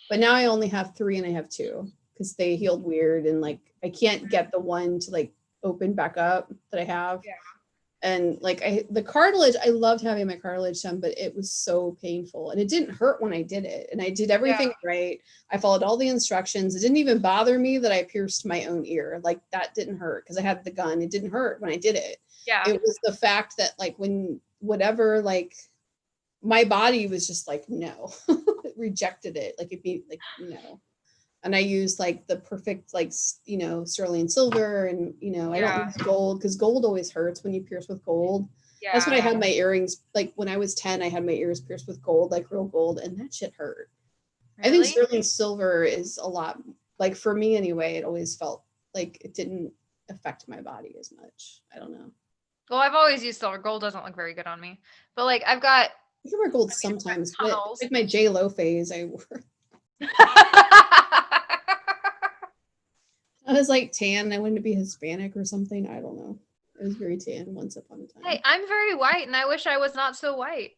but now I only have 3 and I have 2 because they healed weird and like I can't get the one to like open back up that I have. Yeah. And like the cartilage, I loved having my cartilage done, but it was so painful and it didn't hurt when I did it. And I did everything right. I followed all the instructions. It didn't even bother me that I pierced my own ear. Like that didn't hurt because I had the gun. It didn't hurt when I did it. Yeah. It was the fact that like when whatever, like my body was just like, no, it rejected it. Like it'd be like, no. And I used like the perfect, like, you know, sterling silver and, you know, I don't use gold because gold always hurts when you pierce with gold. Yeah. That's when I had my earrings. Like when I was 10, I had my ears pierced with gold, like real gold. And that shit hurt. Really? I think sterling silver is a lot, like for me anyway, it always felt like it didn't affect my body as much. I don't know. Well, I've always used silver. Gold doesn't look very good on me. But like I've got. I can wear gold sometimes. But like my J-Lo phase, I wore. I was like tan. I wanted to be Hispanic or something. I don't know. I was very tan once upon a time. Hey, I'm very white, and I wish I was not so white.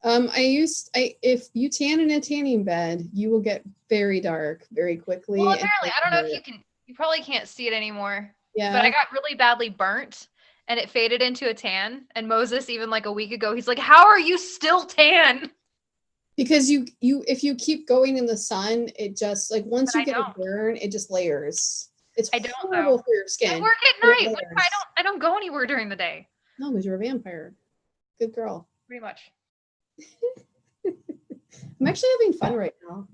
If you tan in a tanning bed, you will get very dark very quickly. Well, apparently, I don't know if you can. You probably can't see it anymore. Yeah. But I got really badly burnt, and it faded into a tan. And Moses, even like a week ago, he's like, "How are you still tan?" Because you if you keep going in the sun, it just like once you get a burn, it just layers. It's horrible for your skin. I work at night. What if I don't go anywhere during the day? No, because you're a vampire. Good girl. Pretty much. I'm actually having fun right now.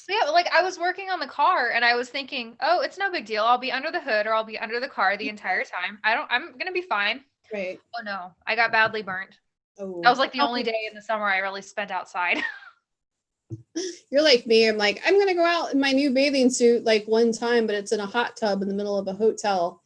Yeah, like I was working on the car and I was thinking, oh, it's no big deal. I'll be under the hood or I'll be under the car the entire time. I'm gonna be fine. Right. Oh no, I got badly burnt. Oh. That was like the only day in the summer I really spent outside. You're like me. I'm like, I'm going to go out in my new bathing suit like one time, but it's in a hot tub in the middle of a hotel.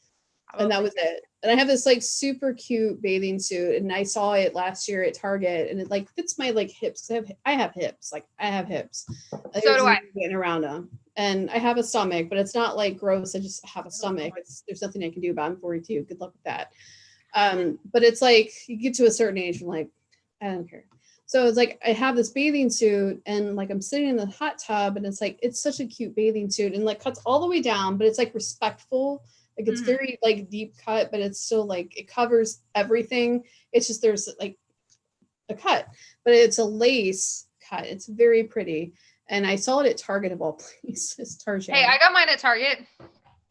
And that was it. And I have this like super cute bathing suit and I saw it last year at Target and it like fits my like hips. I have hips. Like I have hips. So do I. Getting around them. And I have a stomach, but it's not like gross. I just have a stomach. There's nothing I can do about it. I'm 42. Good luck with that. But it's like you get to a certain age and like, I don't care. So it's like I have this bathing suit and like I'm sitting in the hot tub and it's like it's such a cute bathing suit and like cuts all the way down, but it's like respectful. Like it's very like deep cut, but it's still like it covers everything. It's just there's like a cut, but it's a lace cut. It's very pretty. And I saw it at Target of all places. Target. Hey, I got mine at Target.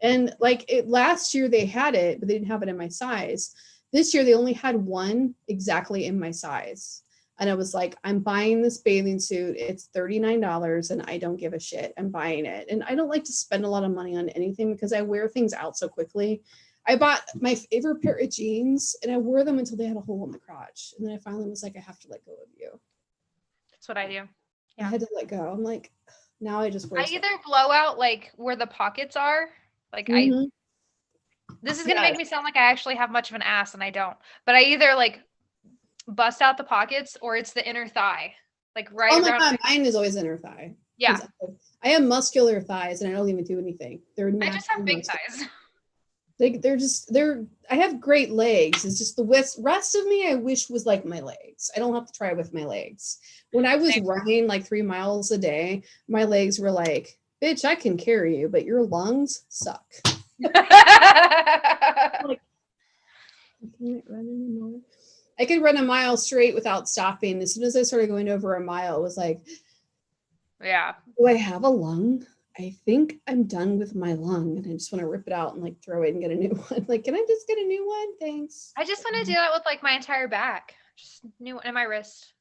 And like last year they had it, but they didn't have it in my size. This year they only had one exactly in my size. And I was like, I'm buying this bathing suit. It's $39 and I don't give a shit. I'm buying it. And I don't like to spend a lot of money on anything because I wear things out so quickly. I bought my favorite pair of jeans and I wore them until they had a hole in the crotch. And then I finally was like, I have to let go of you. That's what I do. Yeah. I had to let go. I'm like, now I just wear I either blow out like where the pockets are. Like this is going to make me sound like I actually have much of an ass and I don't. But I either like bust out the pockets or it's the inner thigh. Like right oh my God, mine is always inner thigh. Yeah. I have muscular thighs and I don't even do anything. I just have big thighs. I have great legs. It's just the rest of me I wish was like my legs. I don't have to try with my legs. When I was running like 3 miles a day, my legs were like, bitch, I can carry you, but your lungs suck. Like, I can't run anymore. I could run a mile straight without stopping. As soon as I started going over a mile, it was like, yeah. Do I have a lung? I think I'm done with my lung and I just want to rip it out and like throw it and get a new one. Like, can I just get a new one? Thanks. I just want to do that with like my entire back. Just new one in my wrist.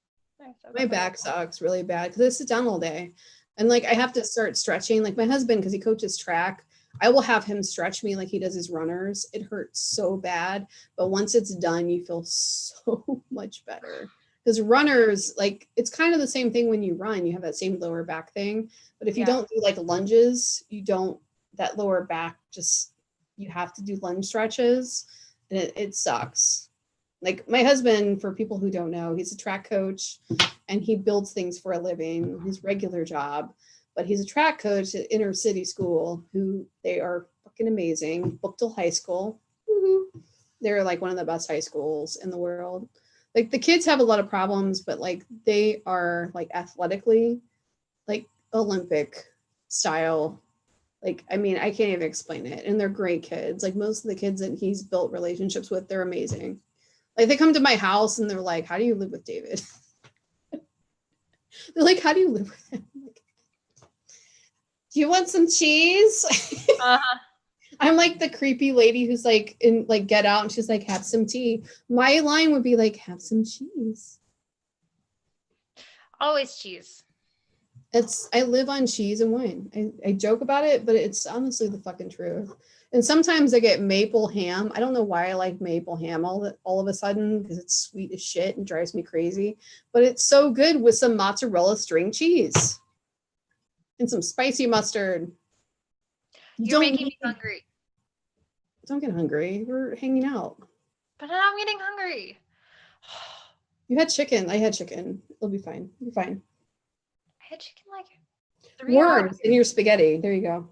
My back sucks really bad because I sit down all day. And like I have to start stretching. Like my husband, because he coaches track, I will have him stretch me like he does his runners. It hurts so bad. But once it's done, you feel so much better. Because runners, like it's kind of the same thing when you run, you have that same lower back thing. But if you don't do like lunges, that lower back you have to do lunge stretches and it sucks. Like my husband, for people who don't know, he's a track coach and he builds things for a living, his regular job, but he's a track coach at inner city school who they are fucking amazing. Booked High School. Woo-hoo. They're like one of the best high schools in the world. Like the kids have a lot of problems, but like they are like athletically like Olympic style. Like, I mean, I can't even explain it. And they're great kids. Like most of the kids that he's built relationships with, they're amazing. Like they come to my house and they're like, how do you live with David? They're like, how do you live with him? Like, do you want some cheese? I'm like the creepy lady who's like in like Get Out and she's like, have some tea. My line would be like, have some cheese. Always cheese. I live on cheese and wine. I joke about it, but it's honestly the fucking truth. And sometimes I get maple ham. I don't know why I like maple ham all of a sudden because it's sweet as shit and drives me crazy. But it's so good with some mozzarella string cheese and some spicy mustard. You're making me hungry. Don't get hungry. We're hanging out. But now I'm getting hungry. You had chicken. I had chicken. It'll be fine. You're fine. I had chicken like 3 worms in your spaghetti. There you go.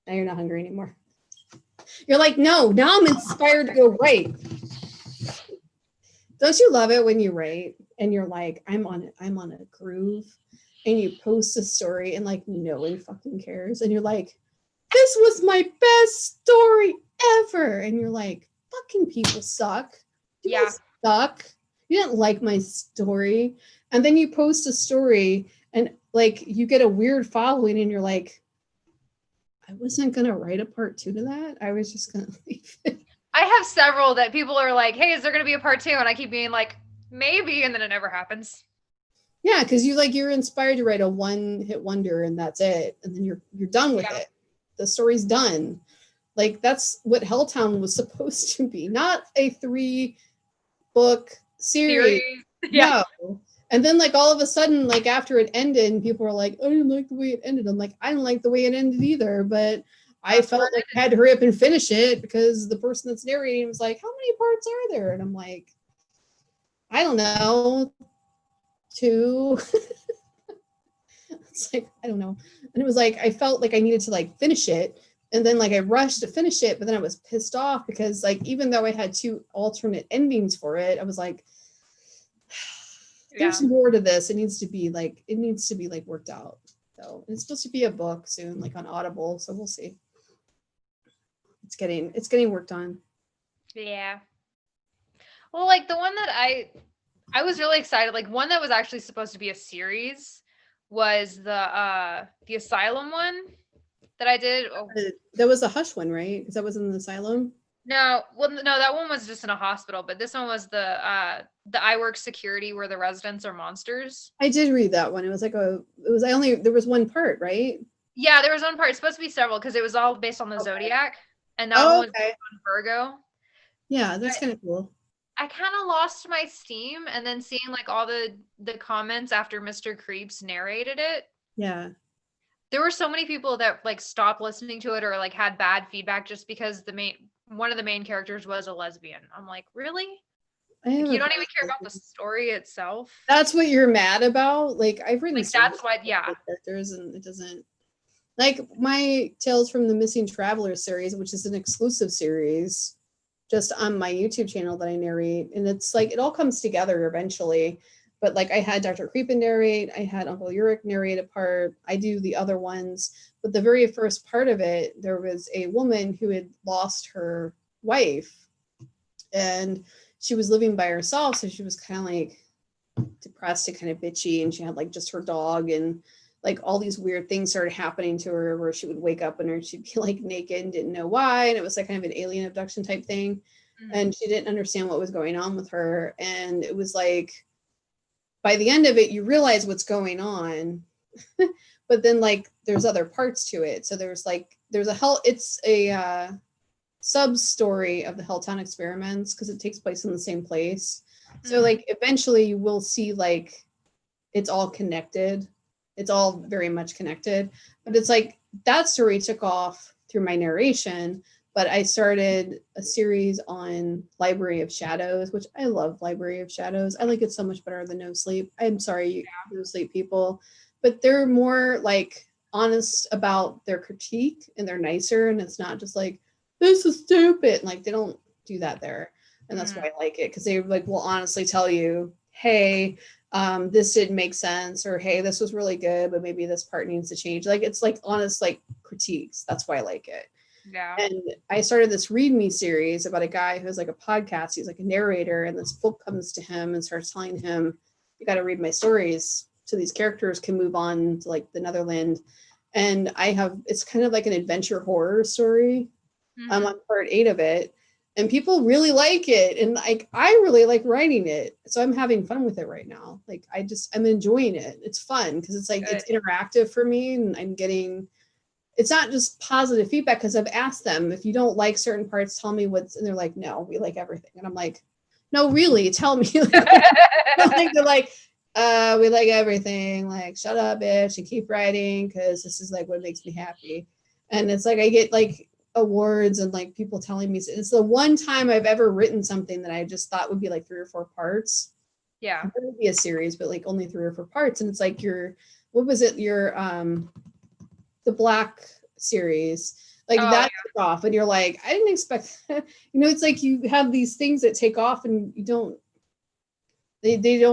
Now you're not hungry anymore. You're like, no, now I'm inspired to go write. Don't you love it when you write and you're like, I'm on a groove and you post a story and like no one fucking cares. And you're like, this was my best story ever. And you're like, fucking people suck. You guys suck. You didn't like my story. And then you post a story and like you get a weird following and you're like, I wasn't going to write a part 2 to that. I was just going to leave it. I have several that people are like, hey, is there going to be a part 2? And I keep being like, maybe. And then it never happens. Yeah. Cause you're inspired to write a one-hit wonder and that's it. And then you're done with it. The story's done. Like that's what Helltown was supposed to be. Not a 3-book series. Yeah. No. And then like all of a sudden, like after it ended, and people were like, I didn't like the way it ended. I'm like, I didn't like the way it ended either, but I felt like I had to hurry up and finish it because the person that's narrating was like, how many parts are there? And I'm like, I don't know, 2. It's like, I don't know. And it was like, I felt like I needed to like finish it. And then like I rushed to finish it, but then I was pissed off because like, even though I had 2 alternate endings for it, I was like, there's more to this. It needs to be like worked out. So it's supposed to be a book soon, like on Audible. So we'll see. It's getting worked on. Yeah. Well, like the one that I was really excited, like one that was actually supposed to be a series was the Asylum one. that I did. Oh. That was the Hush one, right? Because that was in the asylum. No, well, no, that one was just in a hospital, but this one was the I Work Security, where the residents are monsters. I did read that one. It was like there was one part, right? Yeah, there was one part. It's supposed to be several because it was all based on the Zodiac, and that one was on Virgo. Yeah, that's kind of cool. I kind of lost my steam, and then seeing like all the comments after Mr. Creeps narrated it. Yeah. There were so many people that like stopped listening to it or like had bad feedback just because one of the main characters was a lesbian. I'm like, really? Like, you don't even care about the story itself? That's what you're mad about? Like, I've written like that's what, yeah. Characters, and it doesn't, like my Tales from the Missing Travelers series, which is an exclusive series just on my YouTube channel that I narrate, and it's like it all comes together eventually. But like I had Dr. Creepin narrate, I had Uncle Uric narrate a part, I do the other ones. But the very first part of it, there was a woman who had lost her wife, and she was living by herself, so she was kind of like depressed and kind of bitchy, and she had like just her dog, and like all these weird things started happening to her where she would wake up and she'd be like naked and didn't know why, and it was like kind of an alien abduction type thing. And she didn't understand what was going on with her, and it was like by the end of it you realize what's going on. But then like there's other parts to it, so there's a sub story of the Helltown experiments because it takes place in the same place. So like eventually you will see like it's all connected, it's all very much connected. But it's like that story took off through my narration. But I started a series on Library of Shadows, which I love. Library of Shadows, I like it so much better than No Sleep. I'm sorry, No Sleep people, but they're more like honest about their critique, and they're nicer, and it's not just like this is stupid. Like they don't do that there, and that's why I like it, because they like will honestly tell you, hey, this didn't make sense, or hey, this was really good, but maybe this part needs to change. Like it's like honest like critiques. That's why I like it. Yeah. And I started this Read Me series about a guy who has like a podcast. He's like a narrator, and this book comes to him and starts telling him, you got to read my stories so these characters can move on to like the Netherland. And it's kind of like an adventure horror story. I'm on part 8 of it, and people really like it, and like I really like writing it, so I'm having fun with it right now. Like I'm enjoying it. It's fun because it's like it's interactive for me, and I'm getting, it's not just positive feedback, because I've asked them, if you don't like certain parts, tell me what's, and they're like, no, we like everything. And I'm like, no, really, tell me. Like, they're like, we like everything, like shut up bitch and keep writing, because this is like what makes me happy. And it's like I get like awards and like people telling me, it's the one time I've ever written something that I just thought would be like 3 or 4 parts. Yeah, it would be a series, but like only 3 or 4 parts. And it's like what was it, the Black series, like that took off, and you're like, I didn't expect it's like you have these things that take off, and you don't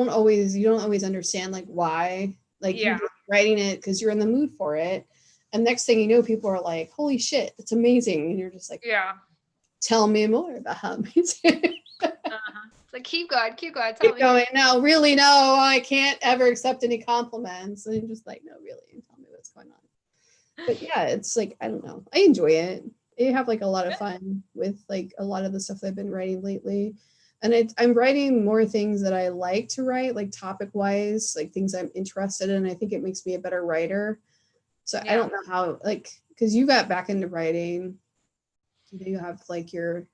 always understand like why, like you're just writing it because you're in the mood for it, and next thing you know, people are like, holy shit, it's amazing, and you're just like, tell me more about how amazing. It's like keep going, keep going. No, really, no, I can't ever accept any compliments. And I'm just like, no, really, tell me what's going on. But yeah, it's like, I don't know, I enjoy it. I have like a lot of fun with like a lot of the stuff I've been writing lately, and I'm writing more things that I like to write, like topic wise, like things I'm interested in. I think it makes me a better writer. So I don't know how, like, because you got back into writing, you have like your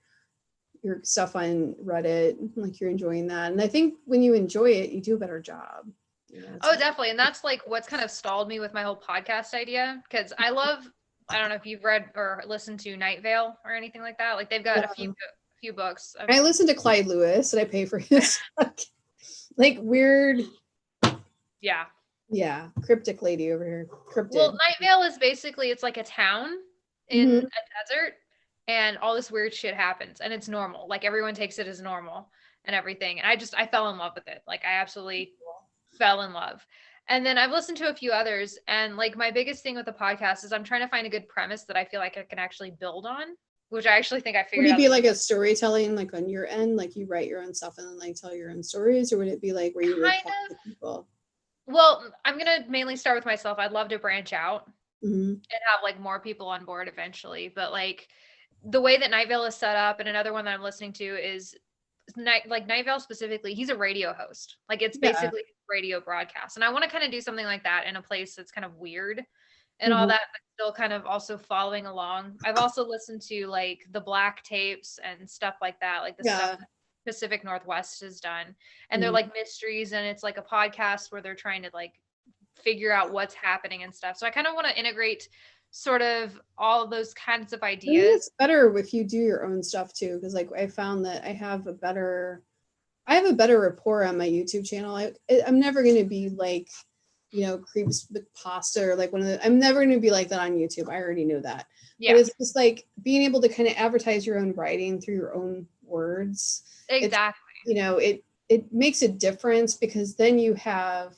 stuff on Reddit, like you're enjoying that, and I think when you enjoy it, you do a better job. Definitely. And that's like what's kind of stalled me with my whole podcast idea, because I don't know if you've read or listened to Night Vale or anything like that. Like they've got a few books. I listen to Clyde Lewis, and I pay for his like weird cryptic lady over here. Cryptid. Well, Night Vale is basically, it's like a town in a desert, and all this weird shit happens, and it's normal. Like everyone takes it as normal and everything. And I fell in love with it. Like I absolutely fell in love. And then I've listened to a few others, and like my biggest thing with the podcast is I'm trying to find a good premise that I feel like I can actually build on, which I actually think I figured out. Would it be like a storytelling, like on your end, like you write your own stuff and then like tell your own stories, or would it be like where you would talk to people? Well, I'm gonna mainly start with myself. I'd love to branch out. and have like more people on board eventually. But like the way that Night Vale is set up, and another one that I'm listening to is Night Vale specifically, he's a radio host. Like it's basically radio broadcast. And I want to kind of do something like that in a place that's kind of weird and all that, but still kind of also following along. I've also listened to like the Black Tapes and stuff like that, like the stuff that Pacific Northwest has done. And they're like mysteries, and it's like a podcast where they're trying to like figure out what's happening and stuff. So I kind of want to integrate sort of all of those kinds of ideas. I think it's better if you do your own stuff too, because like I found that I have a better rapport on my YouTube channel. I'm never going to be like, you know, Creeps with Pasta or like I'm never going to be like that on YouTube. I already knew that. Yeah. But it's just like being able to kind of advertise your own writing through your own words. Exactly. You know, it makes a difference because then you have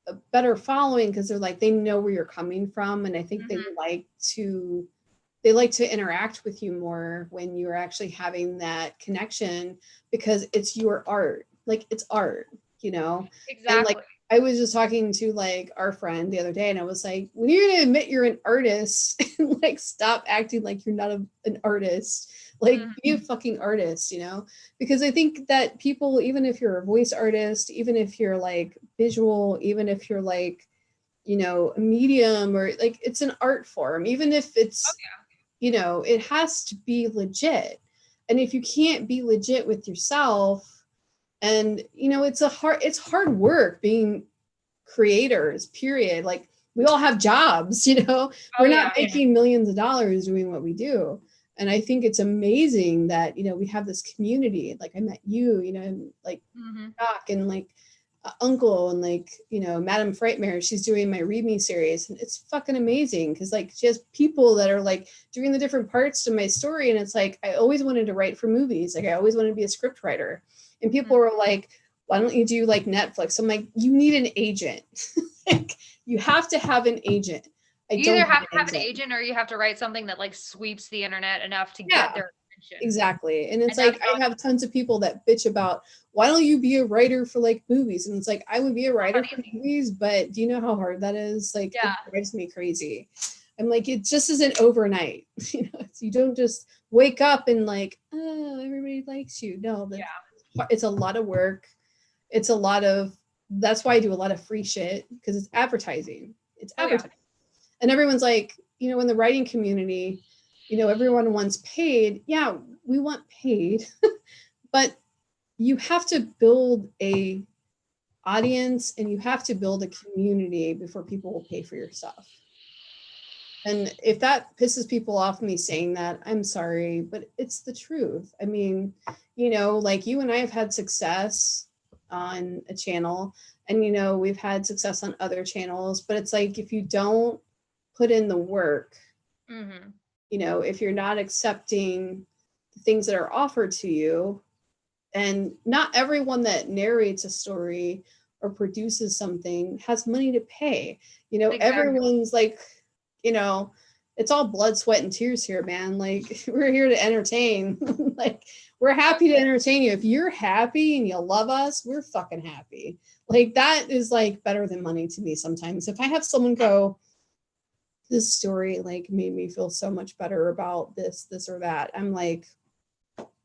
a better following because they're like, they know where you're coming from. And I think they like to interact with you more when you're actually having that connection because it's your art. Like it's art, you know? Exactly. And like, I was just talking to like our friend the other day and I was like, when you're going to admit you're an artist and like stop acting like you're not an artist, like be a fucking artist, you know? Because I think that people, even if you're a voice artist, even if you're like visual, even if you're like, you know, a medium or like it's an art form, even if it's, you know, it has to be legit. And if you can't be legit with yourself, and you know, it's hard work being creators, period. Like we all have jobs, you know, we're not making millions of dollars doing what we do. And I think it's amazing that, you know, we have this community. Like I met you, you know, and like Doc and like Uncle and like, you know, Madame Frightmare, she's doing my Read Me series. And it's fucking amazing because like she has people that are like doing the different parts to my story. And it's like, I always wanted to write for movies. Like I always wanted to be a script writer. And people were like, why don't you do like Netflix? I'm like, you need an agent. Like you have to have an agent. You either have to have an agent or you have to write something that like sweeps the internet enough to get their attention. Exactly. And it's like, I have tons of people that bitch about, why don't you be a writer for like movies? And it's like, I would be a writer for movies, but do you know how hard that is? Like, it drives me crazy. I'm like, it just isn't overnight. You know, you don't just wake up and like, oh, everybody likes you. No, it's a lot of work. It's a lot of, that's why I do a lot of free shit because it's advertising. It's advertising. And everyone's like, you know, in the writing community, you know, everyone wants paid. Yeah, we want paid, but you have to build a audience and you have to build a community before people will pay for your stuff. And if that pisses people off me saying that, I'm sorry, but it's the truth. I mean, you know, like you and I have had success on a channel and, you know, we've had success on other channels, but it's like, if you don't put in the work, you know, if you're not accepting the things that are offered to you, and not everyone that narrates a story or produces something has money to pay, you know, everyone's like, you know, it's all blood, sweat, and tears here, man. Like we're here to entertain. Like we're happy to entertain you. If you're happy and you love us, we're fucking happy. Like that is like better than money to me sometimes. If I have someone go, this story like made me feel so much better about this or that, I'm like,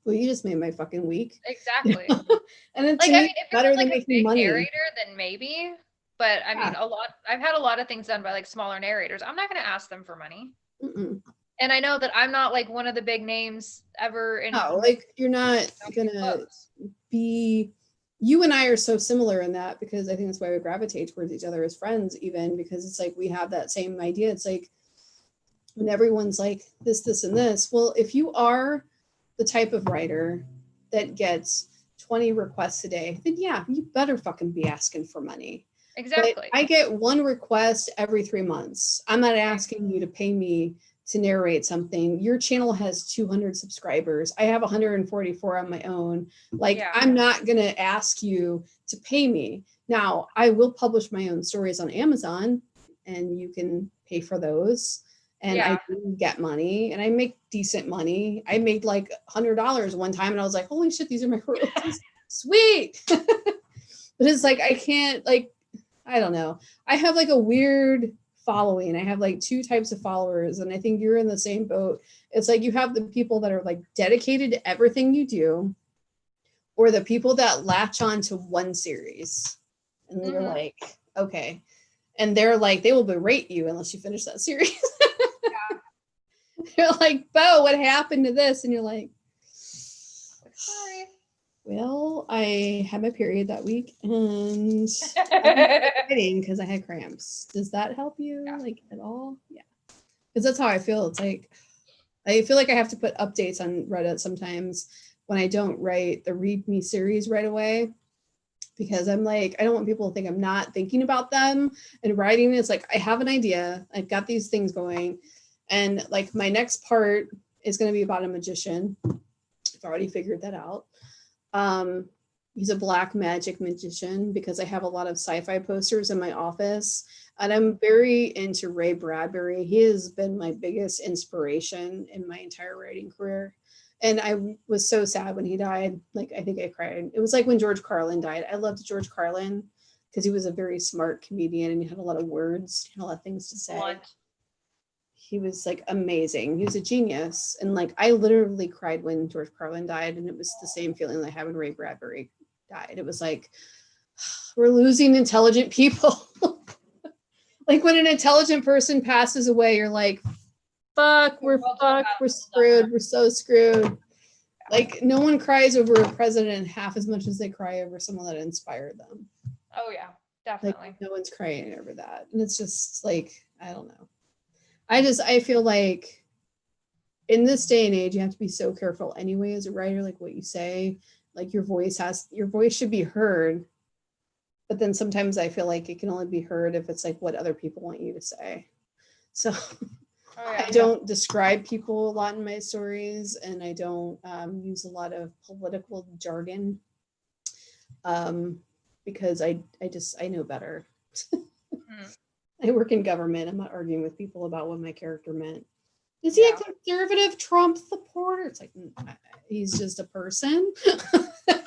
well, you just made my fucking week. Exactly. And it's like, I mean, if better than like making money. Narrator, then maybe. But I mean, I've had a lot of things done by like smaller narrators. I'm not going to ask them for money. And I know that I'm not like one of the big names ever. No, like you're not going to be, you and I are so similar in that because I think that's why we gravitate towards each other as friends, even because it's like, we have that same idea. It's like when everyone's like this, and this, well, if you are the type of writer that gets 20 requests a day, then yeah, you better fucking be asking for money. Exactly. But I get one request every 3 months. I'm not asking you to pay me to narrate something. Your channel has 200 subscribers. I have 144 on my own. Like, I'm not going to ask you to pay me. Now, I will publish my own stories on Amazon and you can pay for those. And I do get money and I make decent money. I made like $100 one time and I was like, holy shit, these are my royalties. Sweet. But it's like, I can't, like, I don't know. I have like a weird following. I have like 2 types of followers, and I think you're in the same boat. It's like you have the people that are like dedicated to everything you do, or the people that latch on to one series. And you're like, okay. And they're like, they will berate you unless you finish that series. You're like, Bo, what happened to this? And you're like, sorry. Well, I had my period that week and I'm quitting because I had cramps. Does that help you like at all? Yeah. Because that's how I feel. It's like, I feel like I have to put updates on Reddit sometimes when I don't write the read me series right away. Because I'm like, I don't want people to think I'm not thinking about them and writing. It's like, I have an idea. I've got these things going. And like my next part is going to be about a magician. I've already figured that out. He's a black magic magician because I have a lot of sci-fi posters in my office. And I'm very into Ray Bradbury. He has been my biggest inspiration in my entire writing career. And I was so sad when he died. Like, I think I cried. It was like when George Carlin died. I loved George Carlin because he was a very smart comedian and he had a lot of words, and a lot of things to say. What? He was like amazing. He was a genius. And like, I literally cried when George Carlin died. And it was the same feeling I had when Ray Bradbury died. It was like, we're losing intelligent people. Like when an intelligent person passes away, you're like, fuck, we're fucked, we're screwed, we're so screwed. Like no one cries over a president half as much as they cry over someone that inspired them. Oh yeah, definitely. Like, no one's crying over that. And it's just like, I don't know. I feel like in this day and age, you have to be so careful anyway as a writer, like what you say, like your voice should be heard. But then sometimes I feel like it can only be heard if it's like what other people want you to say. So I don't describe people a lot in my stories, and I don't use a lot of political jargon because I know better. I work in government. I'm not arguing with people about what my character meant. Is he a conservative Trump supporter? It's like, he's just a person. I'm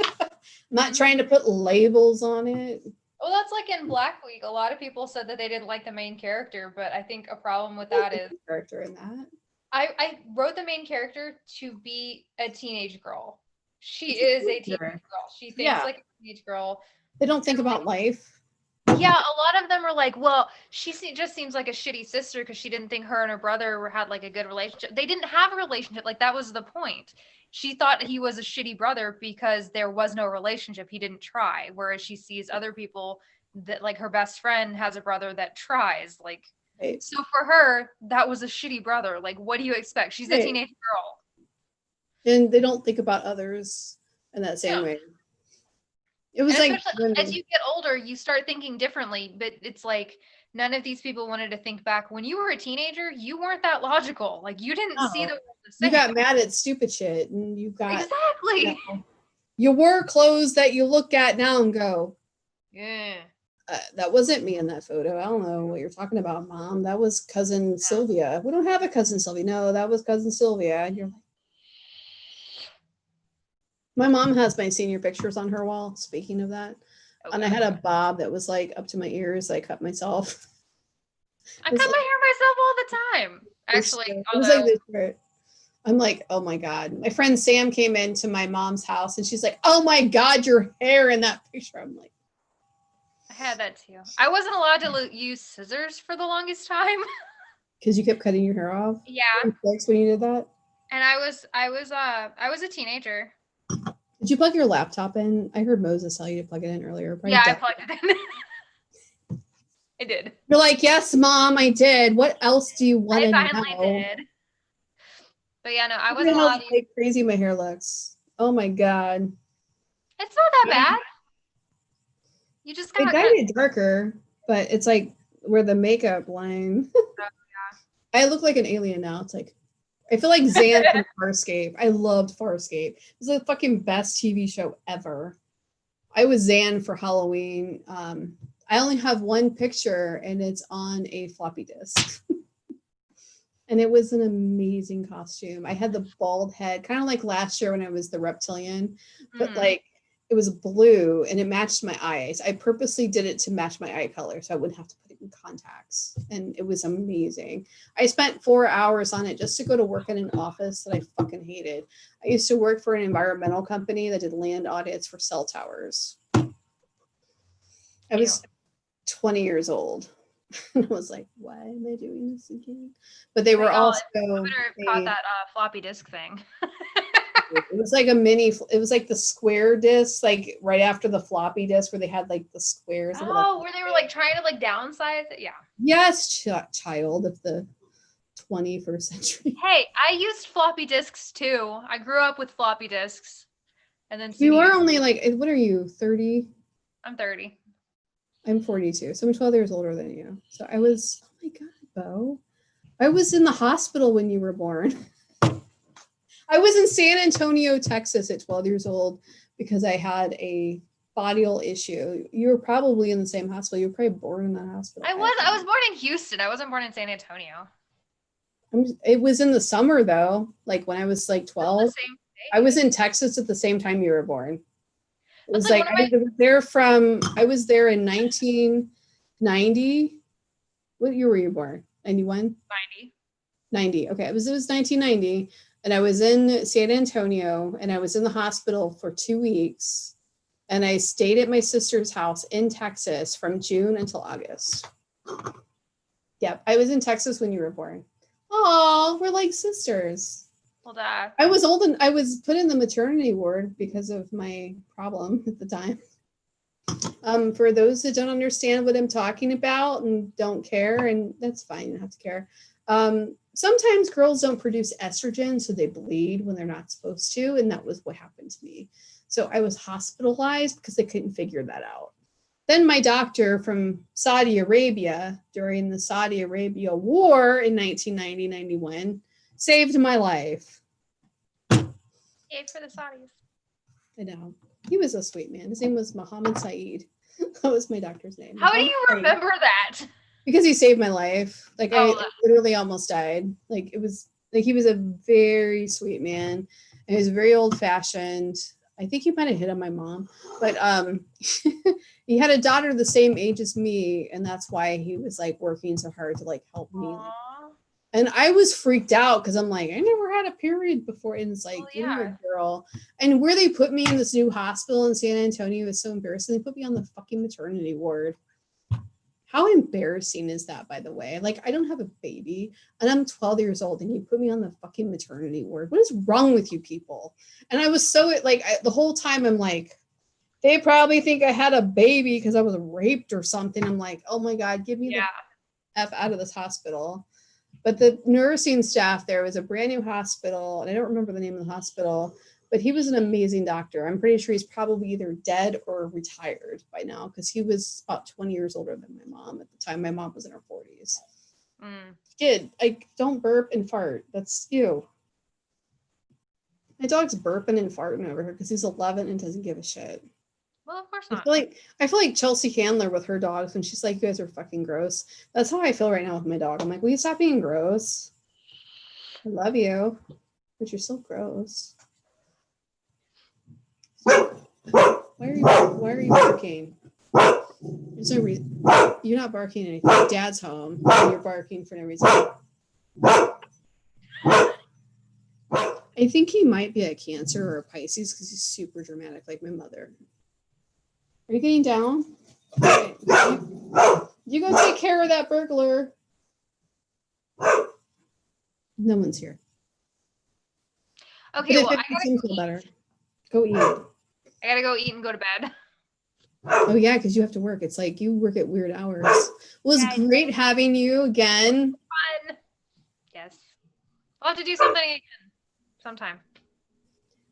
not trying to put labels on it. Well, that's like in Black Week. A lot of people said that they didn't like the main character, but I think a problem with that is character in that. I wrote the main character to be a teenage girl. She is a teenage girl. She thinks like a teenage girl. They don't think about life. Yeah, a lot of them are like, well, she just seems like a shitty sister because she didn't think her and her brother had like a good relationship. They didn't have a relationship. Like that was the point. She thought he was a shitty brother because there was no relationship. He didn't try. Whereas she sees other people that like her best friend has a brother that tries. Like, so for her, that was a shitty brother. Like, what do you expect? She's a teenage girl. And they don't think about others in that same way. It was like as you get older, you start thinking differently, but it's like none of these people wanted to think back. When you were a teenager, you weren't that logical. Like you didn't see the world the same. You got mad at stupid shit, and you got exactly. You wore clothes that you look at now and go, yeah. That wasn't me in that photo. I don't know what you're talking about, Mom. That was cousin Sylvia. We don't have a cousin Sylvia. No, that was cousin Sylvia. And you're like, my mom has my senior pictures on her wall. Speaking of that, and I had a bob that was like up to my ears. I cut myself. I cut my hair myself all the time. Actually, it was like this. I'm like, oh my God. My friend Sam came into my mom's house and she's like, oh my God, your hair in that picture. I'm like, I had that too. I wasn't allowed to use scissors for the longest time. Because you kept cutting your hair off? Yeah. When you did that? And I was a teenager. Did you plug your laptop in? I heard Moses tell you to plug it in earlier. Yeah, I plugged it in. I did. You're like, yes, Mom, I did. What else do you want to know? I finally did. But yeah, no, I wasn't allowed to. How crazy my hair looks. Oh my God. It's not that bad. You just got it darker, but it's like where the makeup line. Oh, yeah. I look like an alien now. It's like, I feel like Zan from Farscape. I loved Farscape. It was the fucking best TV show ever. I was Zan for Halloween. I only have one picture and it's on a floppy disk. And it was an amazing costume. I had the bald head, kind of like last year when I was the reptilian, but like it was blue and it matched my eyes. I purposely did it to match my eye color so I wouldn't have to put it in contacts. And it was amazing. I spent 4 hours on it just to go to work in an office that I fucking hated. I used to work for an environmental company that did land audits for cell towers. I was 20 years old. And I was like, why am I doing this again? But they were also caught that floppy disk thing. it was like it was like the square disc, like right after the floppy disk where they had like the squares. Oh, where they were like trying to like downsize it. Yeah. Yes, child of the 21st century. Hey, I used floppy disks too. I grew up with floppy disks. And then you are only like, what are you, 30? I'm 30. I'm 42. So I'm 12 years older than you. So I was, oh my God, Bo. I was in the hospital when you were born. I was in San Antonio, Texas at 12 years old because I had a bodial issue. You were probably in the same hospital. You were probably born in that hospital. I was born in Houston. I wasn't born in San Antonio. It was in the summer though. Like when I was like 12, I was in Texas at the same time you were born. It was like I was there in 1990. What year were you born? 91? 90. Okay. It was 1990. And I was in San Antonio and I was in the hospital for 2 weeks. And I stayed at my sister's house in Texas from June until August. Yep. I was in Texas when you were born. Oh, we're like sisters. Well, Dad. I was old and I was put in the maternity ward because of my problem at the time. For those that don't understand what I'm talking about and don't care, and that's fine, you don't have to care. Sometimes girls don't produce estrogen, so they bleed when they're not supposed to. And that was what happened to me. So I was hospitalized because they couldn't figure that out. Then my doctor from Saudi Arabia during the Saudi Arabia war in 1990-91 saved my life. Yay for the Saudis. I know. He was a sweet man. His name was Mohammed Saeed. That was my doctor's name. How do you remember that? Because he saved my life. Like I literally almost died. Like it was like he was a very sweet man. And he was very old fashioned. I think he might have hit on my mom, but he had a daughter the same age as me, and that's why he was like working so hard to like help me. And I was freaked out because I'm like, I never had a period before. And it's like, you're a girl. And where they put me in this new hospital in San Antonio is so embarrassing. They put me on the fucking maternity ward. How embarrassing is that, by the way? Like, I don't have a baby and I'm 12 years old and you put me on the fucking maternity ward. What is wrong with you people? And I was so like, the whole time I'm like, they probably think I had a baby because I was raped or something. I'm like, oh my God, give me the F out of this hospital. But the nursing staff there was a brand new hospital. And I don't remember the name of the hospital, but he was an amazing doctor. I'm pretty sure he's probably either dead or retired by now because he was about 20 years older than my mom at the time. My mom was in her 40s. Kid, like, don't burp and fart. That's you. My dog's burping and farting over here because he's 11 and doesn't give a shit. Well, of course not. I feel like Chelsea Handler with her dogs when she's like, you guys are fucking gross. That's how I feel right now with my dog. I'm like, will you stop being gross? I love you, but you're still gross. Why are you barking? There's no reason. You're not barking anything. Dad's home and you're barking for no reason. I think he might be a Cancer or a Pisces because he's super dramatic like my mother. Are you getting down? Okay. You go take care of that burglar. No one's here. Okay, well, I gotta feel better. Go eat. I gotta go eat and go to bed. Oh yeah, because you have to work. It's like you work at weird hours. Well, it's great having you again. Fun. Yes. I'll have to do something again sometime.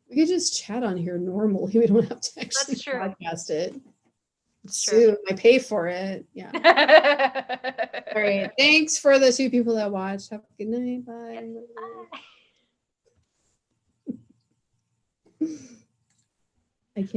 We could just chat on here normally. We don't have to actually podcast it. Soon. I pay for it. Yeah. All right. Thanks for the 2 people that watched. Have a good night. Bye. Bye. I can't